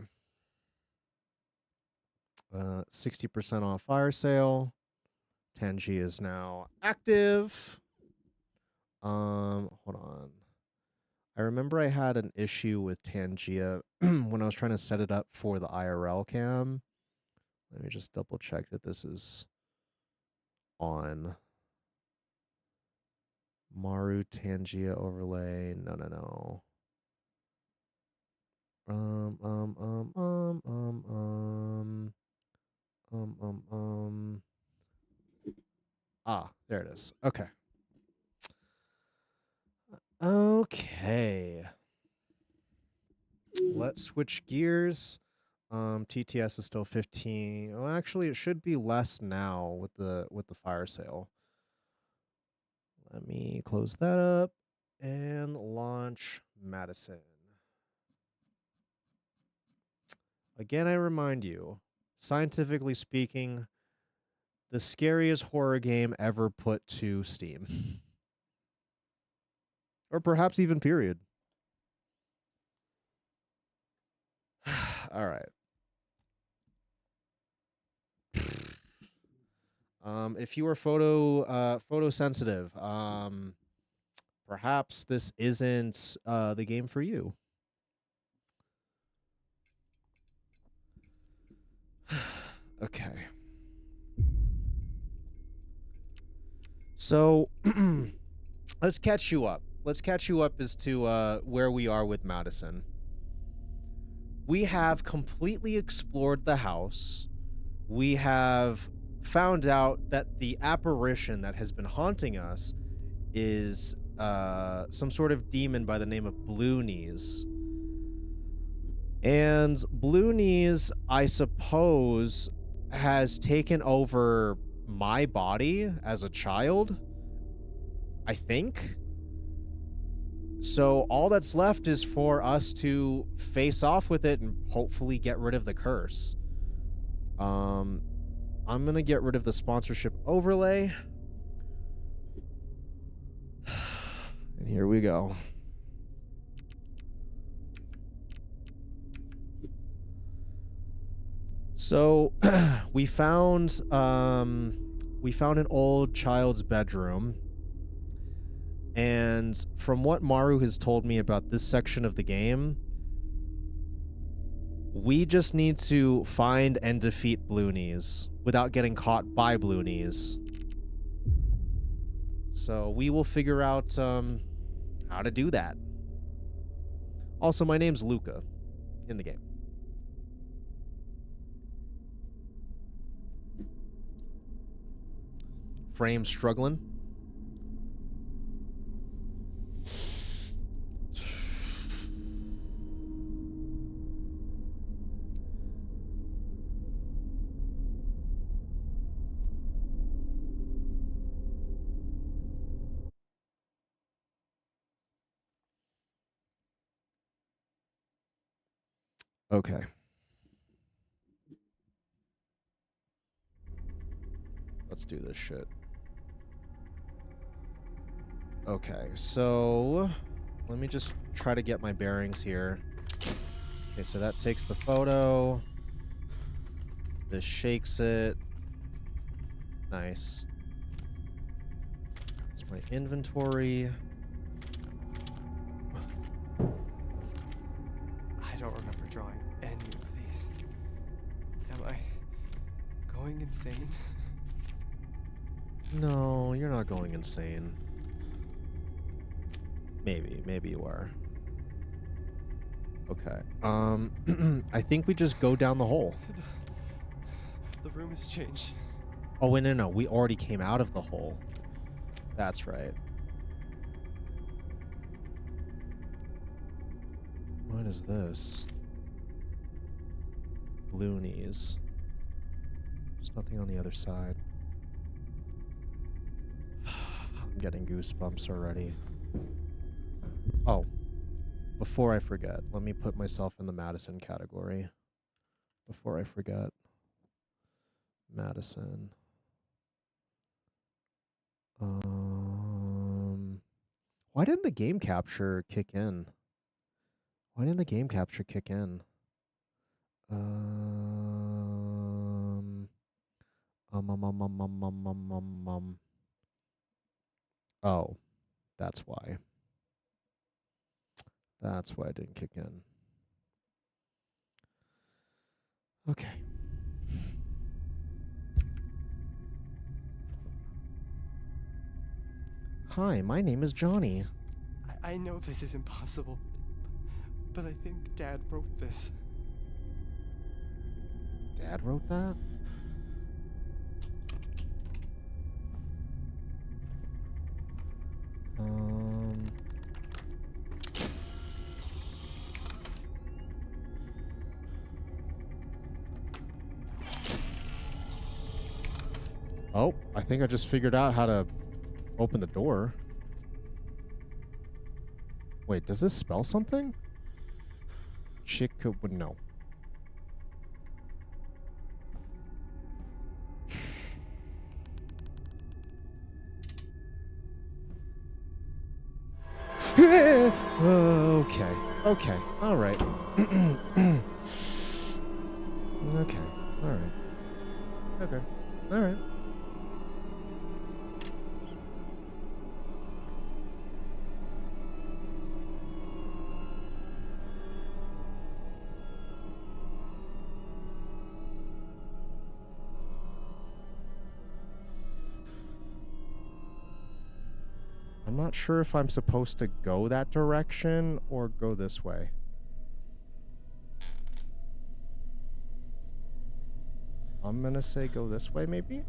60% off fire sale. 10G is now active. Hold on. I remember I had an issue with Tangia when I was trying to set it up for the IRL cam. Let me just double check that this is on. Maru Tangia overlay. No. There it is. Okay. Okay. Let's switch gears. TTS is still 15. Well, actually, it should be less now with the fire sale. Let me close that up and launch Madison. Again, I remind you, scientifically speaking, the scariest horror game ever put to Steam. Or perhaps even period. All right. If you are photosensitive, perhaps this isn't the game for you. Okay. So let's catch you up. Let's catch you up as to where we are with Madison. We have completely explored the house. We have found out that the apparition that has been haunting us is some sort of demon by the name of Blue Knees. And Blue Knees, I suppose, has taken over my body as a child, I think. So all that's left is for us to face off with it and hopefully get rid of the curse. I'm going to get rid of the sponsorship overlay. And here we go. So we found an old child's bedroom. And from what Maru has told me about this section of the game, we just need to find and defeat Blue Knees without getting caught by Blue Knees. So we will figure out how to do that. Also, my name's Luca in the game. Frame struggling. Okay. Let's do this shit. Okay, so let me just try to get my bearings here. Okay, so that takes the photo. This shakes it. Nice. It's my inventory. I don't remember drawing any of these. Am I going insane? No, you're not going insane. Maybe you are. Okay. I think we just go down the hole. The room has changed. Oh, wait, no, no. We already came out of the hole. That's right. What is this? Loonies. There's nothing on the other side. I'm getting goosebumps already. Oh. Before I forget, let me put myself in the Madison category. Before I forget. Madison. Why didn't the game capture kick in? Why didn't the game capture kick in? Oh, that's why. That's why it didn't kick in. Okay. Hi, my name is Johnny. I know this is impossible, but I think Dad wrote this. Dad wrote that? Oh, I think I just figured out how to open the door. Wait, does this spell something? No. Okay. Okay. All right. Okay. All right. Okay. All right. I'm not sure if I'm supposed to go that direction or go this way. I'm gonna say go this way, maybe?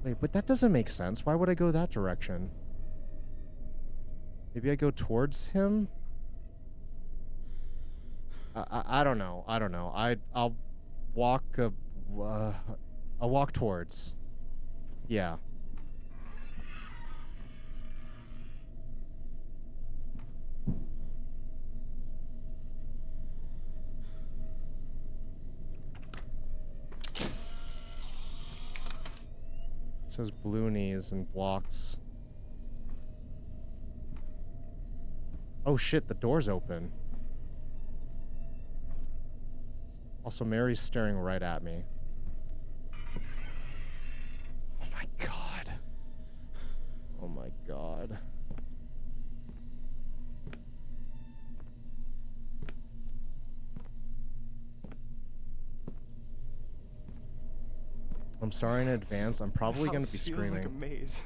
Wait, but that doesn't make sense. Why would I go that direction? Maybe I go towards him? I don't know. I don't know. I'll walk I'll walk towards. Yeah. It says Bloonies and blocks. Oh shit, the door's open. Also, Mary's staring right at me. Oh my god. Oh my god. I'm sorry in advance. I'm probably going to be screaming. Feels like a maze.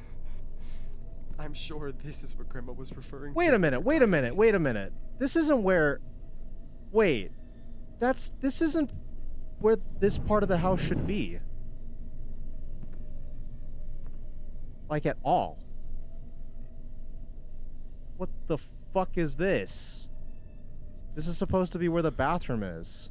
I'm sure this is what Grandma was referring to. Wait a minute. Wait a minute. Wait a minute. This isn't where... Wait. This isn't where this part of the house should be. Like, at all. What the fuck is this? This is supposed to be where the bathroom is.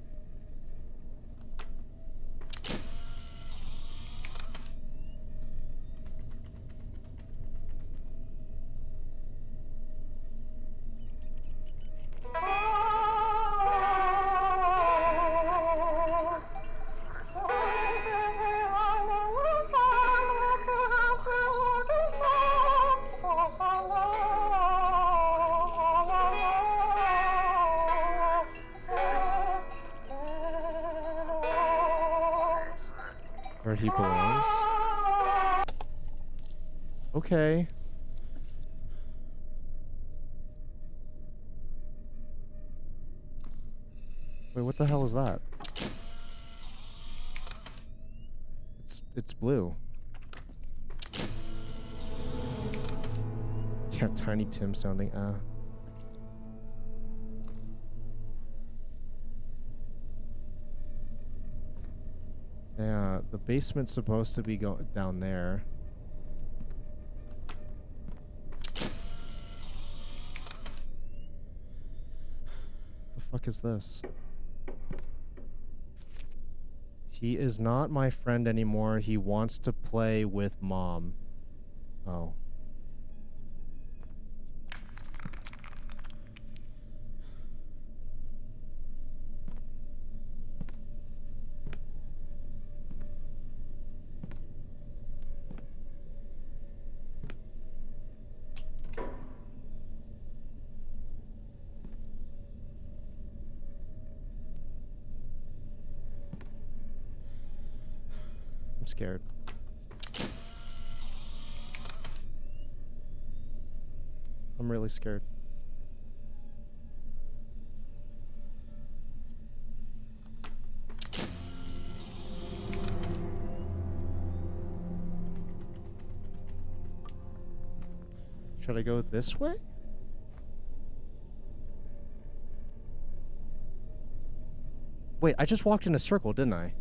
Where he belongs. Okay. Wait, what the hell is that? It's blue. Yeah, Tiny Tim sounding. Yeah, the basement's supposed to be down there. The fuck is this? He is not my friend anymore. He wants to play with mom. Oh. I'm scared. I'm really scared. Should I go this way? Wait, I just walked in a circle, didn't I?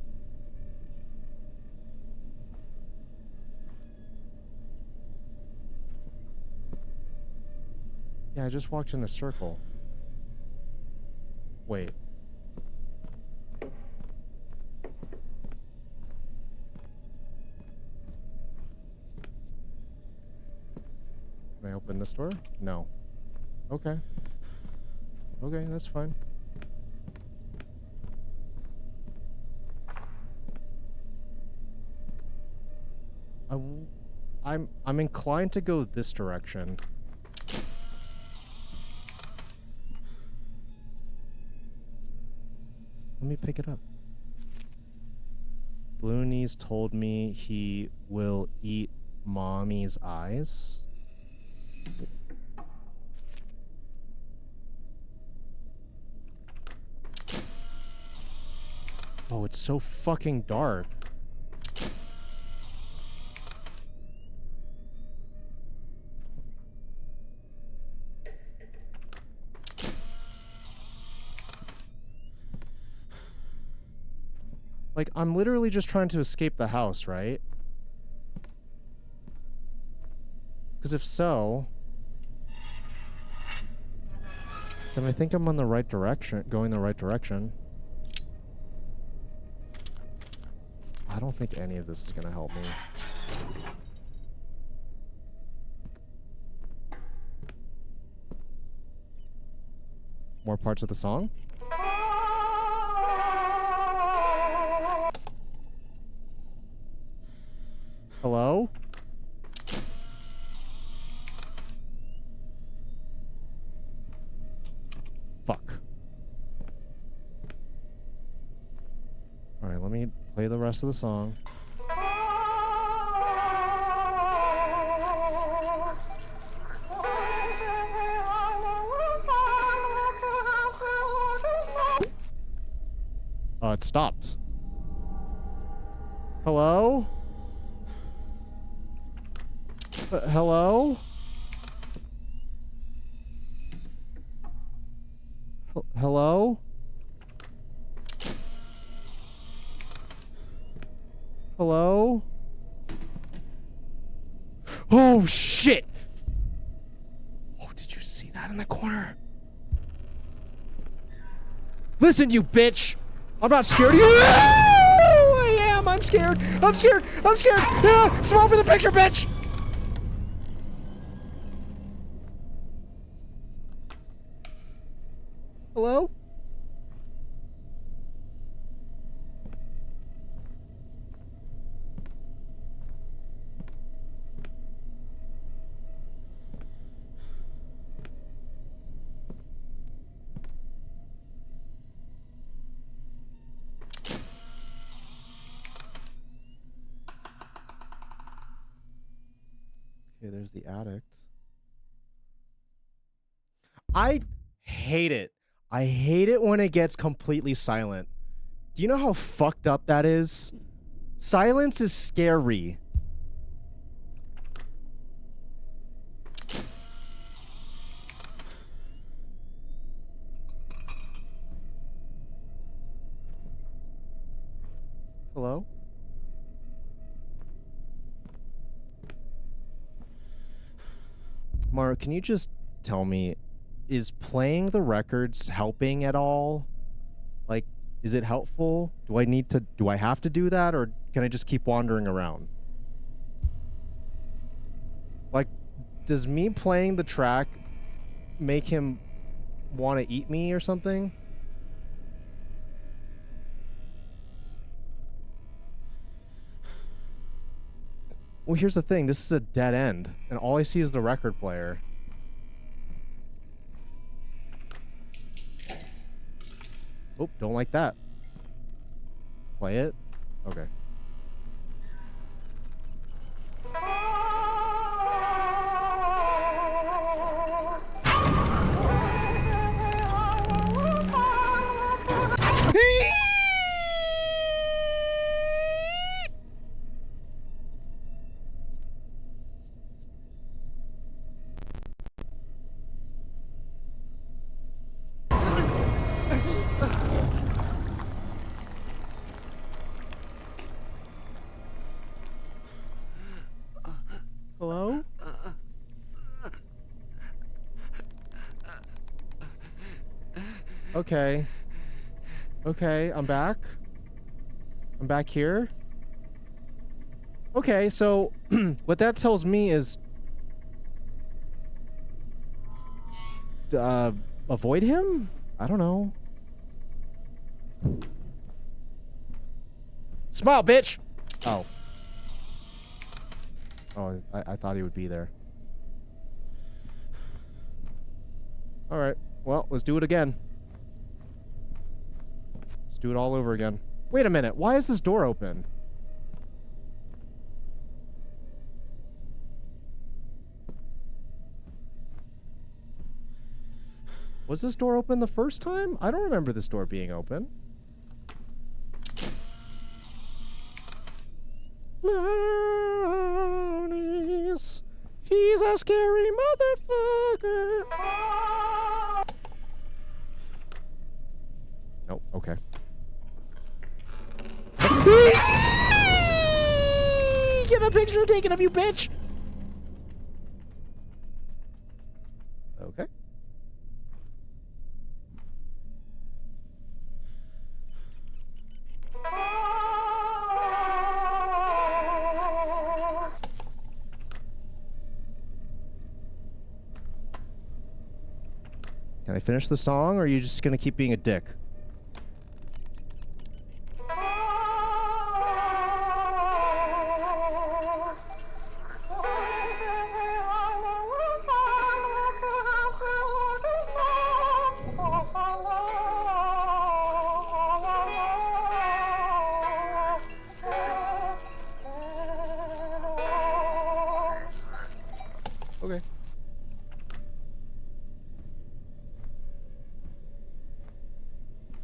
Yeah, I just walked in a circle. Wait. Can I open this door? No. Okay. Okay, that's fine. I'm inclined to go this direction. Let me pick it up. Bloonies told me he will eat mommy's eyes. Oh, it's so fucking dark. Like, I'm literally just trying to escape the house, right? Because if so, then I think I'm on the right direction, going the right direction. I don't think any of this is gonna help me. More parts of the song? Hello? Fuck. Alright, let me play the rest of the song. Oh, it stopped. Hello? Hello? Hello? Hello? Oh, shit! Oh, did you see that in the corner? Listen, you bitch! I'm not scared of you! I am! I'm scared! I'm scared! I'm scared! Ah, smile for the picture, bitch! Hello? Okay, there's the addict. I hate it. I hate it when it gets completely silent. Do you know how fucked up that is? Silence is scary. Hello? Mara, can you just tell me, is playing the records helping at all? Like, is it helpful? Do I have to do that, or can I just keep wandering around? Like, does me playing the track make him want to eat me or something? Well, here's the thing. This is a dead end, and all I see is the record player. Oh, don't like that. Play it? Okay. Hello? Okay. Okay, I'm back. I'm back here. Okay, so what that tells me is avoid him? I don't know. Smile, bitch! Oh. Oh, I thought he would be there. Alright, well, let's do it again. Let's do it all over again. Wait a minute, why is this door open? Was this door open the first time? I don't remember this door being open. Brownies. He's a scary motherfucker. Nope, okay. Get a picture taken of you, bitch! Okay. Can I finish the song, or are you just gonna keep being a dick? Okay.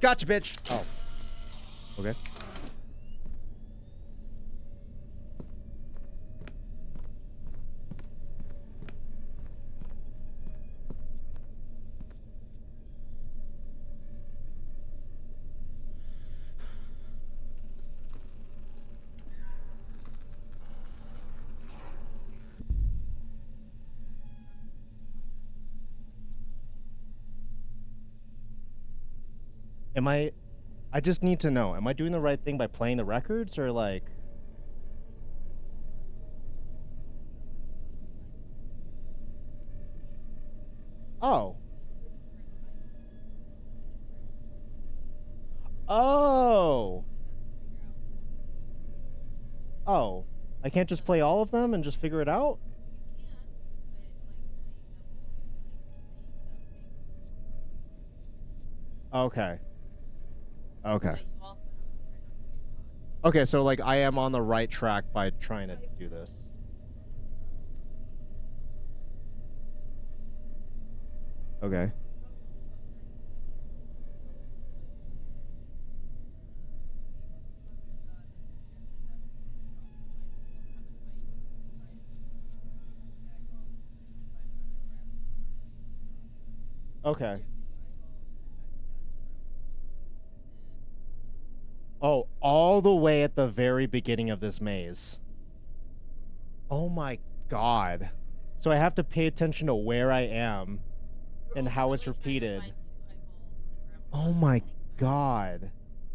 Gotcha, bitch. Oh. Okay. Am I just need to know, am I doing the right thing by playing the records, or like... Oh. Oh. Oh. I can't just play all of them and just figure it out? Okay. Okay. Okay, so like I am on the right track by trying to do this. Okay. Okay. Oh, all the way at the very beginning of this maze. Oh my god. So I have to pay attention to where I am and how it's repeated. Oh my god.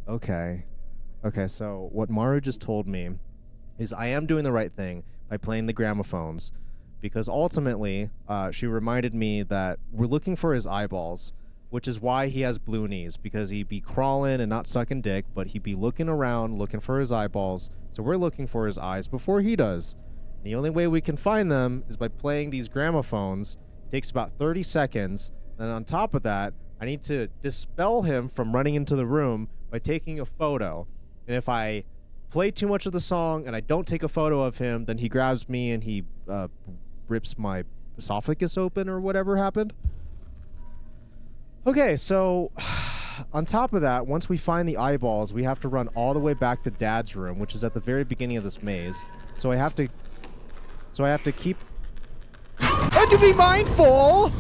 Okay. Okay, so what Maru just told me is I am doing the right thing by playing the gramophones, because ultimately, she reminded me that we're looking for his eyeballs, which is why he has blue knees, because he'd be crawling and not sucking dick, but he'd be looking around looking for his eyeballs. So we're looking for his eyes before he does. The only way we can find them is by playing these gramophones. It takes about 30 seconds. Then on top of that, I need to dispel him from running into the room by taking a photo. And if I play too much of the song and I don't take a photo of him, then he grabs me and he rips my esophagus open or whatever happened. Okay, so on top of that, once we find the eyeballs, we have to run all the way back to Dad's room, which is at the very beginning of this maze. So I have to keep... I have to be mindful!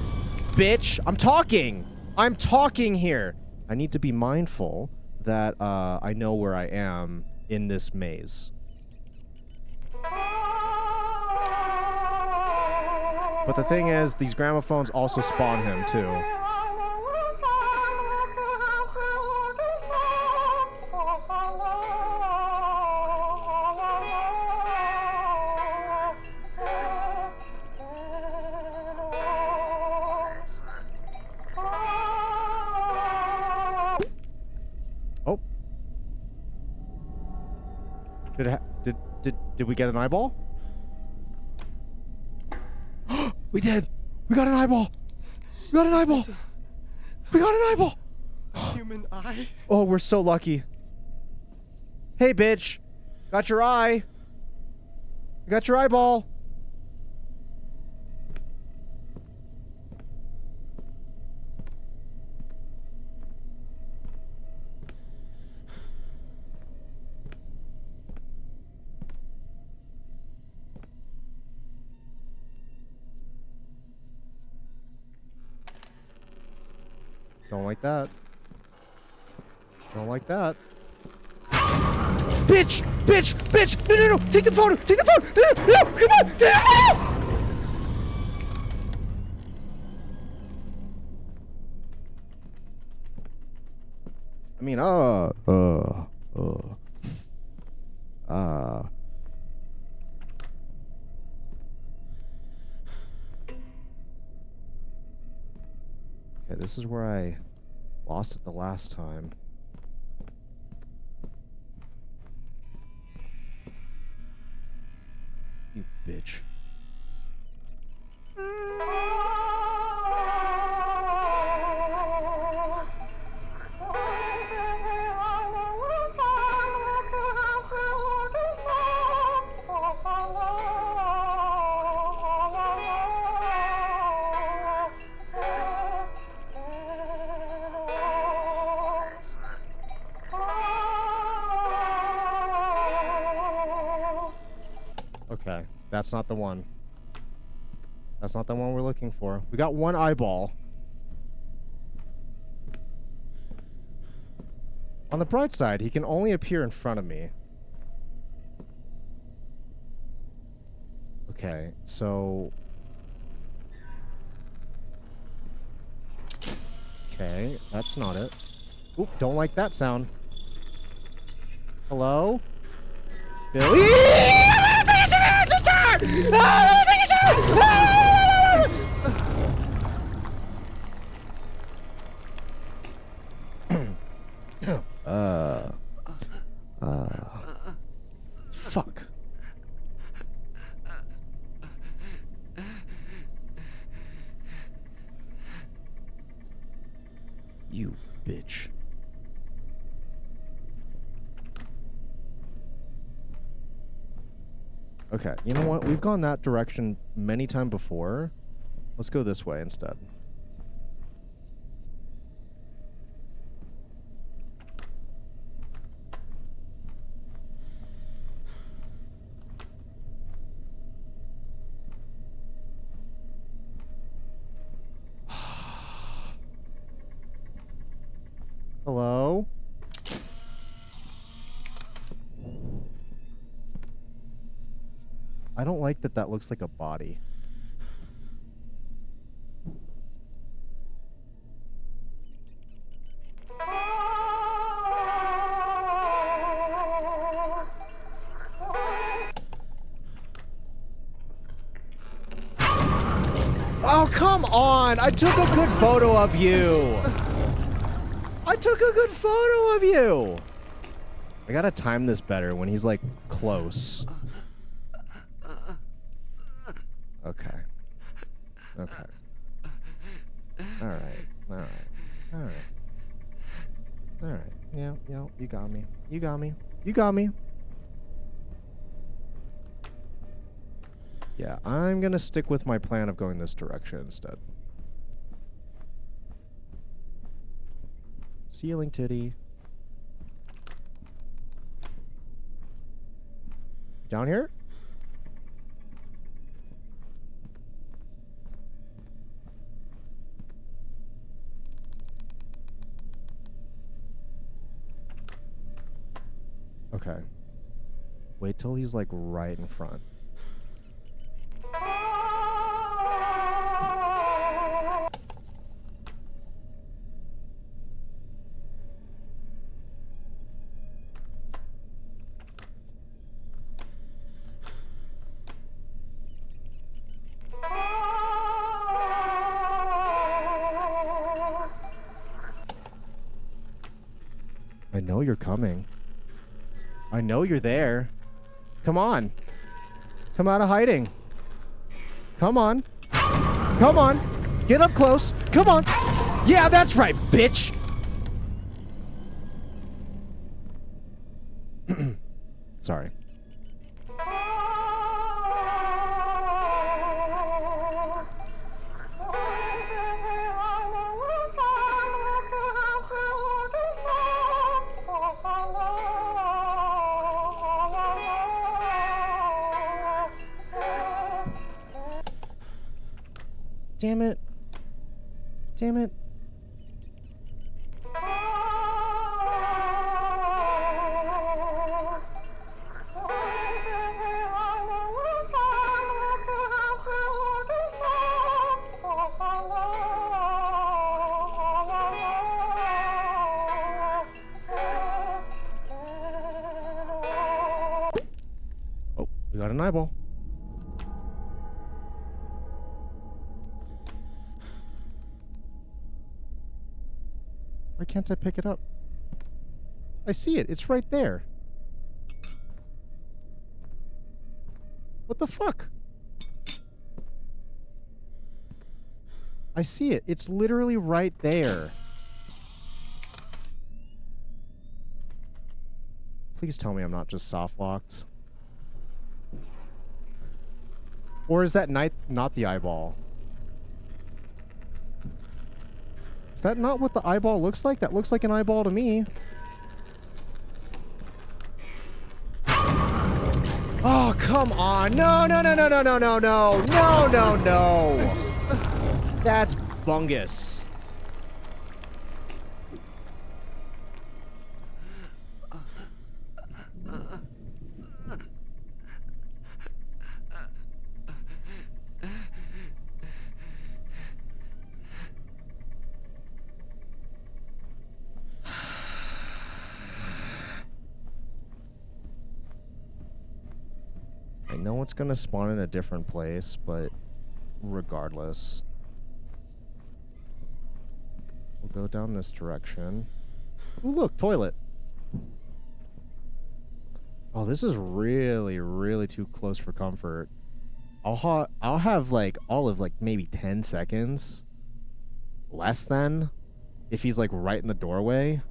Bitch, I'm talking here. I need to be mindful that I know where I am in this maze. But the thing is, these gramophones also spawn him too. Oh. Did we get an eyeball? We did. We got an eyeball. We got an eyeball. We got an eyeball. A human eye? Oh, we're so lucky. Hey, bitch. Got your eye. I got your eyeball. Don't like that. Don't like that. Bitch! Bitch! Bitch! No, no, no! Take the photo! Take the photo! No, no, no! Come on! I mean, Okay, this is where I lost it the last time. You bitch. Okay, that's not the one. That's not the one we're looking for. We got one eyeball. On the bright side, he can only appear in front of me. Okay, so... Okay, that's not it. Oop, don't like that sound. Hello? Billy? Fuck. You bitch. Okay, you know what? We've gone that direction many times before. Let's go this way instead. Hello? I don't like that that looks like a body. Oh, come on! I took a good photo of you! I took a good photo of you! I gotta time this better when he's, like, close. Okay. Okay. Alright. Alright. Alright. Alright. Yeah, yeah, you got me. You got me. You got me. Yeah, I'm gonna stick with my plan of going this direction instead. Ceiling titty. Down here? Okay. Wait till he's like right in front. I know you're coming. I know you're there. Come on. Come out of hiding. Come on. Come on. Get up close. Come on. Yeah, that's right, bitch. Sorry. Damn it. Damn it. Oh, we got an eyeball. Why can't I pick it up? I see it. It's right there. What the fuck? I see it. It's literally right there. Please tell me I'm not just soft locked. Or is that not the eyeball? Is that not what the eyeball looks like? That looks like an eyeball to me. Oh, come on. No, no, no, no, no, no, no, no. No, no, no. That's bungus. I know it's gonna spawn in a different place, but regardless. We'll go down this direction. Ooh, look, toilet. Oh, this is really, really too close for comfort. I'll have like all of like maybe 10 seconds. Less than. If he's like right in the doorway.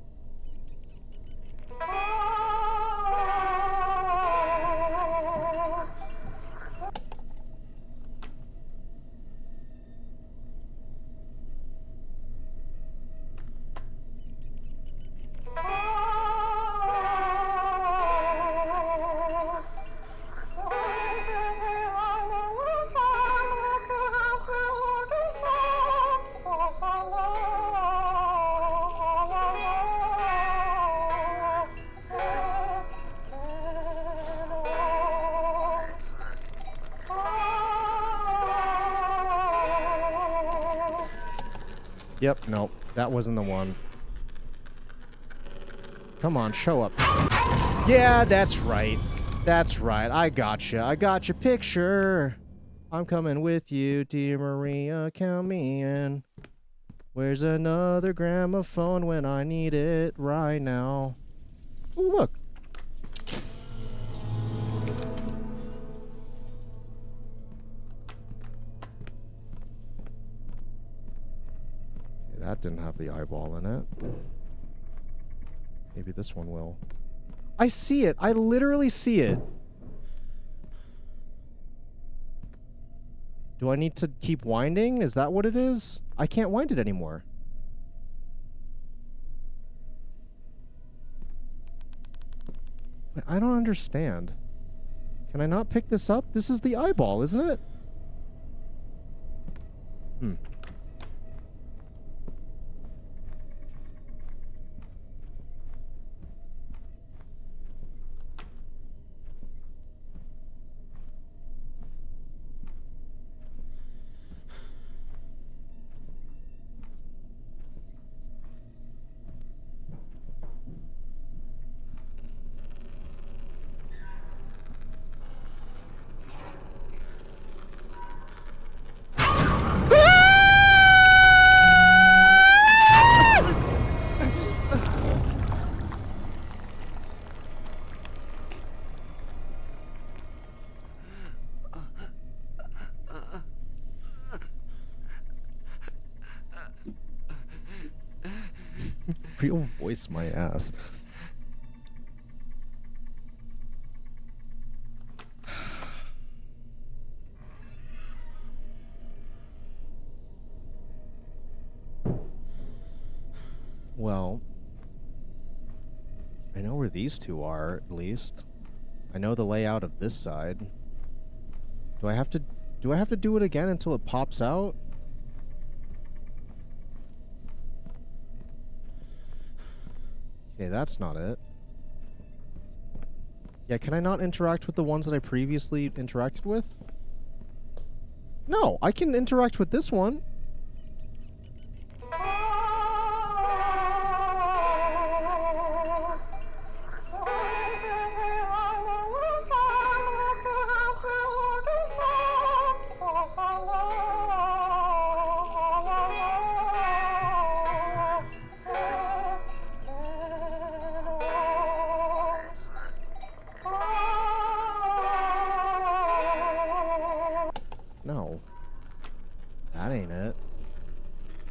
Yep, nope. That wasn't the one. Come on, show up. Yeah, that's right. That's right. I gotcha. I got your picture. I'm coming with you, dear Maria. Count me in. Where's another gramophone when I need it right now? Ooh, look. Okay, that didn't have the eyeball in it. Maybe this one will. I see it. I literally see it. Do I need to keep winding? Is that what it is? I can't wind it anymore. I don't understand. Can I not pick this up? This is the eyeball, isn't it? Hmm. Real voice my ass. Well, I know where these two are, at least. I know the layout of this side. Do I have to do it again until it pops out? Okay, that's not it. Yeah, can I not interact with the ones that I previously interacted with? No, I can interact with this one. No. That ain't it.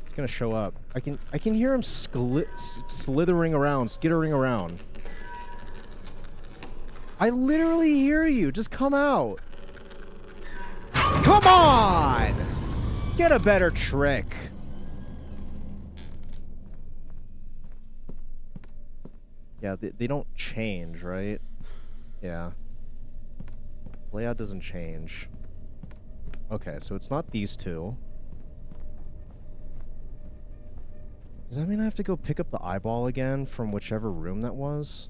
It's gonna show up. I can hear him slithering around, skittering around. I literally hear you. Just come out. Come on! Get a better trick. Yeah, they don't change, right? Yeah. Layout doesn't change. Okay, so it's not these two. Does that mean I have to go pick up the eyeball again from whichever room that was?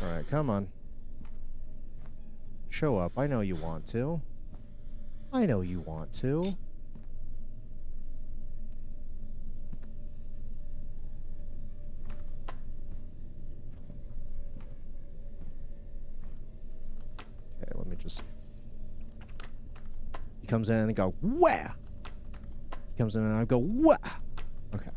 Alright, come on. Show up. I know you want to. I know you want to. Okay, let me just... He comes in and I go, wah! He comes in and I go, wah! Okay.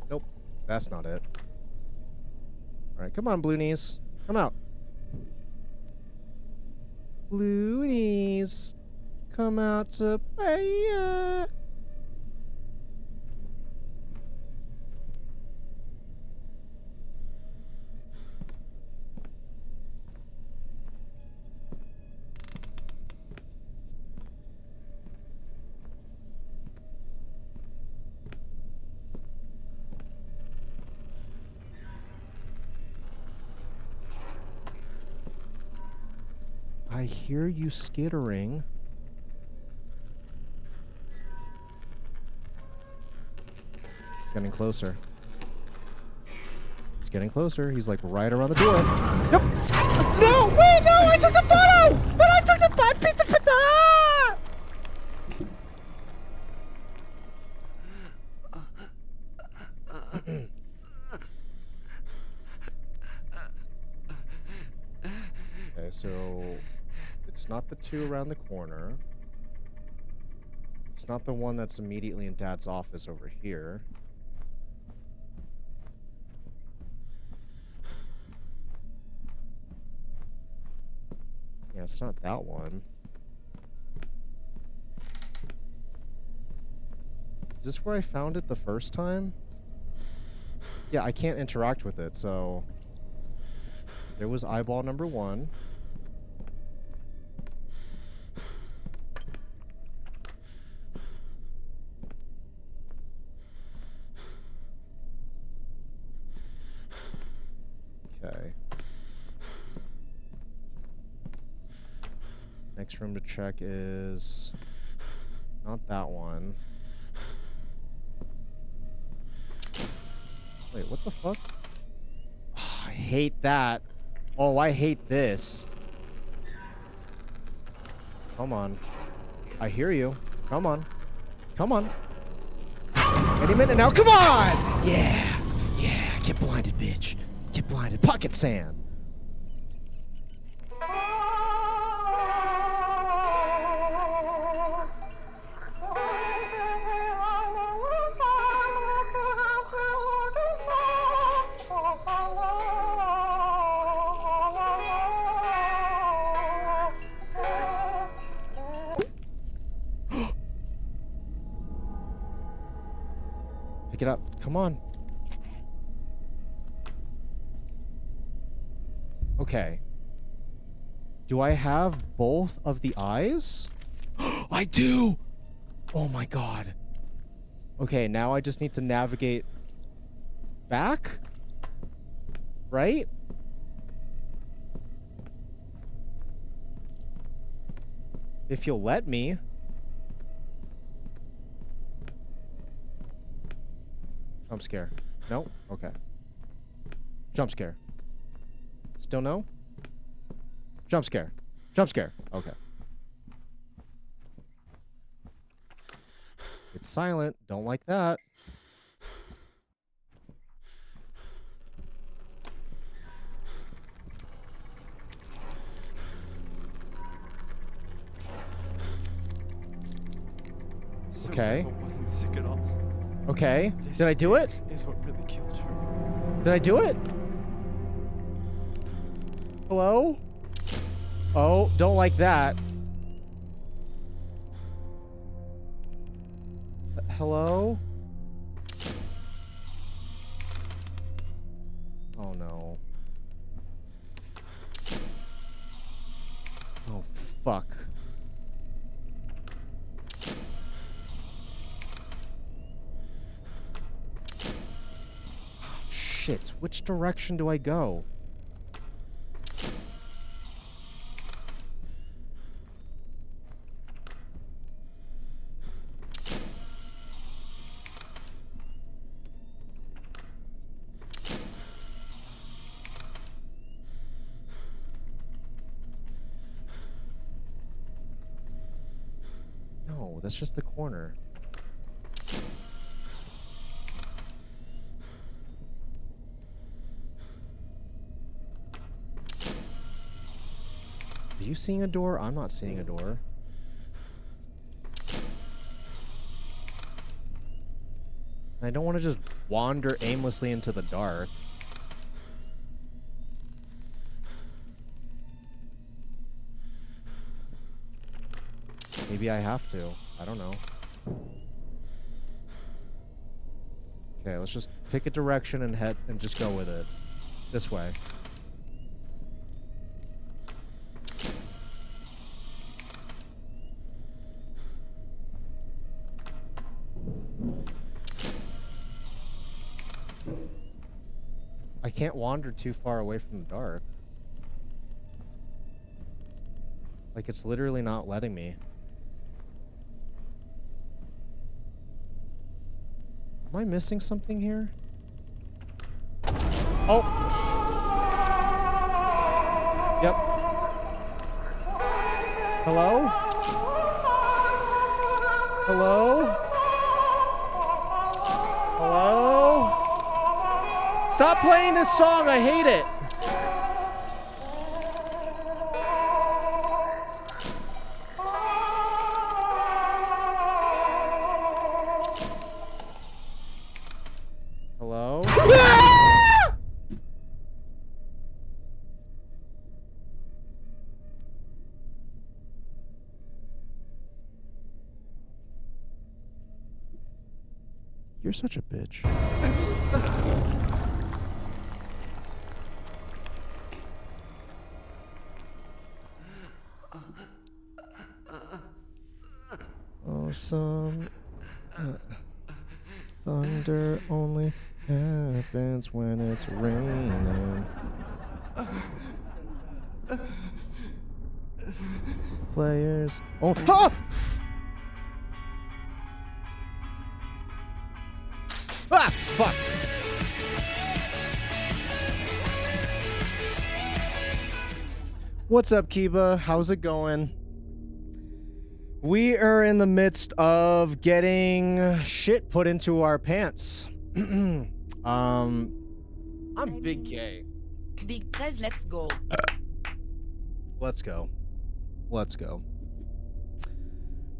Nope, that's not it. Alright, come on, Blue Knees. Come out. Blue Knees. Come out to play. I hear you skittering. He's getting closer. He's getting closer. He's like right around the door. Yep. No! Wait! No! I took the photo! But I took the Okay, so it's not the two around the corner. It's not the one that's immediately in Dad's office over here. Yeah, it's not that one. Is this where I found it the first time? Yeah, I can't interact with it, so... There was eyeball number 1. Okay. Next room to check is... Not that one. Wait, what the fuck? Oh, I hate that. Oh, I hate this. Come on. I hear you. Come on. Come on. Any minute now. Come on! Yeah. Yeah. Get blinded, bitch. Get blinded. Pocket sand. Pick it up. Come on. Okay. Do I have both of the eyes? I do! Oh my god. Okay, now I just need to navigate back? Right? If you'll let me. Jump scare. No? Okay. Jump scare. Still no? Jump scare. Jump scare. Okay. It's silent. Don't like that. So Okay. Grandma wasn't sick at all. Okay. This Did I do it? is what really killed her. Did I do it? Hello? Oh, don't like that. Hello? Oh no. Oh fuck. Shit, which direction do I go? No, that's just the corner. Are you seeing a door? I'm not seeing a door. I don't want to just wander aimlessly into the dark. Maybe I have to. I don't know. Okay, let's just pick a direction and head and just go with it. This way. I can't wander too far away from the dark. Like, it's literally not letting me. Am I missing something here? Oh! Yep. Hello? Hello? Hello? Stop playing this song, I hate it! Hello? You're such a bitch. Oh, some thunder only happens when it's raining. Players. Oh, ah! Ah, fuck. What's up, Kiba? How's it going? We are in the midst of getting shit put into our pants. I'm big gay. Big 13, let's go. Let's go. Let's go.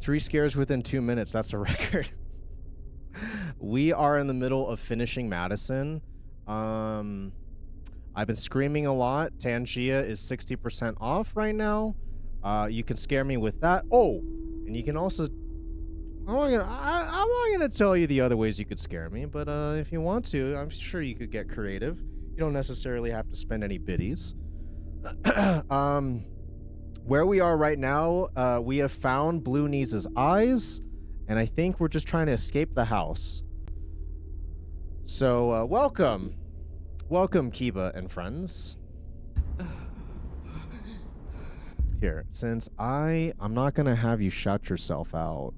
3 scares within 2 minutes. That's a record. We are in the middle of finishing Madison. I've been screaming a lot. Tangia is 60% off right now. You can scare me with that. Oh, and you can also... I'm not gonna tell you the other ways you could scare me, but if you want to, I'm sure you could get creative. You don't necessarily have to spend any biddies. Where we are right now, we have found Blue Knees' eyes, and I think we're just trying to escape the house. So, welcome. Welcome, Kiba and friends. Here, since I'm not gonna have you shout yourself out.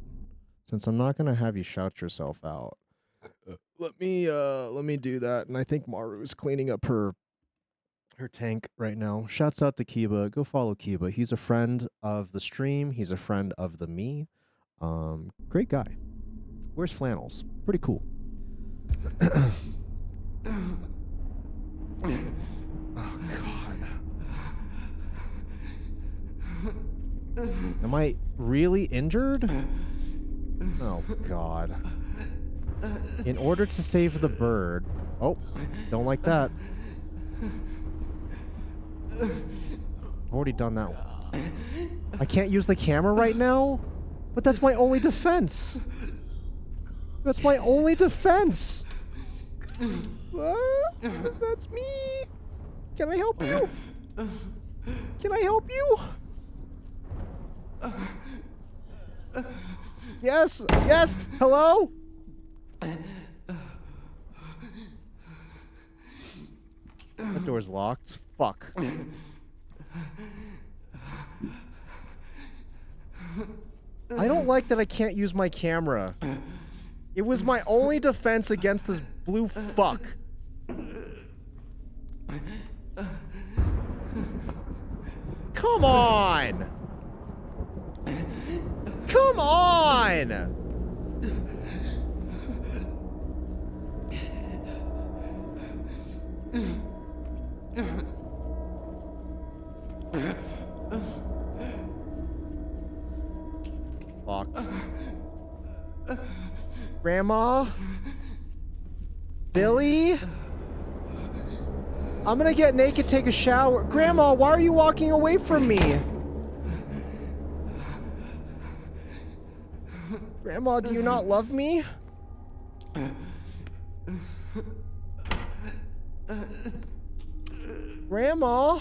Since I'm not gonna have you shout yourself out, let me do that. And I think Maru is cleaning up her tank right now. Shouts out to Kiba. Go follow Kiba. He's a friend of the stream. He's a friend of the me. Great guy. Wears flannels. Pretty cool. Oh God. Am I really injured? Oh God. In order to save the bird. Oh, don't like that. I've already done that one. I can't use the camera right now? But that's my only defense. That's my only defense. That's me. Can I help you? Can I help you? Yes, yes, hello? That door's locked. Fuck. I don't like that I can't use my camera. It was my only defense against this blue fuck. Come on! Come on! Locked. Grandma? Billy? I'm gonna get naked, take a shower. Grandma, why are you walking away from me? Grandma, do you not love me? Grandma?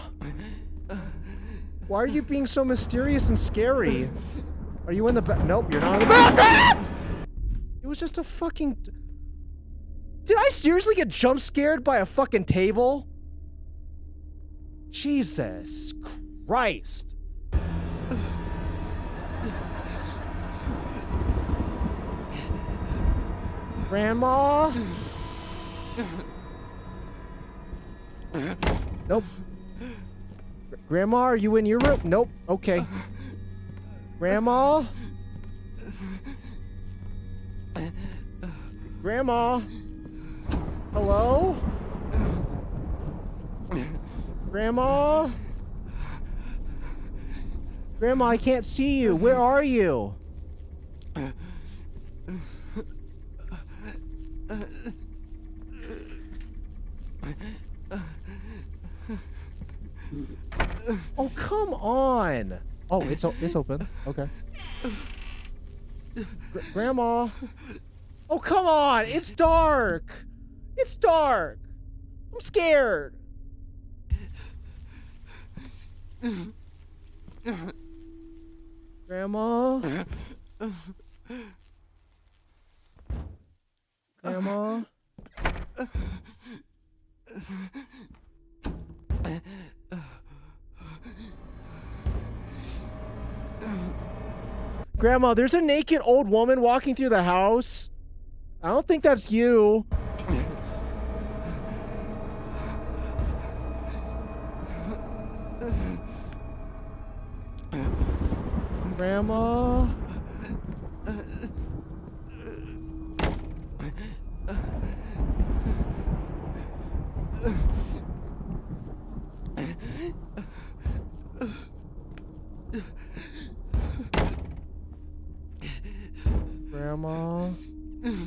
Why are you being so mysterious and scary? Are you in the nope, you're not in the bathroom! It was just a fucking... Did I seriously get jump scared by a fucking table? Jesus Christ. Grandma? Nope. Grandma, are you in your room? Nope. Okay. Grandma? Grandma? Hello? Grandma? Grandma, I can't see you. Where are you? Oh, come on. Oh, it's open. Okay. Grandma. Oh, come on. It's dark. It's dark. I'm scared. Grandma? Grandma? Grandma, there's a naked old woman walking through the house. I don't think that's you. Grandma? Grandma? Are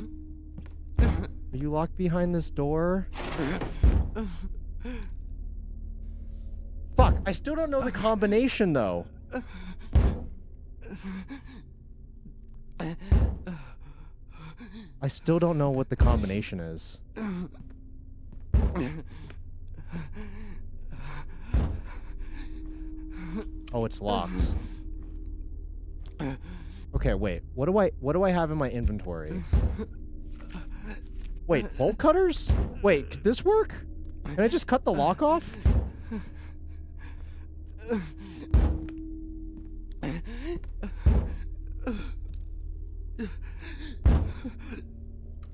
you locked behind this door? Fuck, I still don't know the combination though. I still don't know what the combination is. Oh, it's locked. Okay, wait. What do I have in my inventory? Wait, bolt cutters? Wait, could this work? Can I just cut the lock off?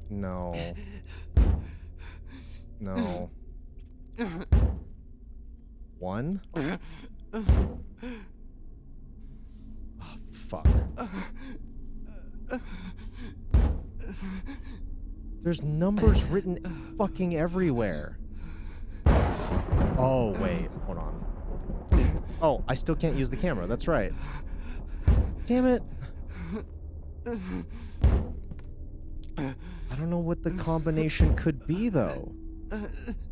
No. No. One? Oh, fuck. There's numbers written fucking everywhere. Oh, wait. Hold on. Oh, I still can't use the camera. That's right. Damn it. I don't know what the combination could be, though.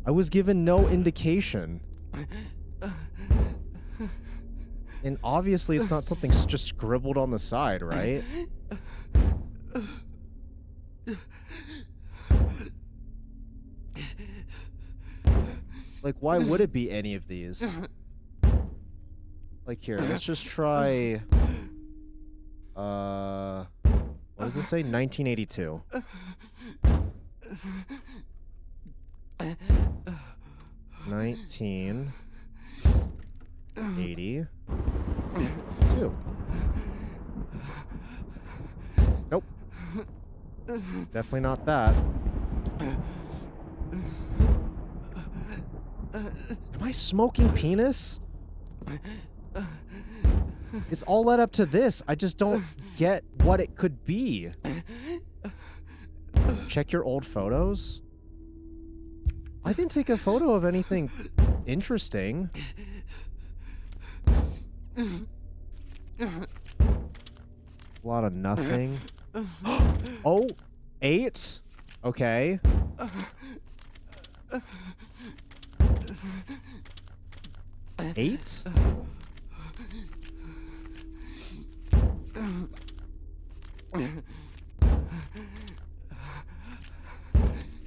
I was given no indication. And obviously it's not something just scribbled on the side, right? Like, why would it be any of these? Like, here, let's just try... what does this say? 1982. 1982. Nope. Definitely not that. Am I smoking penis? It's all led up to this. I just don't get what it could be. Check your old photos. I didn't take a photo of anything interesting. A lot of nothing. Oh, 8? Okay. 8?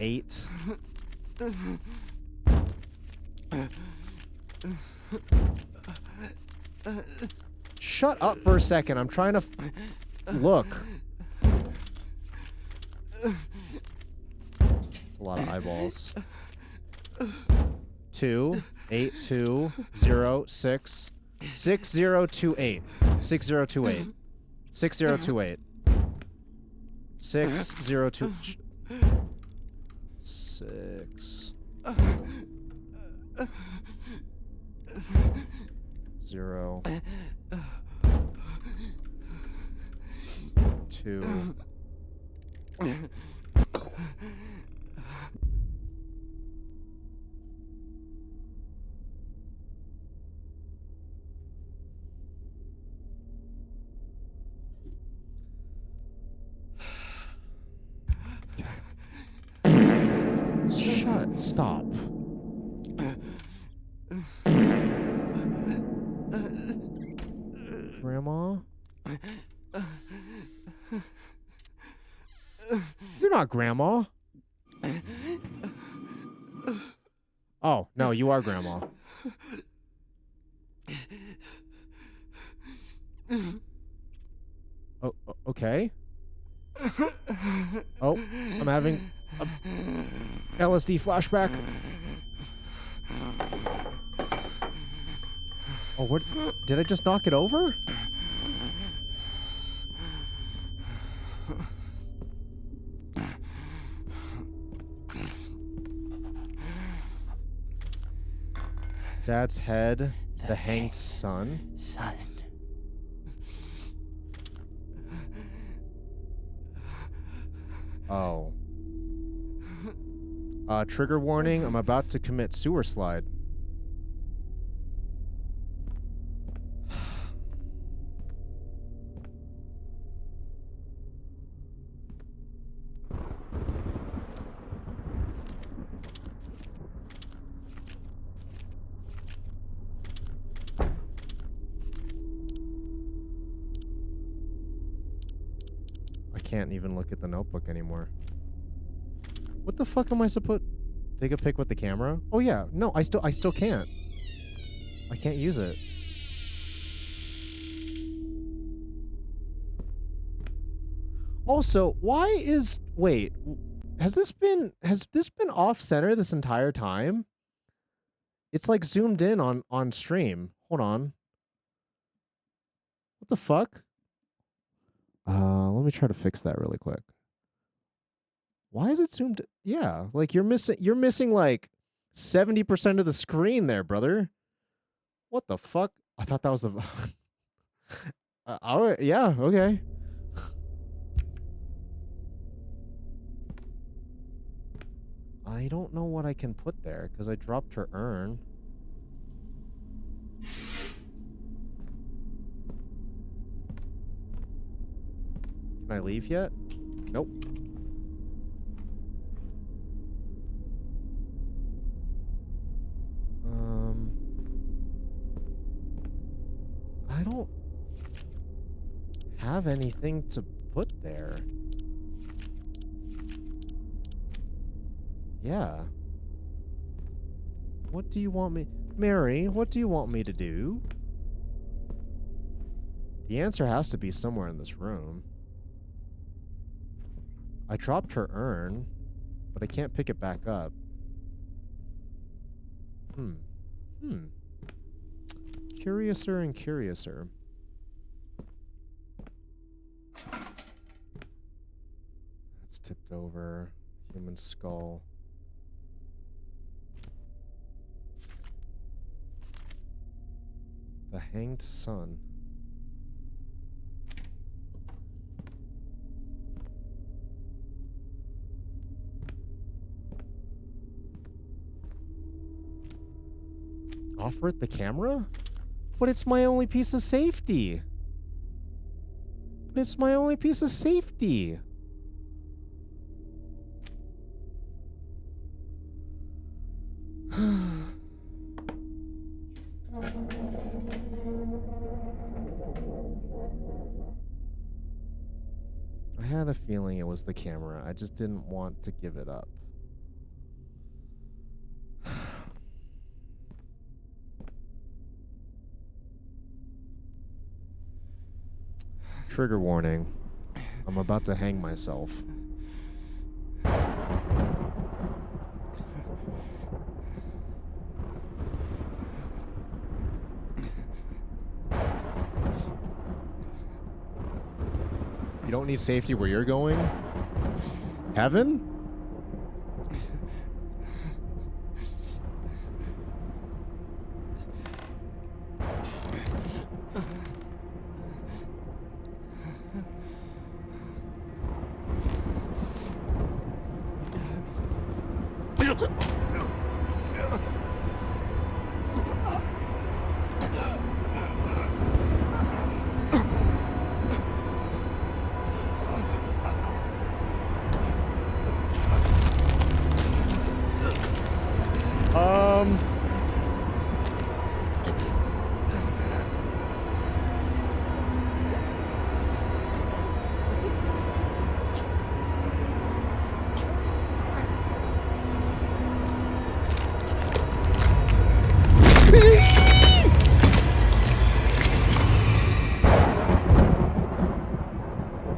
Eight. Shut up for a second. I'm trying to look. It's a lot of eyeballs. 2, 8, 2, 0, 6, 6028. 6028. 6028. 602. 6 0 2 Stop. Grandma? You're not Grandma. Oh, no, you are Grandma. Oh, okay. Oh, I'm having a LSD flashback. Oh, what? Did I just knock it over? Dad's head, the hanged son. Oh. Trigger warning, I'm about to commit sewer slide. I can't even look at the notebook anymore. What the fuck am I supposed... Take a pic with the camera? Oh yeah, no, I still can't. I can't use it. Also, why is... Wait, has this been off center this entire time? It's like zoomed in on stream. Hold on. What the fuck? Let me try to fix that really quick. Why is it zoomed? Yeah, like you're missing like 70% of the screen there, brother. What the fuck? I thought that was the... yeah, okay. I don't know what I can put there because I dropped her urn. Can I leave yet? Nope. I don't have anything to put there. Yeah. What do you want me... Mary, what do you want me to do? The answer has to be somewhere in this room. I dropped her urn, but I can't pick it back up. Curiouser and curiouser. It's tipped over. Human skull. The hanged son. Offer it the camera? But it's my only piece of safety. But it's my only piece of safety. I had a feeling it was the camera. I just didn't want to give it up. Trigger warning. I'm about to hang myself. You don't need safety where you're going? Heaven?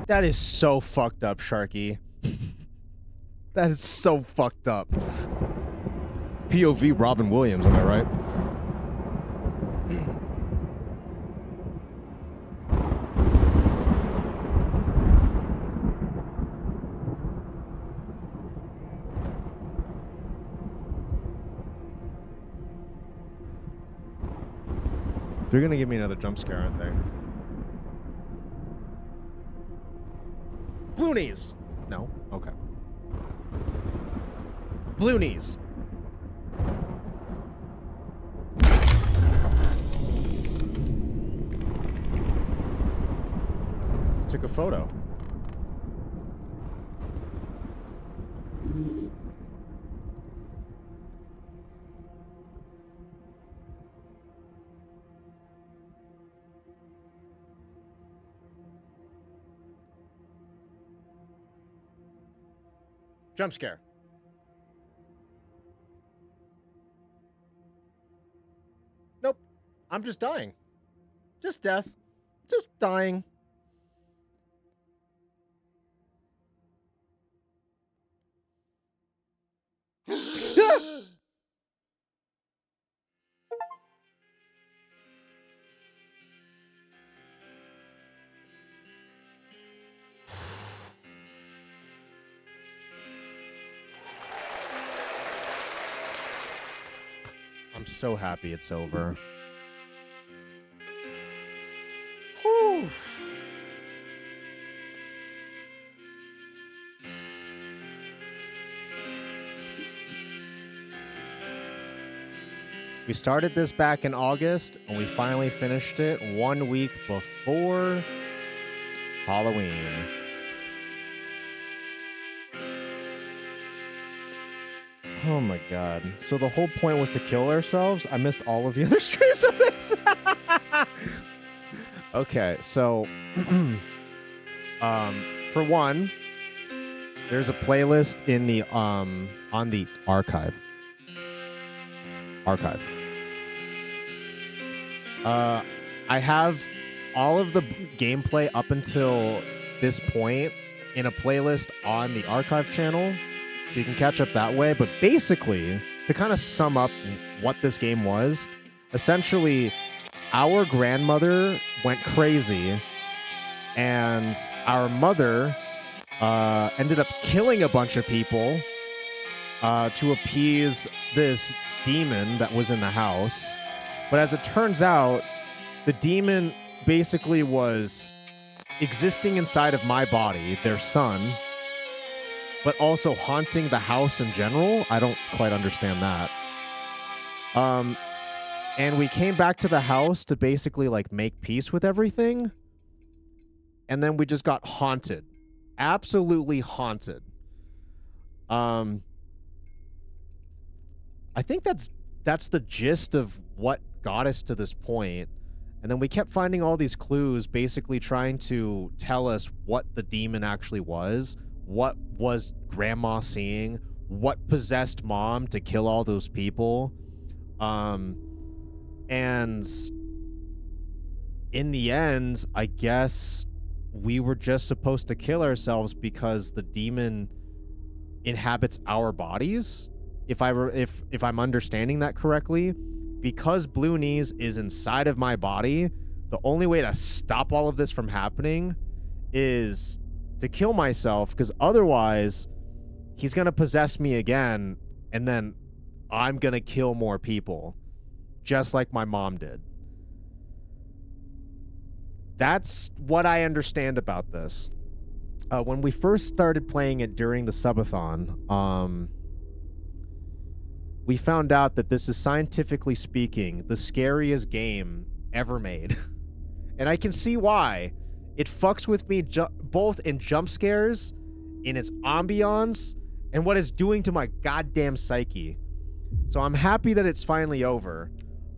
That is so fucked up, Sharky. That is so fucked up. POV Robin Williams, am I right? They're gonna give me another jump scare, aren't they? Blue knees! No? Okay. Blue knees. Took a photo. Jump scare. Nope. I'm just dying. Just death. Just dying. I'm so happy it's over. Whew. We started this back in August, and we finally finished it 1 week before Halloween. Oh my god. So the whole point was to kill ourselves? I missed all of the other streams of this. Okay, so for one, there's a playlist in the on the archive. I have all of the gameplay up until this point in a playlist on the archive channel, so you can catch up that way. But basically, to kind of sum up what this game was, essentially, our grandmother went crazy, and our mother ended up killing a bunch of people to appease this demon that was in the house. But as it turns out, the demon basically was existing inside of my body, their son, but also haunting the house in general. I don't quite understand that. And we came back to the house to basically like make peace with everything. And then we just got haunted. Absolutely haunted. I think that's the gist of what got us to this point. And then we kept finding all these clues, basically trying to tell us what the demon actually was, what was grandma seeing, what possessed mom to kill all those people. And in the end, I guess we were just supposed to kill ourselves because the demon inhabits our bodies. If I'm understanding that correctly, because Blue Knees is inside of my body, the only way to stop all of this from happening is to kill myself, because otherwise he's going to possess me again, and then I'm going to kill more people, just like my mom did. That's what I understand about this. When we first started playing it during the subathon, we found out that this is, scientifically speaking, the scariest game ever made. And I can see why. It fucks with me both in jump scares, in its ambiance, and what it's doing to my goddamn psyche. So I'm happy that it's finally over.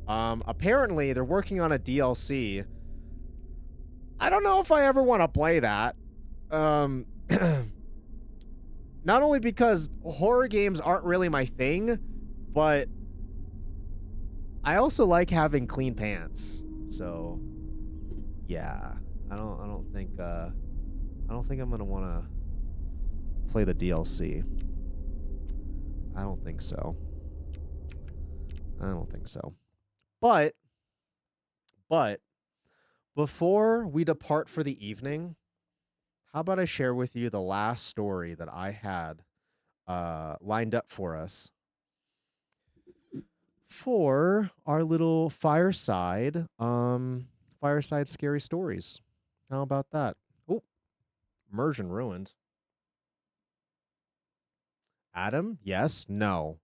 Apparently, they're working on a DLC. I don't know if I ever want to play that. Not only because horror games aren't really my thing, but I also like having clean pants. So yeah, I don't think I'm gonna want to play the DLC. I don't think so. But before we depart for the evening, how about I share with you the last story that I had lined up for us for our little fireside scary stories. How about that? Oh, immersion ruined. Adam? Yes? No.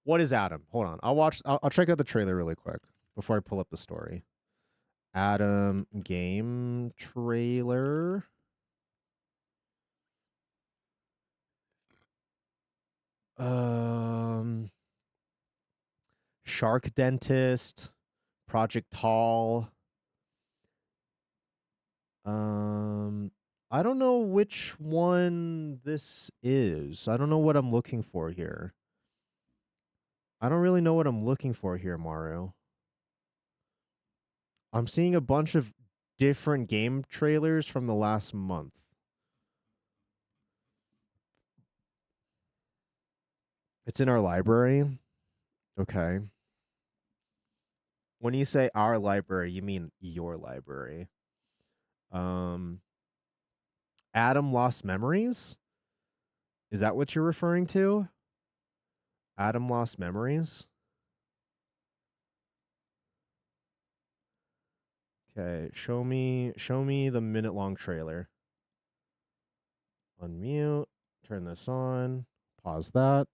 What is Adam? Hold on. I'll check out the trailer really quick before I pull up the story. Adam game trailer. Shark Dentist, Project Tall. I don't know which one this is. I don't know what I'm looking for here. I don't really know what I'm looking for here, Mario. I'm seeing a bunch of different game trailers from the last month. It's in our library. Okay. When you say our library, you mean your library. Adam Lost Memories? Is that what you're referring to? Adam Lost Memories? Okay, show me the minute-long trailer. Unmute, turn this on, pause that.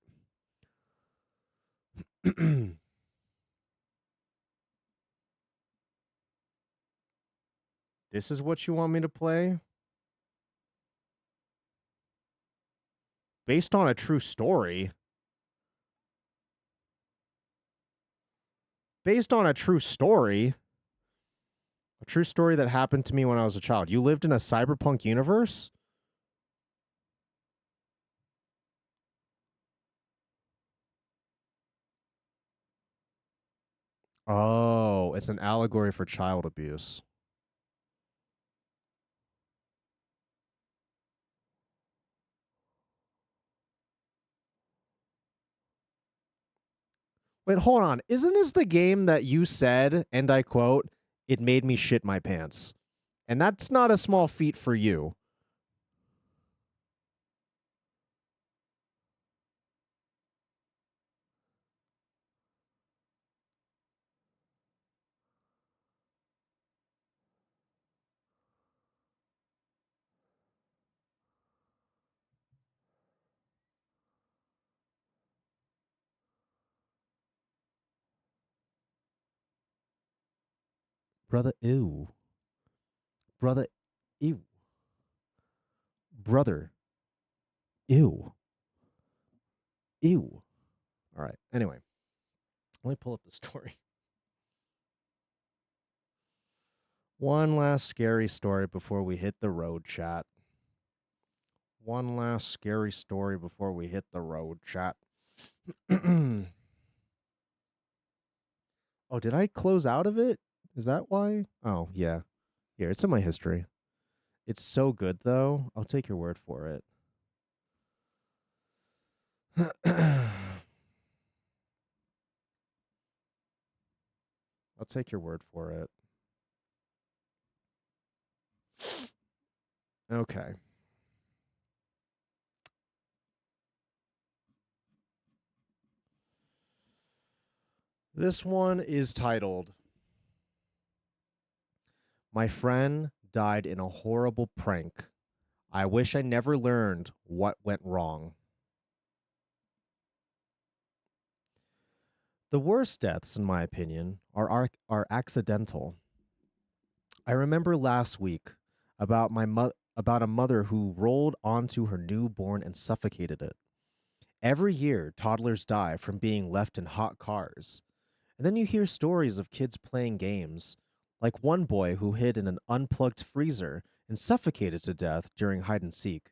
This is what you want me to play? Based on a true story. Based on a true story? A true story that happened to me when I was a child. You lived in a cyberpunk universe? Oh, it's an allegory for child abuse. Wait, hold on. Isn't this the game that you said, and I quote, "It made me shit my pants"? And that's not a small feat for you. Brother, ew. Brother, ew. Brother, ew. Ew. All right. Anyway, let me pull up the story. One last scary story before we hit the road, chat. One last scary story before we hit the road, chat. Oh, did I close out of it? Is that why? Oh, yeah. Here, it's in my history. It's so good, though. I'll take your word for it. I'll take your word for it. Okay. This one is titled, "My friend died in a horrible prank. I wish I never learned what went wrong." The worst deaths, in my opinion, are accidental. I remember last week about about a mother who rolled onto her newborn and suffocated it. Every year, toddlers die from being left in hot cars. And then you hear stories of kids playing games, like one boy who hid in an unplugged freezer and suffocated to death during hide and seek.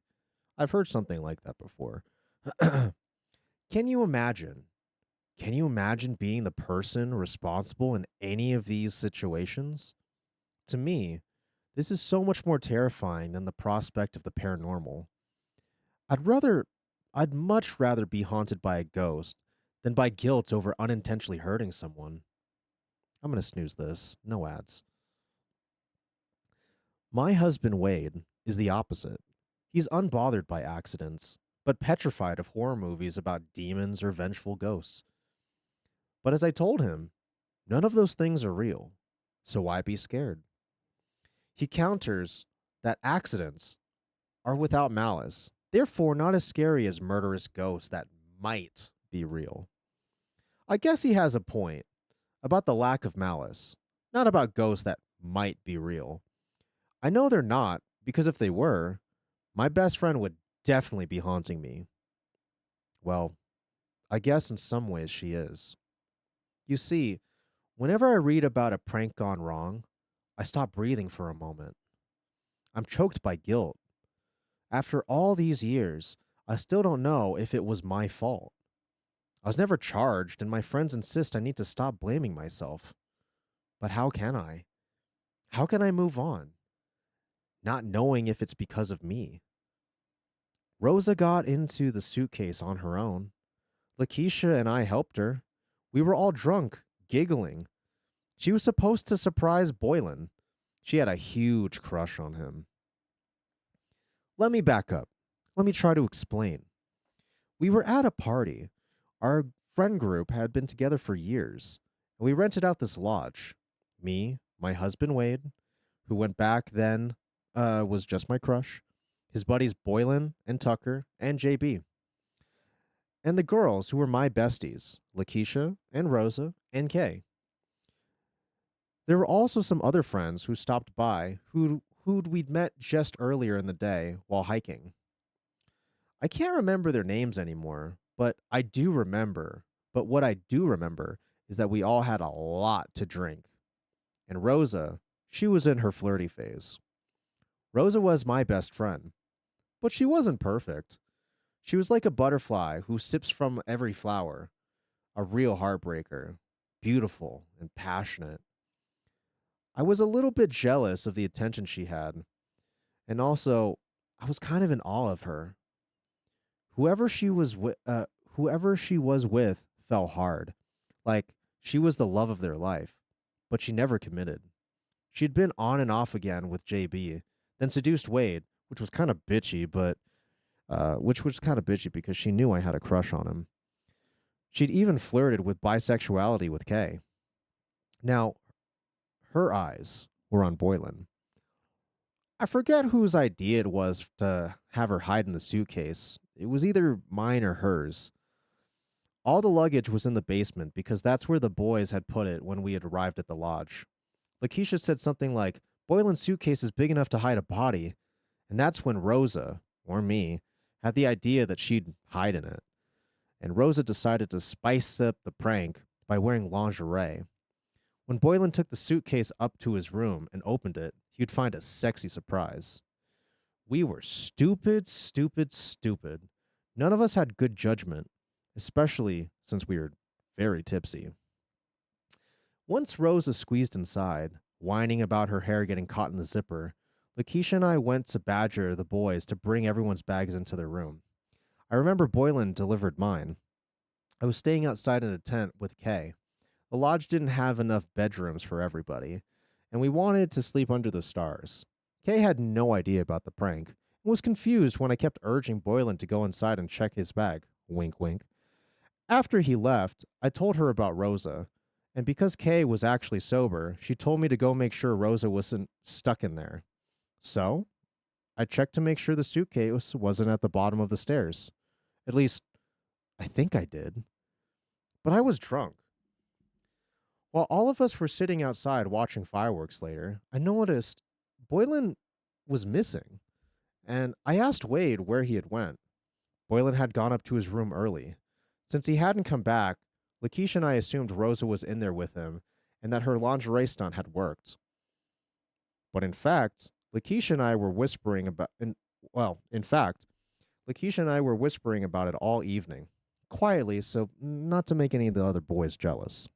I've heard something like that before. Can you imagine? Can you imagine being the person responsible in any of these situations? To me, this is so much more terrifying than the prospect of the paranormal. I'd rather I'd much rather be haunted by a ghost than by guilt over unintentionally hurting someone. I'm going to snooze this. No ads. My husband Wade is the opposite. He's unbothered by accidents, but petrified of horror movies about demons or vengeful ghosts. But as I told him, none of those things are real, so why be scared? He counters that accidents are without malice, therefore not as scary as murderous ghosts that might be real. I guess he has a point about the lack of malice, not about ghosts that might be real. I know they're not, because if they were, my best friend would definitely be haunting me. Well, I guess in some ways she is. You see, whenever I read about a prank gone wrong, I stop breathing for a moment. I'm choked by guilt. After all these years, I still don't know if it was my fault. I was never charged, and my friends insist I need to stop blaming myself. But how can I? How can I move on? Not knowing if it's because of me. Rosa got into the suitcase on her own. Lakeisha and I helped her. We were all drunk, giggling. She was supposed to surprise Boylan. She had a huge crush on him. Let me back up. Let me try to explain. We were at a party. Our friend group had been together for years, and we rented out this lodge. Me, my husband Wade, who went back then, was just my crush, his buddies Boylan and Tucker and JB, and the girls who were my besties, Lakeisha and Rosa and Kay. There were also some other friends who stopped by who'd we'd met just earlier in the day while hiking. I can't remember their names anymore, but what I do remember is that we all had a lot to drink. And Rosa, she was in her flirty phase. Rosa was my best friend, but she wasn't perfect. She was like a butterfly who sips from every flower, a real heartbreaker, beautiful and passionate. I was a little bit jealous of the attention she had, and also I was kind of in awe of her. Whoever she was with fell hard, like she was the love of their life, but she never committed. She'd been on and off again with JB, then seduced Wade, which was kind of bitchy, because she knew I had a crush on him. She'd even flirted with bisexuality with Kay. Now, her eyes were on Boylan. I forget whose idea it was to have her hide in the suitcase. It was either mine or hers. All the luggage was in the basement because that's where the boys had put it when we had arrived at the lodge. Lakeisha said something like, Boylan's suitcase is big enough to hide a body, and that's when Rosa, or me, had the idea that she'd hide in it. And Rosa decided to spice up the prank by wearing lingerie. When Boylan took the suitcase up to his room and opened it, he'd find a sexy surprise. We were stupid. None of us had good judgment, especially since we were very tipsy. Once Rosa squeezed inside, whining about her hair getting caught in the zipper, Lakeisha and I went to badger the boys to bring everyone's bags into their room. I remember Boylan delivered mine. I was staying outside in a tent with Kay. The lodge didn't have enough bedrooms for everybody, and we wanted to sleep under the stars. Kay had no idea about the prank and was confused when I kept urging Boylan to go inside and check his bag. Wink, wink. After he left, I told her about Rosa, and because Kay was actually sober, she told me to go make sure Rosa wasn't stuck in there. So, I checked to make sure the suitcase wasn't at the bottom of the stairs. At least, I think I did. But I was drunk. While all of us were sitting outside watching fireworks later, I noticed Boylan was missing, and I asked Wade where he had went. Boylan had gone up to his room early. Since he hadn't come back, Lakeisha and I assumed Rosa was in there with him and that her lingerie stunt had worked. But in fact, Lakeisha and I were whispering about Lakeisha and I were whispering about it all evening, quietly, so not to make any of the other boys jealous.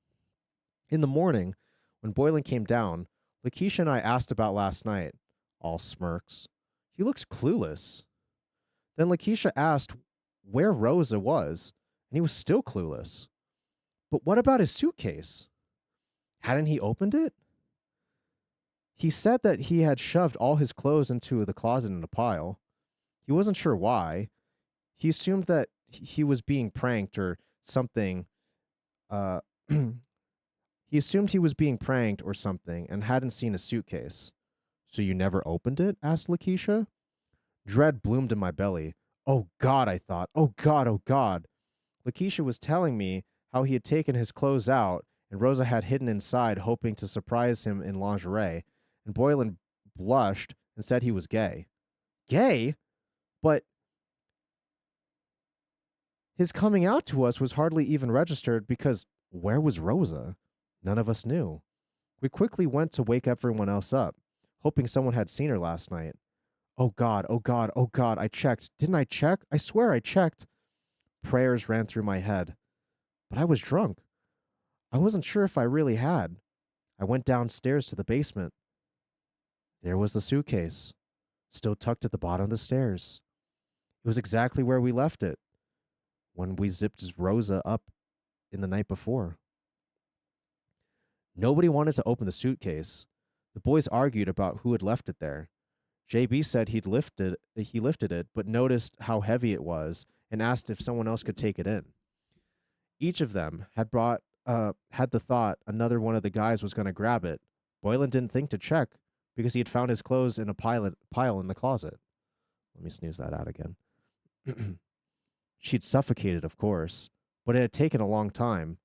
In the morning, when Boylan came down, Lakeisha and I asked about last night, all smirks. He looks clueless. Then Lakeisha asked where Rosa was, and he was still clueless. But what about his suitcase? Hadn't he opened it? He said that he had shoved all his clothes into the closet in a pile. He wasn't sure why. He assumed that he was being pranked or something. He assumed he was being pranked or something and hadn't seen a suitcase. So you never opened it? Asked Lakeisha. Dread bloomed in my belly. Oh God, I thought. Oh God, oh God. Lakeisha was telling me how he had taken his clothes out and Rosa had hidden inside hoping to surprise him in lingerie, and Boylan blushed and said he was gay. Gay? But his coming out to us was hardly even registered because where was Rosa? None of us knew. We quickly went to wake everyone else up, hoping someone had seen her last night. Oh God, oh God, oh God, I checked. Didn't I check? I swear I checked. Prayers ran through my head. But I was drunk. I wasn't sure if I really had. I went downstairs to the basement. There was the suitcase, still tucked at the bottom of the stairs. It was exactly where we left it when we zipped Rosa up in the night before. Nobody wanted to open the suitcase. The boys argued about who had left it there. JB said he lifted it, but noticed how heavy it was and asked if someone else could take it in. Each of them had the thought another one of the guys was going to grab it. Boylan didn't think to check because he had found his clothes in a pile in the closet. Let me snooze that out again. She'd suffocated, of course, but it had taken a long time.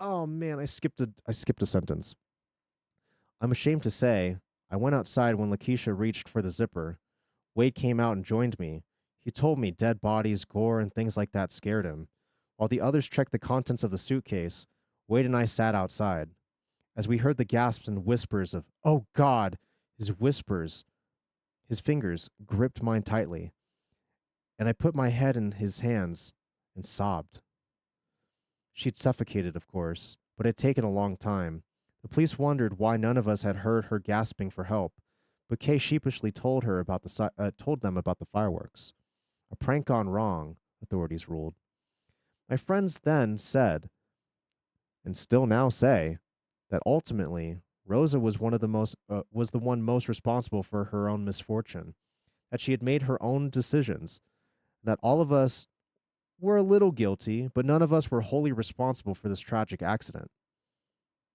Oh man, I skipped a sentence. I'm ashamed to say, I went outside when Lakeisha reached for the zipper. Wade came out and joined me. He told me dead bodies, gore, and things like that scared him. While the others checked the contents of the suitcase, Wade and I sat outside. As we heard the gasps and whispers of, oh God, his fingers gripped mine tightly, and I put my head in his hands and sobbed. She'd suffocated, of course, but it had taken a long time. The police wondered why none of us had heard her gasping for help, but Kay sheepishly told them about the fireworks. A prank gone wrong, authorities ruled. My friends then said, and still now say, that ultimately Rosa was the one most responsible for her own misfortune, that she had made her own decisions, that all of us were a little guilty, but none of us were wholly responsible for this tragic accident.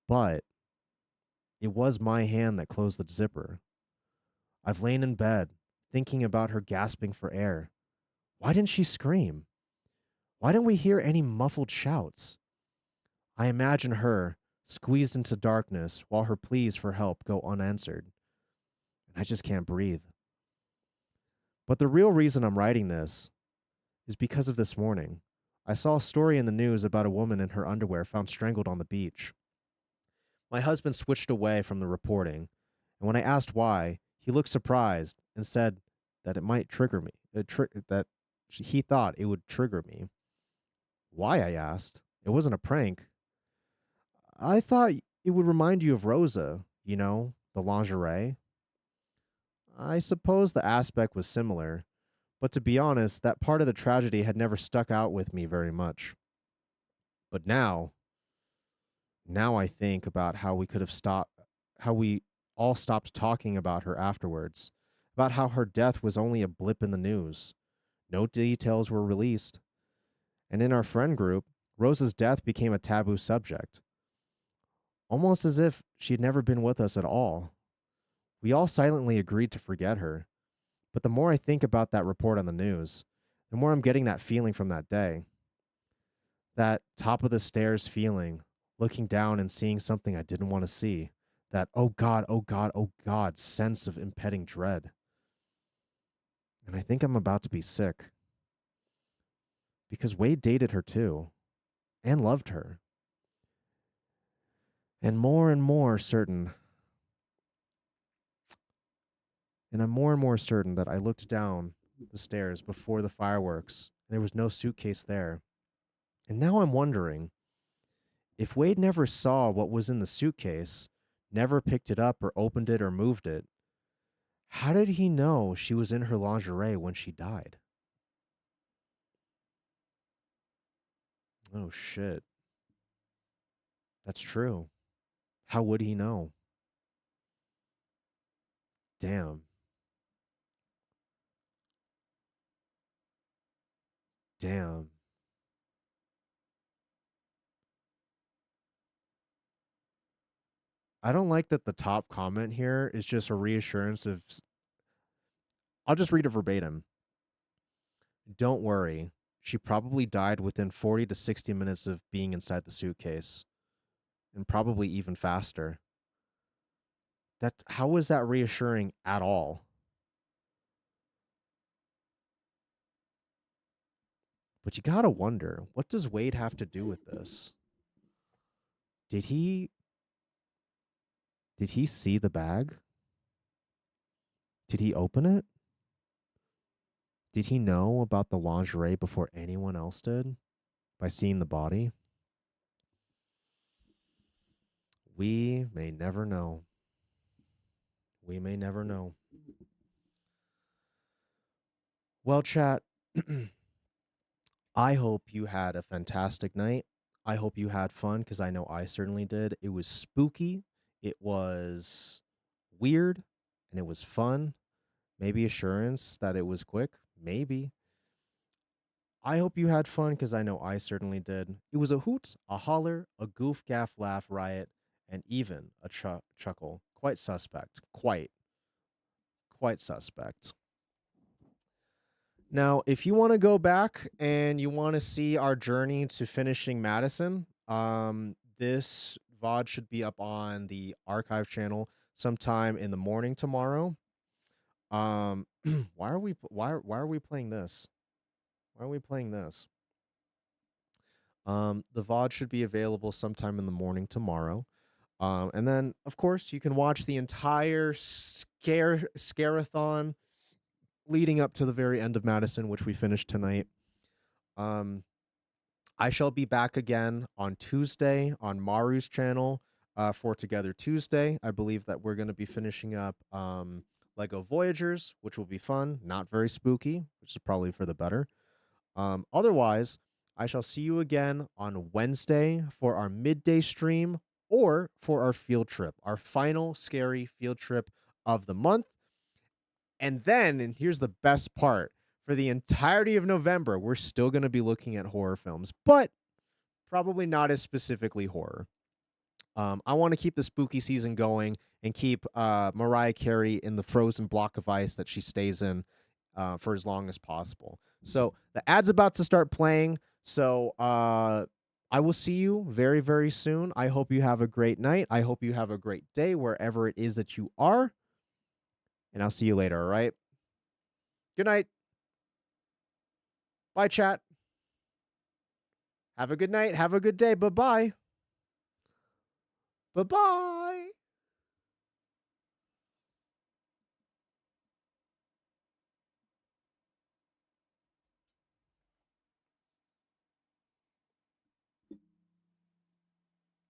But it was my hand that closed the zipper. I've lain in bed, thinking about her gasping for air. Why didn't she scream? Why didn't we hear any muffled shouts? I imagine her squeezed into darkness while her pleas for help go unanswered. And I just can't breathe. But the real reason I'm writing this is because of this morning. I saw a story in the news about a woman in her underwear found strangled on the beach. My husband switched away from the reporting, and when I asked why, he looked surprised and said that it might trigger me, that he thought it would trigger me. Why, I asked. It wasn't a prank. I thought it would remind you of Rosa, you know, the lingerie. I suppose the aspect was similar, but to be honest, that part of the tragedy had never stuck out with me very much. But now I think about how we all stopped talking about her afterwards, about how her death was only a blip in the news. No details were released. And in our friend group, Rosa's death became a taboo subject, almost as if she'd never been with us at all. We all silently agreed to forget her. But the more I think about that report on the news, the more I'm getting that feeling from that day. That top of the stairs feeling, looking down and seeing something I didn't want to see. That, oh God, oh God, oh God, sense of impending dread. And I think I'm about to be sick. Because Wade dated her too, and loved her. And more certain. And I'm more and more certain that I looked down the stairs before the fireworks, and there was no suitcase there. And now I'm wondering, if Wade never saw what was in the suitcase, never picked it up or opened it or moved it, how did he know she was in her lingerie when she died? Oh, shit. That's true. How would he know? Damn. Damn. I don't like that the top comment here is just a reassurance of... I'll just read it verbatim. Don't worry. She probably died within 40 to 60 minutes of being inside the suitcase. And probably even faster. How is that reassuring at all? But you gotta wonder, what does Wade have to do with this? Did he see the bag? Did he open it? Did he know about the lingerie before anyone else did? By seeing the body? We may never know. We may never know. Well, chat, I hope you had a fantastic night. I hope you had fun, because I know I certainly did. It was spooky. It was weird. And it was fun. Maybe assurance that it was quick. Maybe. I hope you had fun, because I know I certainly did. It was a hoot, a holler, a goof, gaff, laugh, riot, and even a chuckle. Quite suspect. Quite suspect. Now, if you want to go back and you want to see our journey to finishing Madison, this VOD should be up on the archive channel sometime in the morning tomorrow. Why are we playing this? Why are we playing this? The VOD should be available sometime in the morning tomorrow. And then, of course, you can watch the entire Scarathon leading up to the very end of Madison, which we finished tonight. I shall be back again on Tuesday on Maru's channel for Together Tuesday. I believe that we're going to be finishing up Lego Voyagers, which will be fun, not very spooky, which is probably for the better. Otherwise, I shall see you again on Wednesday for our midday stream or for our field trip, our final scary field trip of the month. And then, and here's the best part, for the entirety of November, we're still going to be looking at horror films, but probably not as specifically horror. I want to keep the spooky season going and keep Mariah Carey in the frozen block of ice that she stays in for as long as possible. So the ad's about to start playing. So I will see you very, very soon. I hope you have a great night. I hope you have a great day wherever it is that you are. And I'll see you later, all right? Good night. Bye, chat. Have a good night. Have a good day. Bye-bye. Bye-bye.